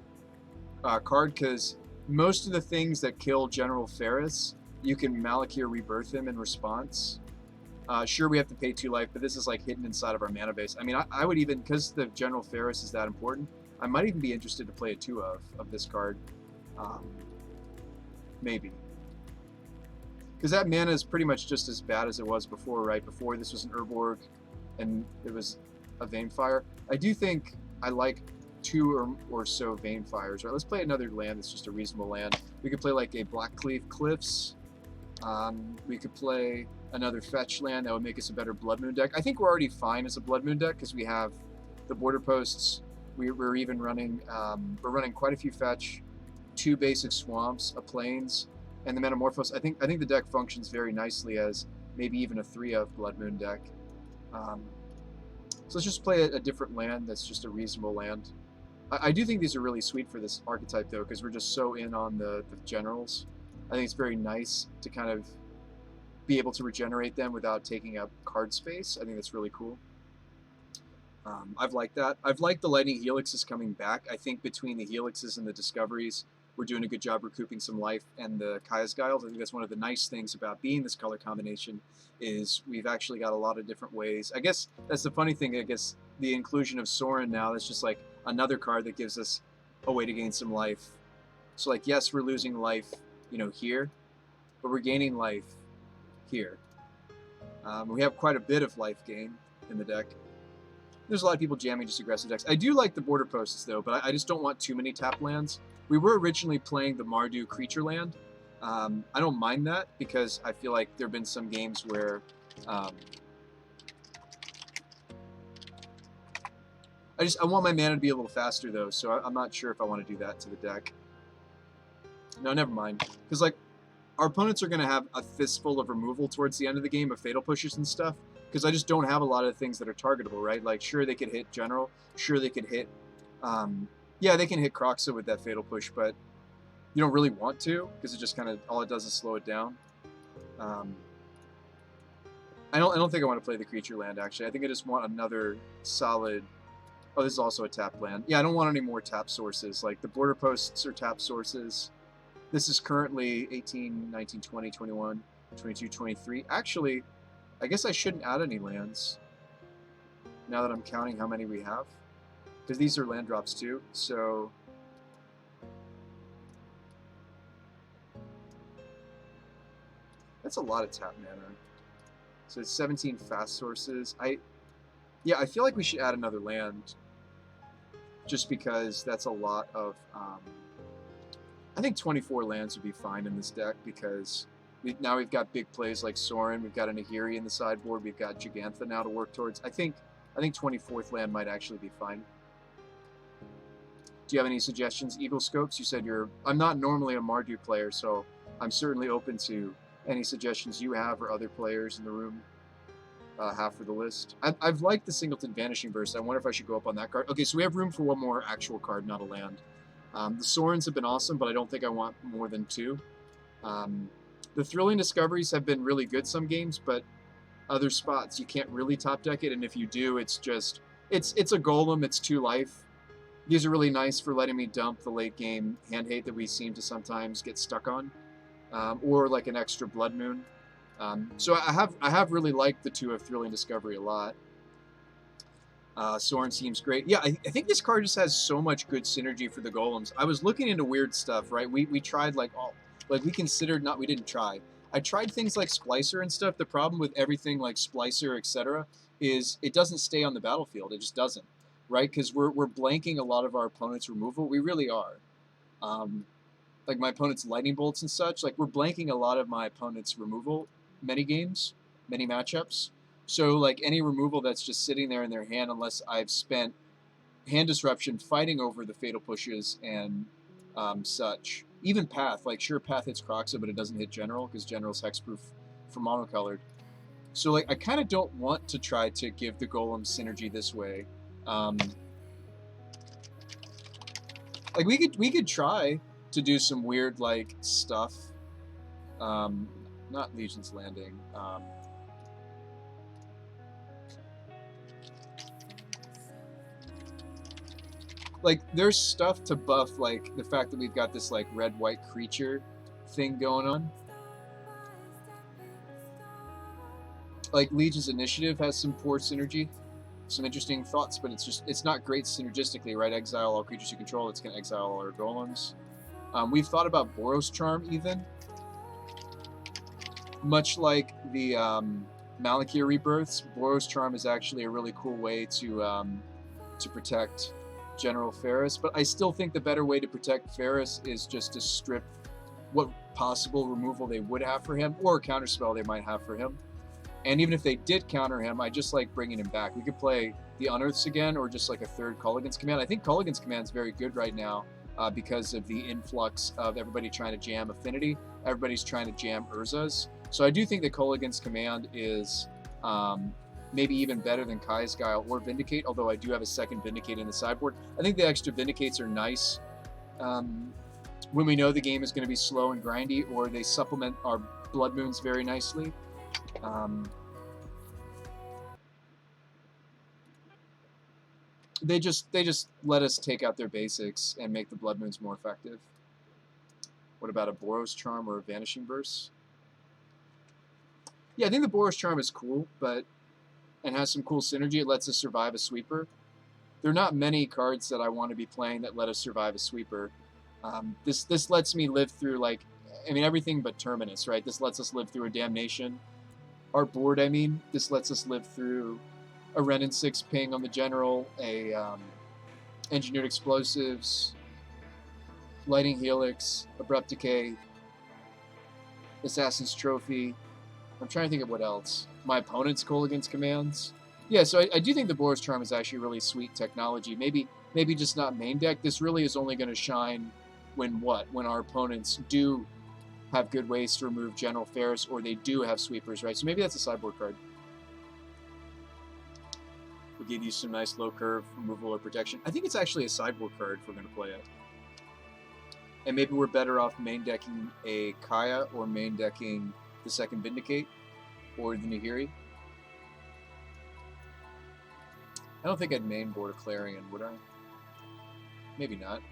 card, because most of the things that kill General Ferris, you can Malakir Rebirth him in response. Sure, we have to pay 2 life, but this is like hidden inside of our mana base. I mean, I would even, because the General Ferris is that important, I might even be interested to play a 2 of this card. Maybe. Because that mana is pretty much just as bad as it was before, right? Before this was an Urborg, and it was a Vanefire. I do think I like 2 or so Vanefires. Right, let's play another land that's just a reasonable land. We could play like a Blackcleave Cliffs. We could play another fetch land that would make us a better Blood Moon deck. I think we're already fine as a Blood Moon deck because we have the border posts. We're even running we're running quite a few fetch, 2 basic swamps, a plains, and the Metamorphose. I think the deck functions very nicely as maybe even a 3 of Blood Moon deck. So let's just play a different land that's just a reasonable land. I do think these are really sweet for this archetype though, because we're just so in on the generals. I think it's very nice to kind of be able to regenerate them without taking up card space. I think that's really cool. I've liked that. I've liked the Lightning Helixes coming back. I think between the Helixes and the Discoveries, we're doing a good job recouping some life, and the Kaya's Guiles. I think that's one of the nice things about being this color combination is we've actually got a lot of different ways. I guess that's the funny thing. I guess the inclusion of Sorin now, that's just like another card that gives us a way to gain some life. So like, yes, we're losing life, here, but we're gaining life here. We have quite a bit of life gain in the deck. There's a lot of people jamming just aggressive decks. I do like the border posts though, but I just don't want too many tap lands. We were originally playing the Mardu creature land. I don't mind that because I feel like there have been some games where I want my mana to be a little faster though, so I'm not sure if I want to do that to the deck. No, never mind. Because like our opponents are going to have a fistful of removal towards the end of the game of fatal pushes and stuff. Because I just don't have a lot of things that are targetable, right? Like, sure, they could hit General. Sure, they could hit... yeah, they can hit Croxa with that fatal push, but you don't really want to, because it just kind of... all it does is slow it down. I don't think I want to play the creature land, actually. I think I just want another solid... oh, this is also a tap land. Yeah, I don't want any more tap sources. Like, the border posts are tap sources. This is currently 18, 19, 20, 21, 22, 23. Actually... I guess I shouldn't add any lands now that I'm counting how many we have, because these are land drops too, so that's a lot of tap mana. So it's 17 fast sources. I feel like we should add another land just because that's a lot of I think 24 lands would be fine in this deck because now we've got big plays like Sorin, we've got an Ahiri in the sideboard, we've got Gigantha now to work towards. I think 24th land might actually be fine. Do you have any suggestions? Eagle Scopes, you said I'm not normally a Mardu player, so I'm certainly open to any suggestions you have or other players in the room have for the list. I've liked the Singleton Vanishing Burst. I wonder if I should go up on that card. Okay, so we have room for one more actual card, not a land. The Sorins have been awesome, but I don't think I want more than 2. The Thrilling Discoveries have been really good some games, but other spots you can't really top deck it, and if you do, it's just it's a golem, it's 2 life. These are really nice for letting me dump the late game hand hate that we seem to sometimes get stuck on, or like an extra Blood Moon. So I have really liked the 2 of Thrilling Discovery a lot. Sorin seems great. Yeah, I think this card just has so much good synergy for the golems. I was looking into weird stuff, right? We tried like we considered we didn't try. I tried things like Splicer and stuff. The problem with everything like Splicer, etc., is it doesn't stay on the battlefield. It just doesn't, right? Because we're blanking a lot of our opponent's removal. We really are. Like my opponent's lightning bolts and such. Like we're blanking a lot of my opponent's removal many games, many matchups. So like any removal that's just sitting there in their hand, unless I've spent hand disruption fighting over the fatal pushes and such. Even Path, like sure Path hits Croxa, but it doesn't hit General because General's hexproof for monocolored. So like I kind of don't want to try to give the Golem synergy this way. Like we could try to do some weird like stuff. Not Legion's Landing. Like there's stuff to buff, like the fact that we've got this like red-white creature thing going on. like Liege's Initiative has some poor synergy, some interesting thoughts, but it's not great synergistically, right? Exile all creatures you control. It's going to exile all our golems. We've thought about Boros Charm even, much like the Malakir Rebirths. Boros Charm is actually a really cool way to protect General Ferris, but I still think the better way to protect Ferris is just to strip what possible removal they would have for him, or counterspell they might have for him. And even if they did counter him, I just like bringing him back. We could play the Unearths again, or just like a third Culligan's Command. I think Culligan's Command is very good right now because of the influx of everybody trying to jam Affinity. Everybody's trying to jam Urzas. So I do think that Culligan's Command is maybe even better than Kai's Guile or Vindicate, although I do have a second Vindicate in the sideboard. I think the extra Vindicates are nice when we know the game is going to be slow and grindy, or they supplement our Blood Moons very nicely. They just let us take out their basics and make the Blood Moons more effective. What about a Boros Charm or a Vanishing Verse? Yeah, I think the Boros Charm is cool, and has some cool synergy. It lets us survive a sweeper. There are not many cards that I want to be playing that let us survive a sweeper. This lets me live through, like, I mean, everything but Terminus, right? This lets us live through a Damnation. Our board, I mean, this lets us live through a Ren and 6 ping on the General, a Engineered Explosives, Lightning Helix, Abrupt Decay, Assassin's Trophy. I'm trying to think of what else. My opponent's Culligan's Commands. Yeah, so I do think the Boros Charm is actually really sweet technology. Maybe just not main deck. This really is only going to shine when our opponents do have good ways to remove General Ferris, or they do have sweepers, right? So maybe that's a sideboard card. We'll give you some nice low curve removal or protection. I think it's actually a sideboard card if we're going to play it. And maybe we're better off main decking a Kaya, or main decking the second Vindicate, or the Nahiri. I don't think I'd main board a Clarion, would I? Maybe not.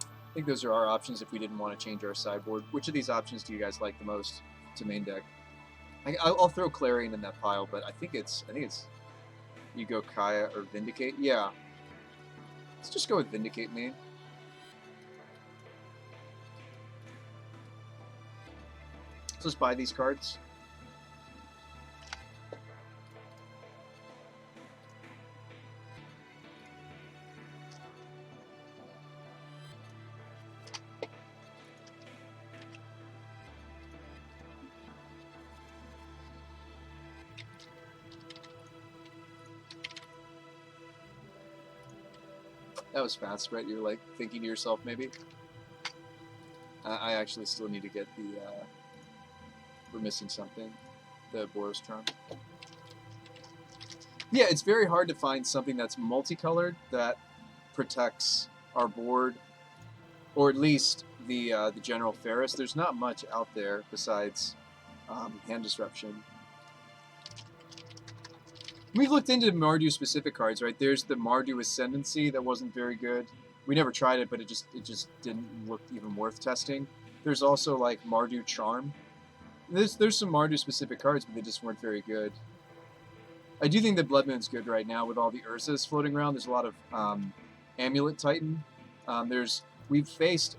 I think those are our options if we didn't want to change our sideboard. Which of these options do you guys like the most to main deck? I'll throw Clarion in that pile, but I think it's you go Kaya or Vindicate. Yeah, let's just go with Vindicate main. So let's buy these cards. That was fast, right? You're like thinking to yourself, maybe. I actually still need to get the. We're missing something. The Boros Charm. Yeah, it's very hard to find something that's multicolored that protects our board, or at least the General Ferris. There's not much out there besides Hand Disruption. We've looked into Mardu specific cards, right? There's the Mardu Ascendancy that wasn't very good. We never tried it, but it just didn't look even worth testing. There's also like Mardu Charm. There's some Mardu specific cards, but they just weren't very good. I do think that Blood Moon's good right now with all the Ursas floating around. There's a lot of Amulet Titan. We've faced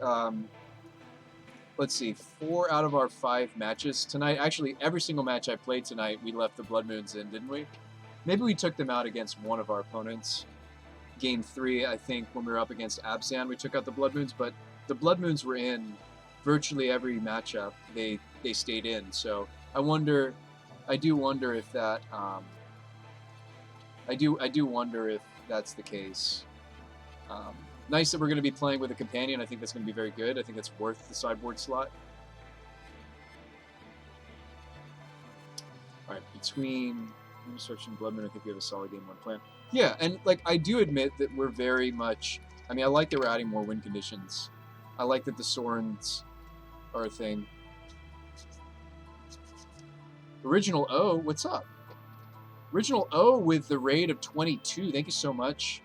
let's see, 4 out of our 5 matches tonight. Actually, every single match I played tonight, we left the Blood Moons in, didn't we? Maybe we took them out against one of our opponents. Game 3, I think, when we were up against Abzan, we took out the Blood Moons, but the Blood Moons were in virtually every matchup. They stayed in, so I do wonder if that, I do wonder if that's the case. Nice that we're going to be playing with a companion. I think that's going to be very good. I think that's worth the sideboard slot. All right, between Destruction and Blood Moon, I think we have a solid game 1 plan. Yeah, and like I do admit that we're very much. I mean, I like that we're adding more win conditions. I like that the Sorens are a thing. Original O, what's up? Original O with the raid of 22. Thank you so much.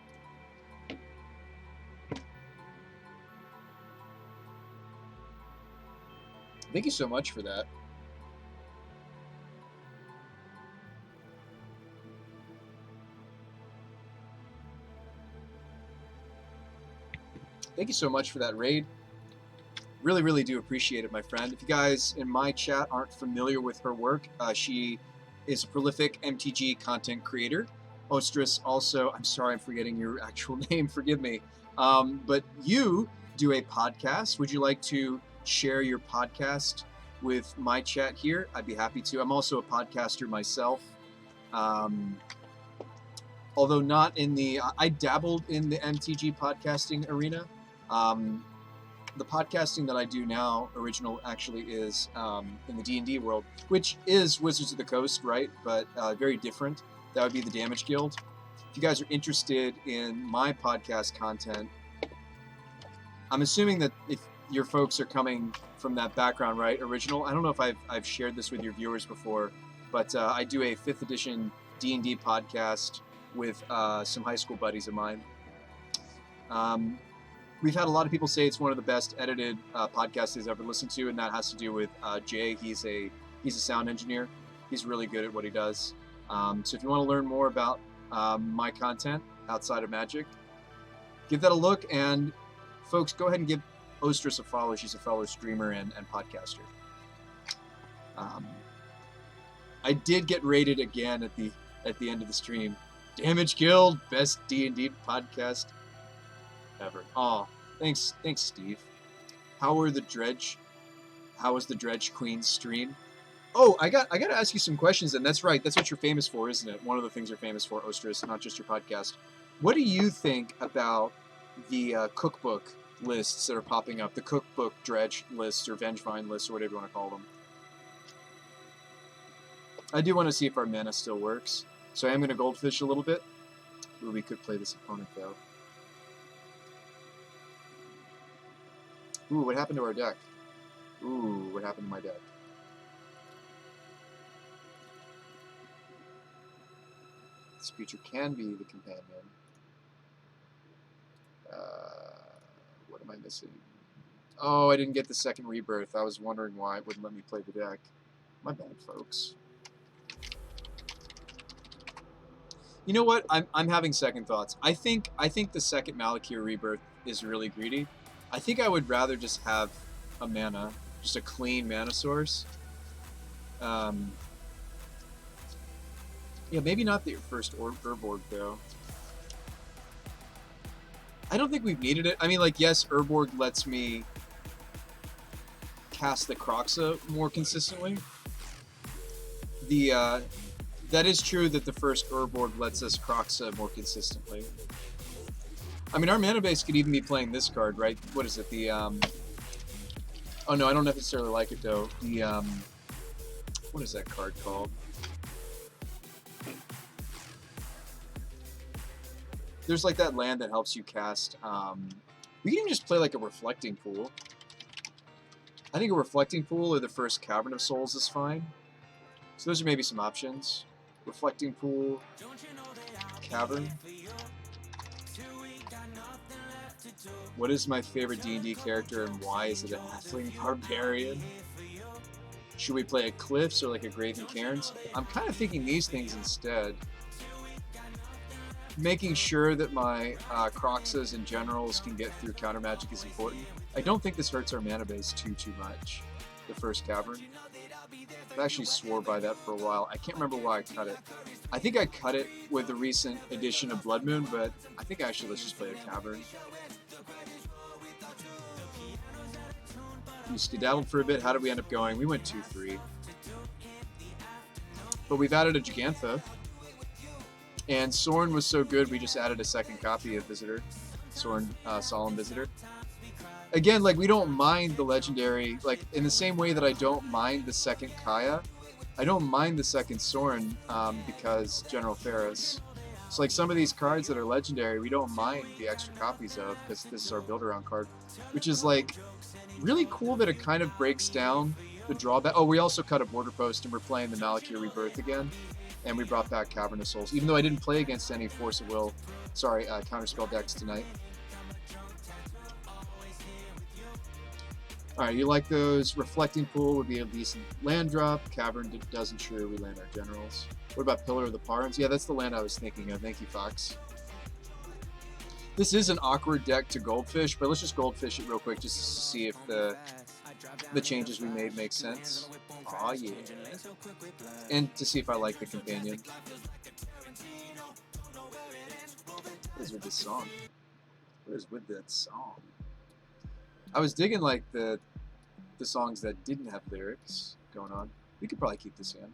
Thank you so much for that. thank you so much for that raid. Really, really do appreciate it, my friend. If you guys in my chat aren't familiar with her work, she is a prolific MTG content creator. Ostrus also, I'm sorry, I'm forgetting your actual name, forgive me. But you do a podcast. Would you like to share your podcast with my chat here? I'd be happy to. I'm also a podcaster myself. Although not in the, I dabbled in the MTG podcasting arena. The podcasting that I do now, original, actually is in the D&D world, which is Wizards of the Coast, right? But very different. That would be the Damage Guild. If you guys are interested in my podcast content, I'm assuming that if your folks are coming from that background, right? Original. I don't know if I've shared this with your viewers before, but I do a 5th edition D&D podcast with some high school buddies of mine. We've had a lot of people say it's one of the best edited podcasts they've ever listened to, and that has to do with Jay. He's a sound engineer. He's really good at what he does. So if you want to learn more about my content outside of Magic, give that a look. And folks, go ahead and give Ostrus a follow. She's a fellow streamer and podcaster. I did get rated again at the end of the stream. Damage Guild, best D&D podcast ever. Oh, thanks, Steve. How was the Dredge Queen stream? Oh, I got to ask you some questions, and that's right. That's what you're famous for, isn't it? One of the things you're famous for, Ostrus, not just your podcast. What do you think about the cookbook lists that are popping up? The cookbook Dredge lists or Vengevine lists or whatever you want to call them. I do want to see if our mana still works. So I am going to goldfish a little bit. Ooh, we could play this opponent, though. Ooh, what happened to our deck? Ooh, what happened to my deck? This creature can be the companion. What am I missing? Oh, I didn't get the second rebirth. I was wondering why it wouldn't let me play the deck. My bad, folks. You know what? I'm having second thoughts. I think the second Malakir rebirth is really greedy. I think I would rather just have a mana, just a clean mana source. Yeah, maybe not the first Urborg though. I don't think we've needed it. I mean, like, yes, Urborg lets me cast the Kroxa more consistently. That is true that the first Urborg lets us Kroxa more consistently. I mean, our mana base could even be playing this card, right? What is it? The, oh no, I don't necessarily like it, though. The, what is that card called? There's, like, that land that helps you cast, we can even just play, like, a Reflecting Pool. I think a Reflecting Pool or the first Cavern of Souls is fine. So those are maybe some options. Reflecting Pool, Cavern. What is my favorite D&D character and why is it a Halfling Barbarian? Should we play a Cliffs or like a Graven Cairns? I'm kind of thinking these things instead. Making sure that my Kroxas and Generals can get through counter magic is important. I don't think this hurts our mana base too much. The first Cavern. I actually swore by that for a while. I can't remember why I cut it. I think I cut it with the recent edition of Blood Moon, but I think actually let's just play a Cavern. We skedaddled for a bit. How did we end up going? We went 2-3. But we've added a Gigantha. And Sorin was so good, we just added a second copy of Visitor. Sorin, Solemn Visitor. Again, like, we don't mind the legendary, like, in the same way that I don't mind the second Kaya, I don't mind the second Sorin because General Ferris. So, like, some of these cards that are legendary, we don't mind the extra copies of because this is our build-around card, which is, like, really cool that it kind of breaks down the drawback. Oh, we also cut a Border Post and we're playing the Malakir Rebirth again, and we brought back Cavern of Souls, even though I didn't play against any Force of Will, sorry, Counterspell decks tonight. Alright, you like those? Reflecting Pool would be a decent land drop. Cavern does ensure we land our Generals. What about Pillar of the Parns? Yeah, that's the land I was thinking of. Thank you, Fox. This is an awkward deck to goldfish, but let's just goldfish it real quick just to see if the changes we made make sense. Aw, yeah. And to see if I like the companion. What is with this song? What is with that song? I was digging like the songs that didn't have lyrics going on. We could probably keep this in.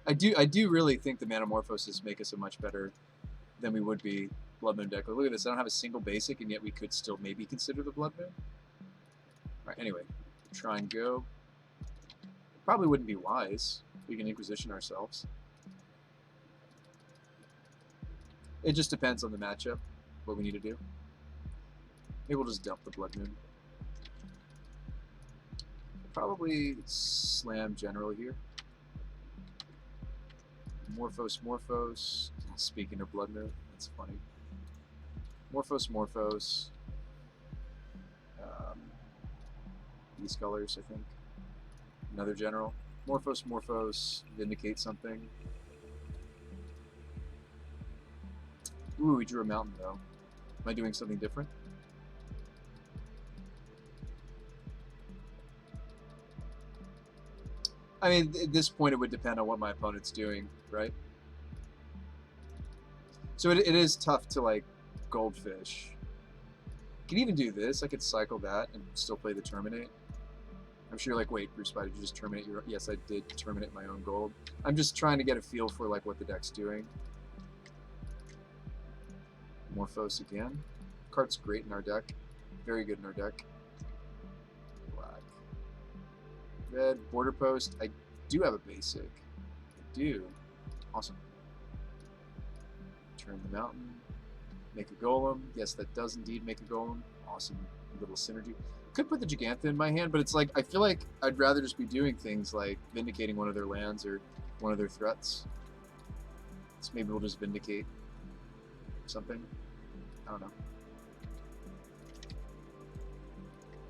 I do really think the Manamorphoses make us a much better than we would be Blood Moon deck. Look at this. I don't have a single basic, and yet we could still maybe consider the Blood Moon. All right. Anyway, try and go. Probably wouldn't be wise. We can Inquisition ourselves. It just depends on the matchup, what we need to do. Maybe we'll just dump the Blood Moon. Probably slam General here. Morphos. Speaking of Blood Moon, that's funny. Morphos. These colors, I think. Another General. Morphos. Vindicate something. Ooh, we drew a mountain though. Am I doing something different? I mean, at this point, it would depend on what my opponent's doing, right? So it is tough to, like, goldfish. I can even do this. I could cycle that and still play the Terminate. I'm sure you're like, wait, Bruce, why did you just terminate your... Yes, I did terminate my own gold. I'm just trying to get a feel for, like, what the deck's doing. Morphos again. Card's great in our deck. Very good in our deck. Black. Red, Border Post. I do have a basic. I do. Awesome. Turn the mountain. Make a golem. Yes, that does indeed make a golem. Awesome little synergy. Could put the Gigantha in my hand, but it's like, I feel like I'd rather just be doing things like vindicating one of their lands or one of their threats. So maybe we'll just vindicate something. I don't know.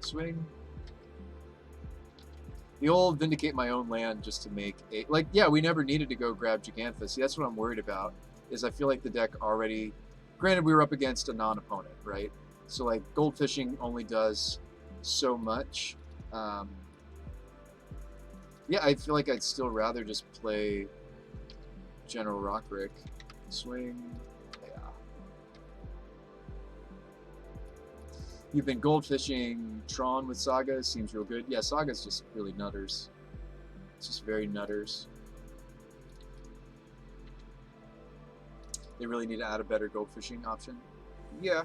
Swing. The old vindicate my own land just to make a... Like, yeah, we never needed to go grab Gigantha. See, that's what I'm worried about, is I feel like the deck already... Granted, we were up against a non-opponent, right? So, like, goldfishing only does so much. Yeah, I feel like I'd still rather just play General Rockrick. Swing. Yeah. You've been goldfishing Tron with Saga. Seems real good. Yeah, Saga's just really nutters. It's just very nutters. They really need to add a better goldfishing option. Yeah.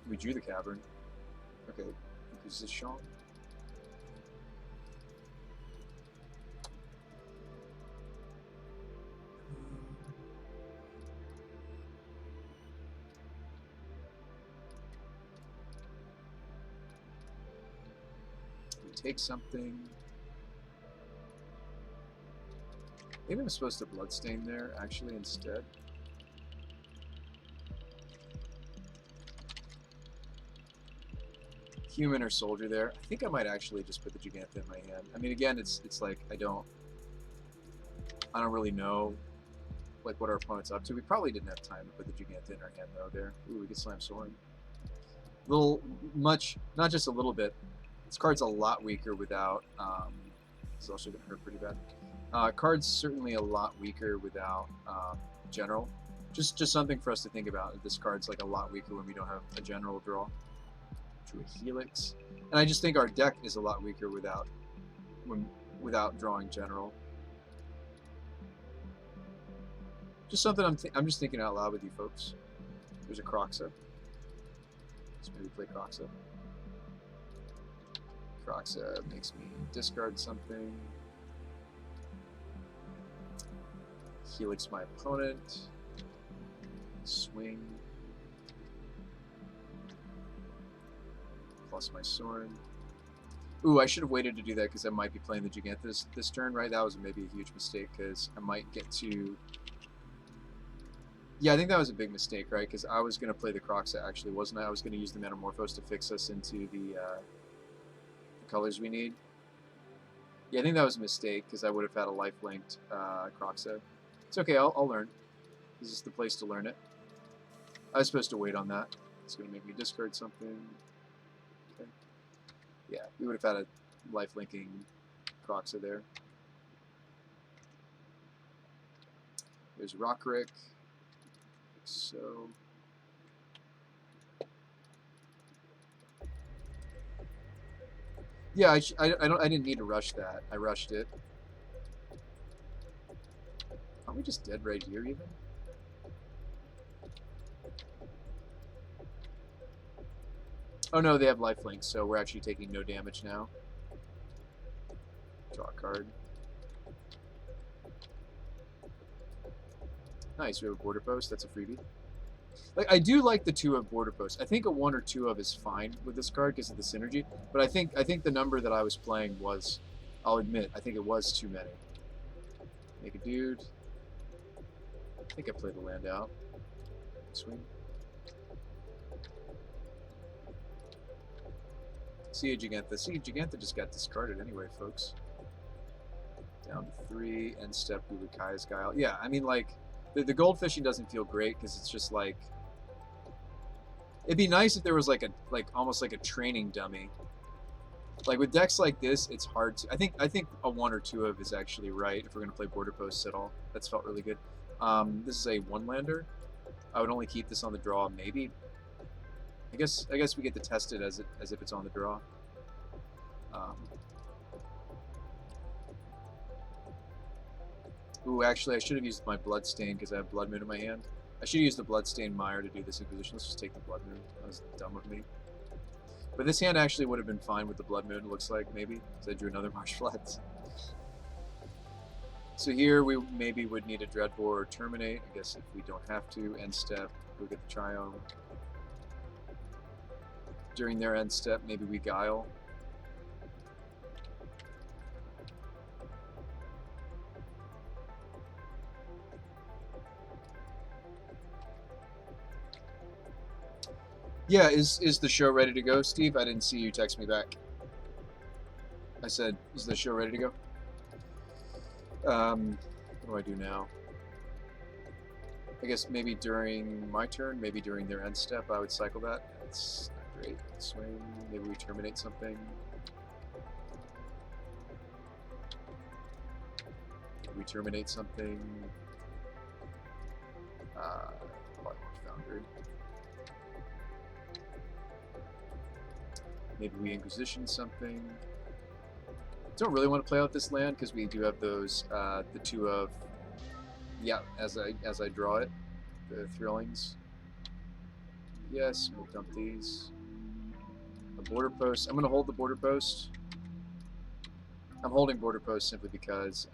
We drew the cavern. Okay. Inquisition. We take something. Maybe I'm supposed to bloodstain there, actually, instead. Human or soldier there. I think I might actually just put the Gigantha in my hand. I mean, again, it's like I don't really know like what our opponent's up to. We probably didn't have time to put the Gigantha in our hand though. There, ooh, we could slam Sorin. Not just a little bit. This card's a lot weaker without. It's also gonna hurt pretty bad. Card's certainly a lot weaker without General. Just something for us to think about. This card's like a lot weaker when we don't have a General draw. Drew a Helix, and I just think our deck is a lot weaker without drawing General. Just something I'm just thinking out loud with you folks. There's a Croxa. Let's maybe play Croxa. Croxa makes me discard something. Helix my opponent. Swing. Plus my Sorin. Ooh, I should have waited to do that because I might be playing the Gigantha this turn, right? That was maybe a huge mistake because I might get to... Yeah, I think that was a big mistake, right? Because I was going to play the Croxa, actually, wasn't I? I was going to use the Metamorphose to fix us into the colors we need. Yeah, I think that was a mistake because I would have had a life-linked Croxa. It's okay, I'll learn. Is this the place to learn it? I was supposed to wait on that. It's going to make me discard something. Okay. Yeah, we would have had a life-linking Croxa there. There's Rockrick. So... yeah, I didn't need to rush that. I rushed it. Aren't we just dead right here even? Oh no, they have lifelink, so we're actually taking no damage now. Draw a card. Nice, we have a border post. That's a freebie. Like, I do like the 2 of border post. I think a 1 or 2 of is fine with this card because of the synergy. But I think the number that I was playing was, I'll admit, I think it was too many. Make a dude. I think I played the land out. Swing. See a Gigantha. See, Gigantha just got discarded anyway, folks. Down to 3, end step, Bubakai's Guile. Yeah, I mean, like, the gold fishing doesn't feel great because it's just like, it'd be nice if there was like almost like a training dummy. Like with decks like this, it's hard to. I think a 1 or 2 of is actually right if we're gonna play border posts at all. That's felt really good. This is a 1-lander. I would only keep this on the draw, maybe. I guess we get to test it as if it's on the draw. Ooh, actually, I should have used my Bloodstain because I have Blood Moon in my hand. I should use the Bloodstain Mire to do this Inquisition. Let's just take the Blood Moon. That was dumb of me. But this hand actually would have been fine with the Blood Moon, it looks like, maybe. Because I drew another Marsh Floods. So here we maybe would need a Dreadbore or Terminate. I guess if we don't have to. End step, we'll get the Triome. During their end step, maybe we Guile. Yeah, is the show ready to go, Steve? I didn't see you text me back. I said, is the show ready to go? What do I do now? I guess maybe during my turn, maybe during their end step, I would cycle that. That's not great. Swing, maybe we terminate something. We terminate something. Foundry. Maybe we Inquisition something. Don't really want to play out this land because we do have those the 2 of, yeah, as I draw it, the Thrillings. Yes, we'll dump these. A border post. I'm gonna hold the border post. I'm holding border post simply because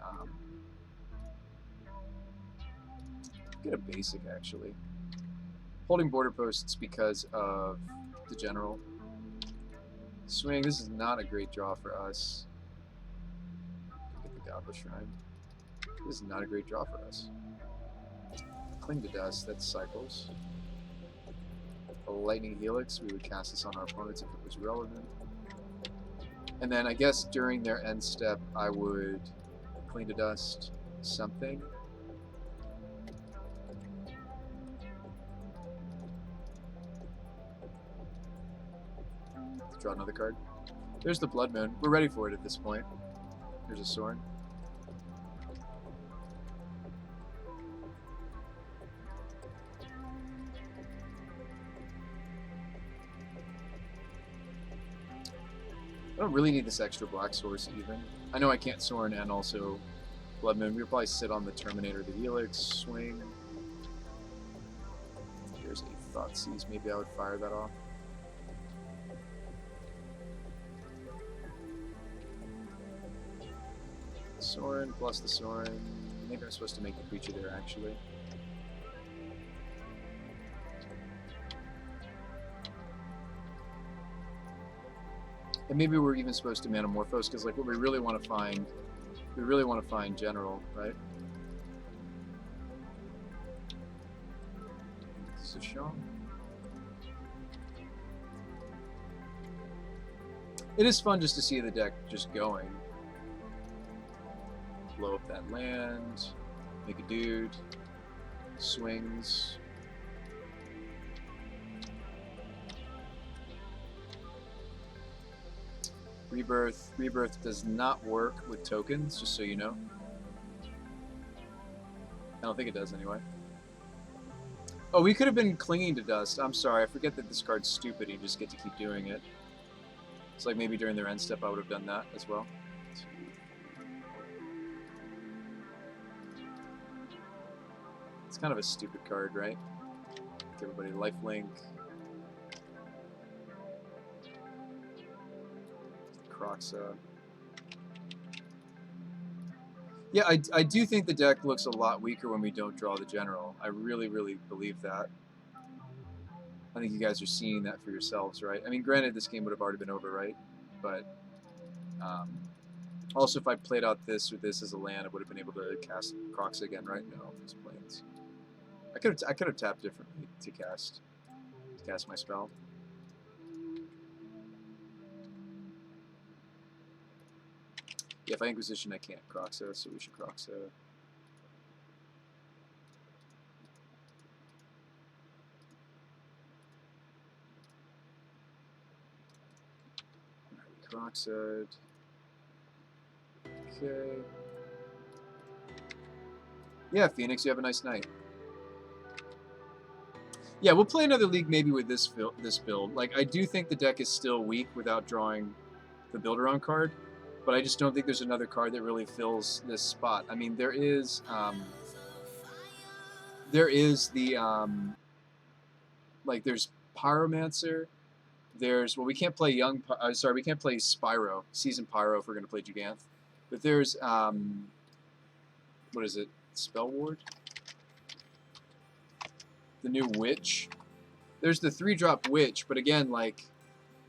get a basic actually. Holding border posts because of the general. Swing. This is not a great draw for us. Get the Goblet Shrine. This is not a great draw for us. Cling to Dust. That's cycles. A Lightning Helix. We would cast this on our opponents if it was relevant. And then I guess during their end step, I would Cling to Dust something. Draw another card. There's the Blood Moon. We're ready for it at this point. Here's a Sorin. I don't really need this extra black source even. I know I can't Sorin and also Blood Moon. We'll probably sit on the Terminator, the Helix, swing. Here's a Thoughtseize. Maybe I would fire that off. Sorin plus the Sorin. Maybe I'm supposed to make the creature there actually. And maybe we're even supposed to Manamorphose because like what we really want to find General, right? This is shown. It is fun just to see the deck just going. Blow up that land, make a dude, Swings. Rebirth. Rebirth does not work with tokens, just so you know. I don't think it does anyway. Oh, we could have been clinging to dust. I'm sorry, I forget that this card's stupid. You just get to keep doing it. It's like maybe during their end step I would have done that as well. It's kind of a stupid card, right? Give everybody lifelink. Croxa. Yeah, I do think the deck looks a lot weaker when we don't draw the general. I really, really believe that. I think you guys are seeing that for yourselves, right? I mean, granted, this game would have already been over, right? But also, if I played out this or this as a land, I would have been able to cast Croxa again, right? No, it's plains. I could have tapped differently to cast my spell. Yeah, if I Inquisition, I can't Croxa, so we should Croxa. Croxa. Okay. Yeah, Phoenix, you have a nice night. Yeah, we'll play another league maybe with this build. Like, I do think the deck is still weak without drawing the Build-Around card, but I just don't think there's another card that really fills this spot. I mean, there is the like, there's Pyromancer. There's, well, we can't play we can't play Spyro, Season Pyro, if we're going to play Giganth. But there's, what is it? Spell Ward? The new Witch. There's the 3-drop Witch, but again, like,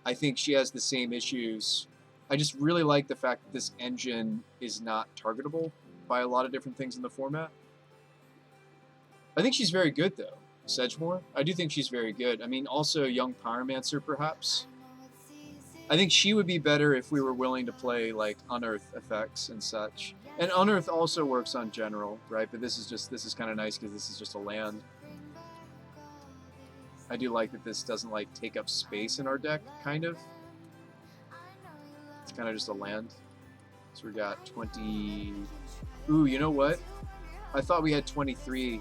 I think she has the same issues. I just really like the fact that this engine is not targetable by a lot of different things in the format. I think she's very good, though. Sedgemoor. I do think she's very good. I mean, also Young Pyromancer, perhaps. I think she would be better if we were willing to play, like, Unearth effects and such. And Unearth also works on General, right? But this is kind of nice because this is just a land. I do like that this doesn't, like, take up space in our deck, kind of. It's kind of just a land. So we got 20... Ooh, you know what? I thought we had 23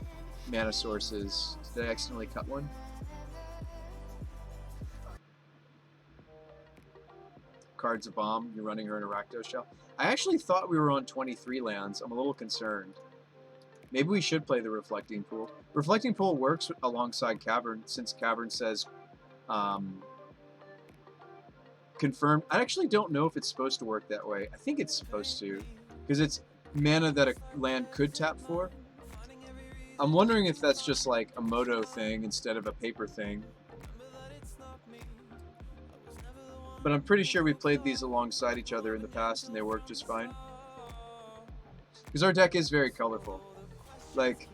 mana sources. Did I accidentally cut one? Card's a bomb. You're running her in a Rakdos shell. I actually thought we were on 23 lands. I'm a little concerned. Maybe we should play the Reflecting Pool. Reflecting Pool works alongside Cavern, since Cavern says confirmed. I actually don't know if it's supposed to work that way. I think it's supposed to, because it's mana that a land could tap for. I'm wondering if that's just like a Moto thing instead of a paper thing. But I'm pretty sure we played these alongside each other in the past and they worked just fine. Because our deck is very colorful. Like,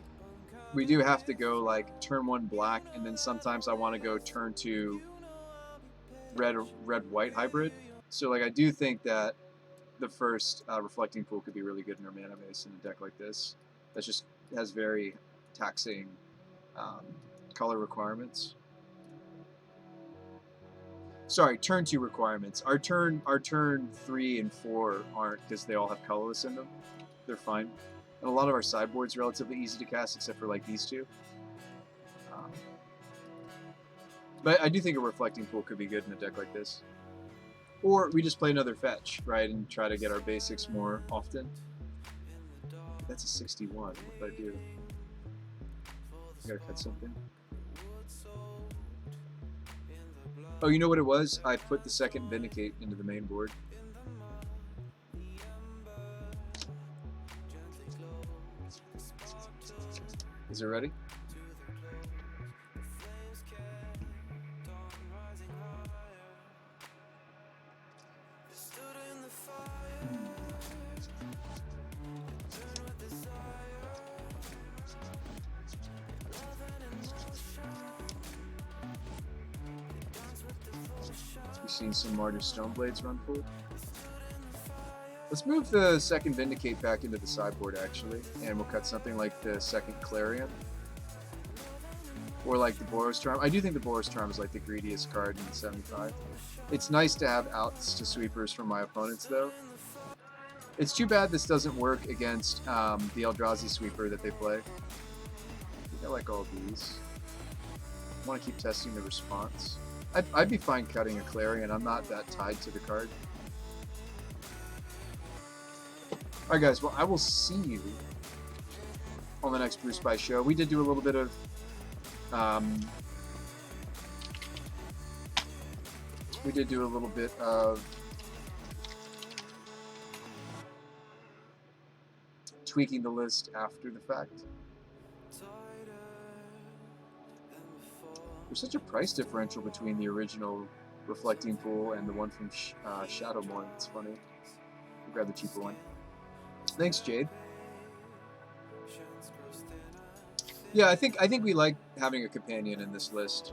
we do have to go like turn 1 black, and then sometimes I want to go turn 2 red-white hybrid. So like, I do think that the first Reflecting Pool could be really good in our mana base in a deck like this. That just has very taxing color requirements. Sorry, turn 2 requirements. Our turn 3 and 4 aren't, because they all have colorless in them. They're fine. And a lot of our sideboards are relatively easy to cast, except for like these two. But I do think a Reflecting Pool could be good in a deck like this. Or we just play another fetch, right, and try to get our basics more often. That's a 61. What did I do? I gotta cut something. Oh, you know what it was? I put the second Vindicate into the main board. Is it ready? We've seen some Mardu Stoneblades run full. Let's move the second Vindicate back into the sideboard, actually, and we'll cut something like the second Clarion. Or like the Boros Charm. I do think the Boros Charm is like the greediest card in 75. It's nice to have outs to sweepers from my opponents though. It's too bad this doesn't work against the Eldrazi sweeper that they play. I think I like all these. I want to keep testing the response. I'd be fine cutting a Clarion. I'm not that tied to the card. Alright guys, well I will see you on the next Bruce By show. We did do a little bit of tweaking the list after the fact. There's such a price differential between the original Reflecting Pool and the one from Shadowmourne. It's funny. I'll grab the cheaper one. Thanks, Jade. Yeah, I think we like having a companion in this list.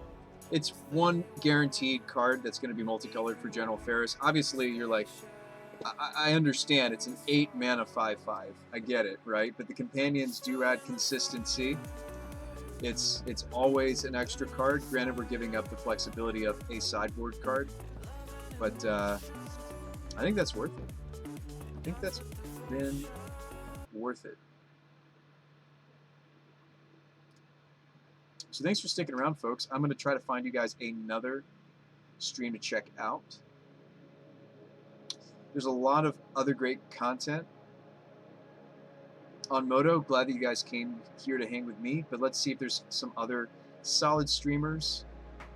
It's one guaranteed card that's going to be multicolored for General Ferris. Obviously, you're like, I understand it's an 8 mana 5/5. I get it, right? But the companions do add consistency. It's always an extra card. Granted, we're giving up the flexibility of a sideboard card, but I think that's worth it. I think that's been worth it. So thanks for sticking around, folks. I'm going to try to find you guys another stream to check out. There's a lot of other great content on Moto. Glad that you guys came here to hang with me, but let's see if there's some other solid streamers.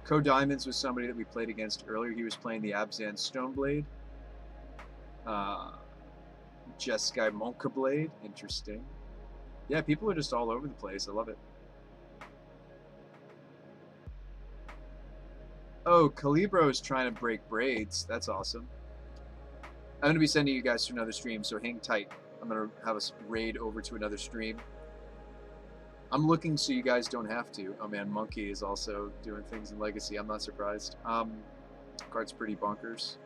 Co Diamonds was somebody that we played against earlier. He was playing the Abzan Stoneblade. Jeskai Monkablade. Interesting. Yeah, people are just all over the place. I love it. Oh, Calibro is trying to break braids. That's awesome. I'm going to be sending you guys to another stream, so hang tight. I'm going to have us raid over to another stream. I'm looking so you guys don't have to. Oh man, Monkey is also doing things in Legacy. I'm not surprised. Card's pretty bonkers.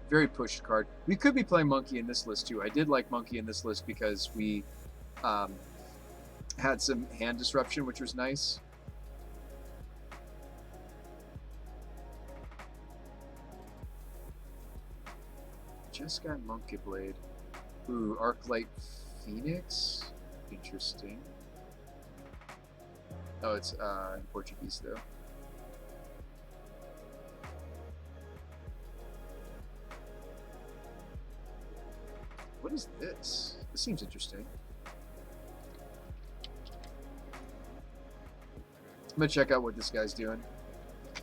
Very pushed card. We could be playing Monkey in this list too. I did like Monkey in this list because we had some hand disruption, which was nice. Just got Monkey Blade. Ooh, Arclight Phoenix? Interesting. Oh, it's in Portuguese though. What is this? This seems interesting. I'm gonna check out what this guy's doing.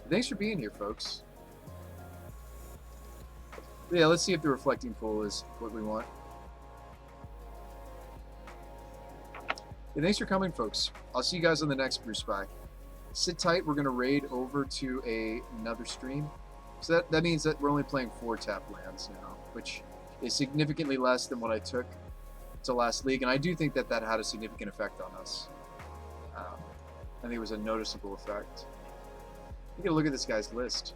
Thanks for being here, folks. But yeah, let's see if the Reflecting Pool is what we want. Yeah, thanks for coming, folks. I'll see you guys on the next Bruce By. Sit tight. We're going to raid over to another stream. So that means that we're only playing 4-tap lands now, which is significantly less than what I took to last league. And I do think that that had a significant effect on us. I think it was a noticeable effect. You can look at this guy's list.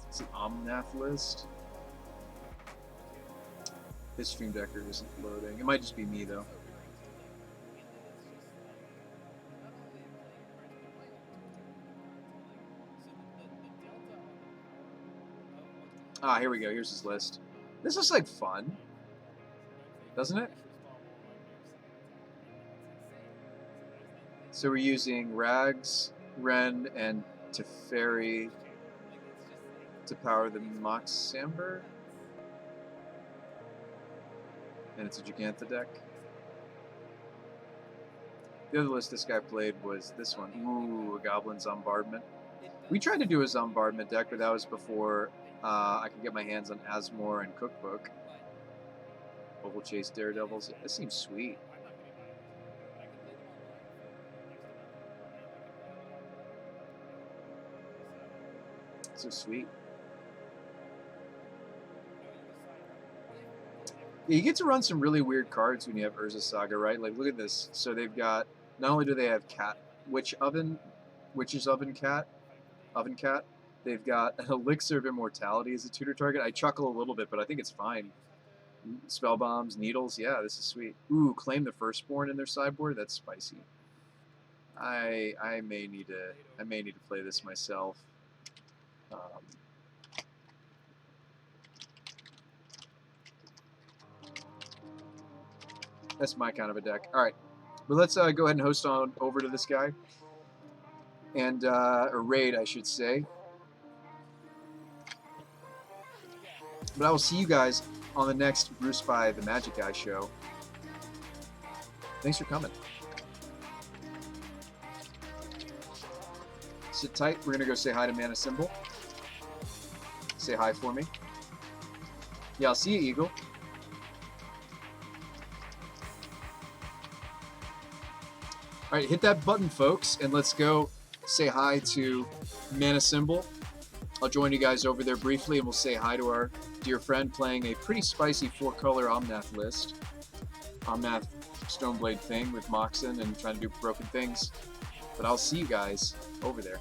It's an Omnath list. This Stream Decker isn't loading. It might just be me, though. Ah, here we go. Here's his list. This is like fun, doesn't it? So we're using Rags, Ren, and Teferi to power the Mox Samber. And it's a Giganta deck. The other list this guy played was this one. Ooh, a Goblin Zombardment. We tried to do a Zombardment deck, but that was before I could get my hands on Asmore and Cookbook. Oval Chase Daredevils. Yeah, this seems sweet. So sweet. Yeah, you get to run some really weird cards when you have Urza Saga, right? Like, look at this. So they've got, not only do they have Witch's Oven Cat, they've got an Elixir of Immortality as a tutor target. I chuckle a little bit, but I think it's fine. Spell bombs, needles. Yeah, this is sweet. Ooh, claim the firstborn in their sideboard. That's spicy. I may need to play this myself. That's my kind of a deck. All right, but let's go ahead and host on over to this guy, and or raid, I should say. But I will see you guys on the next Bruce by the Magic Guy show. Thanks for coming. Sit tight. We're gonna go say hi to Mana Symbol. Say hi for me. Yeah, I'll see you, Eagle. All right, hit that button, folks, and let's go say hi to Mana Symbol. I'll join you guys over there briefly, and we'll say hi to our dear friend playing a pretty spicy 4-color Omnath list. Omnath Stoneblade thing with Moxen and trying to do broken things. But I'll see you guys over there.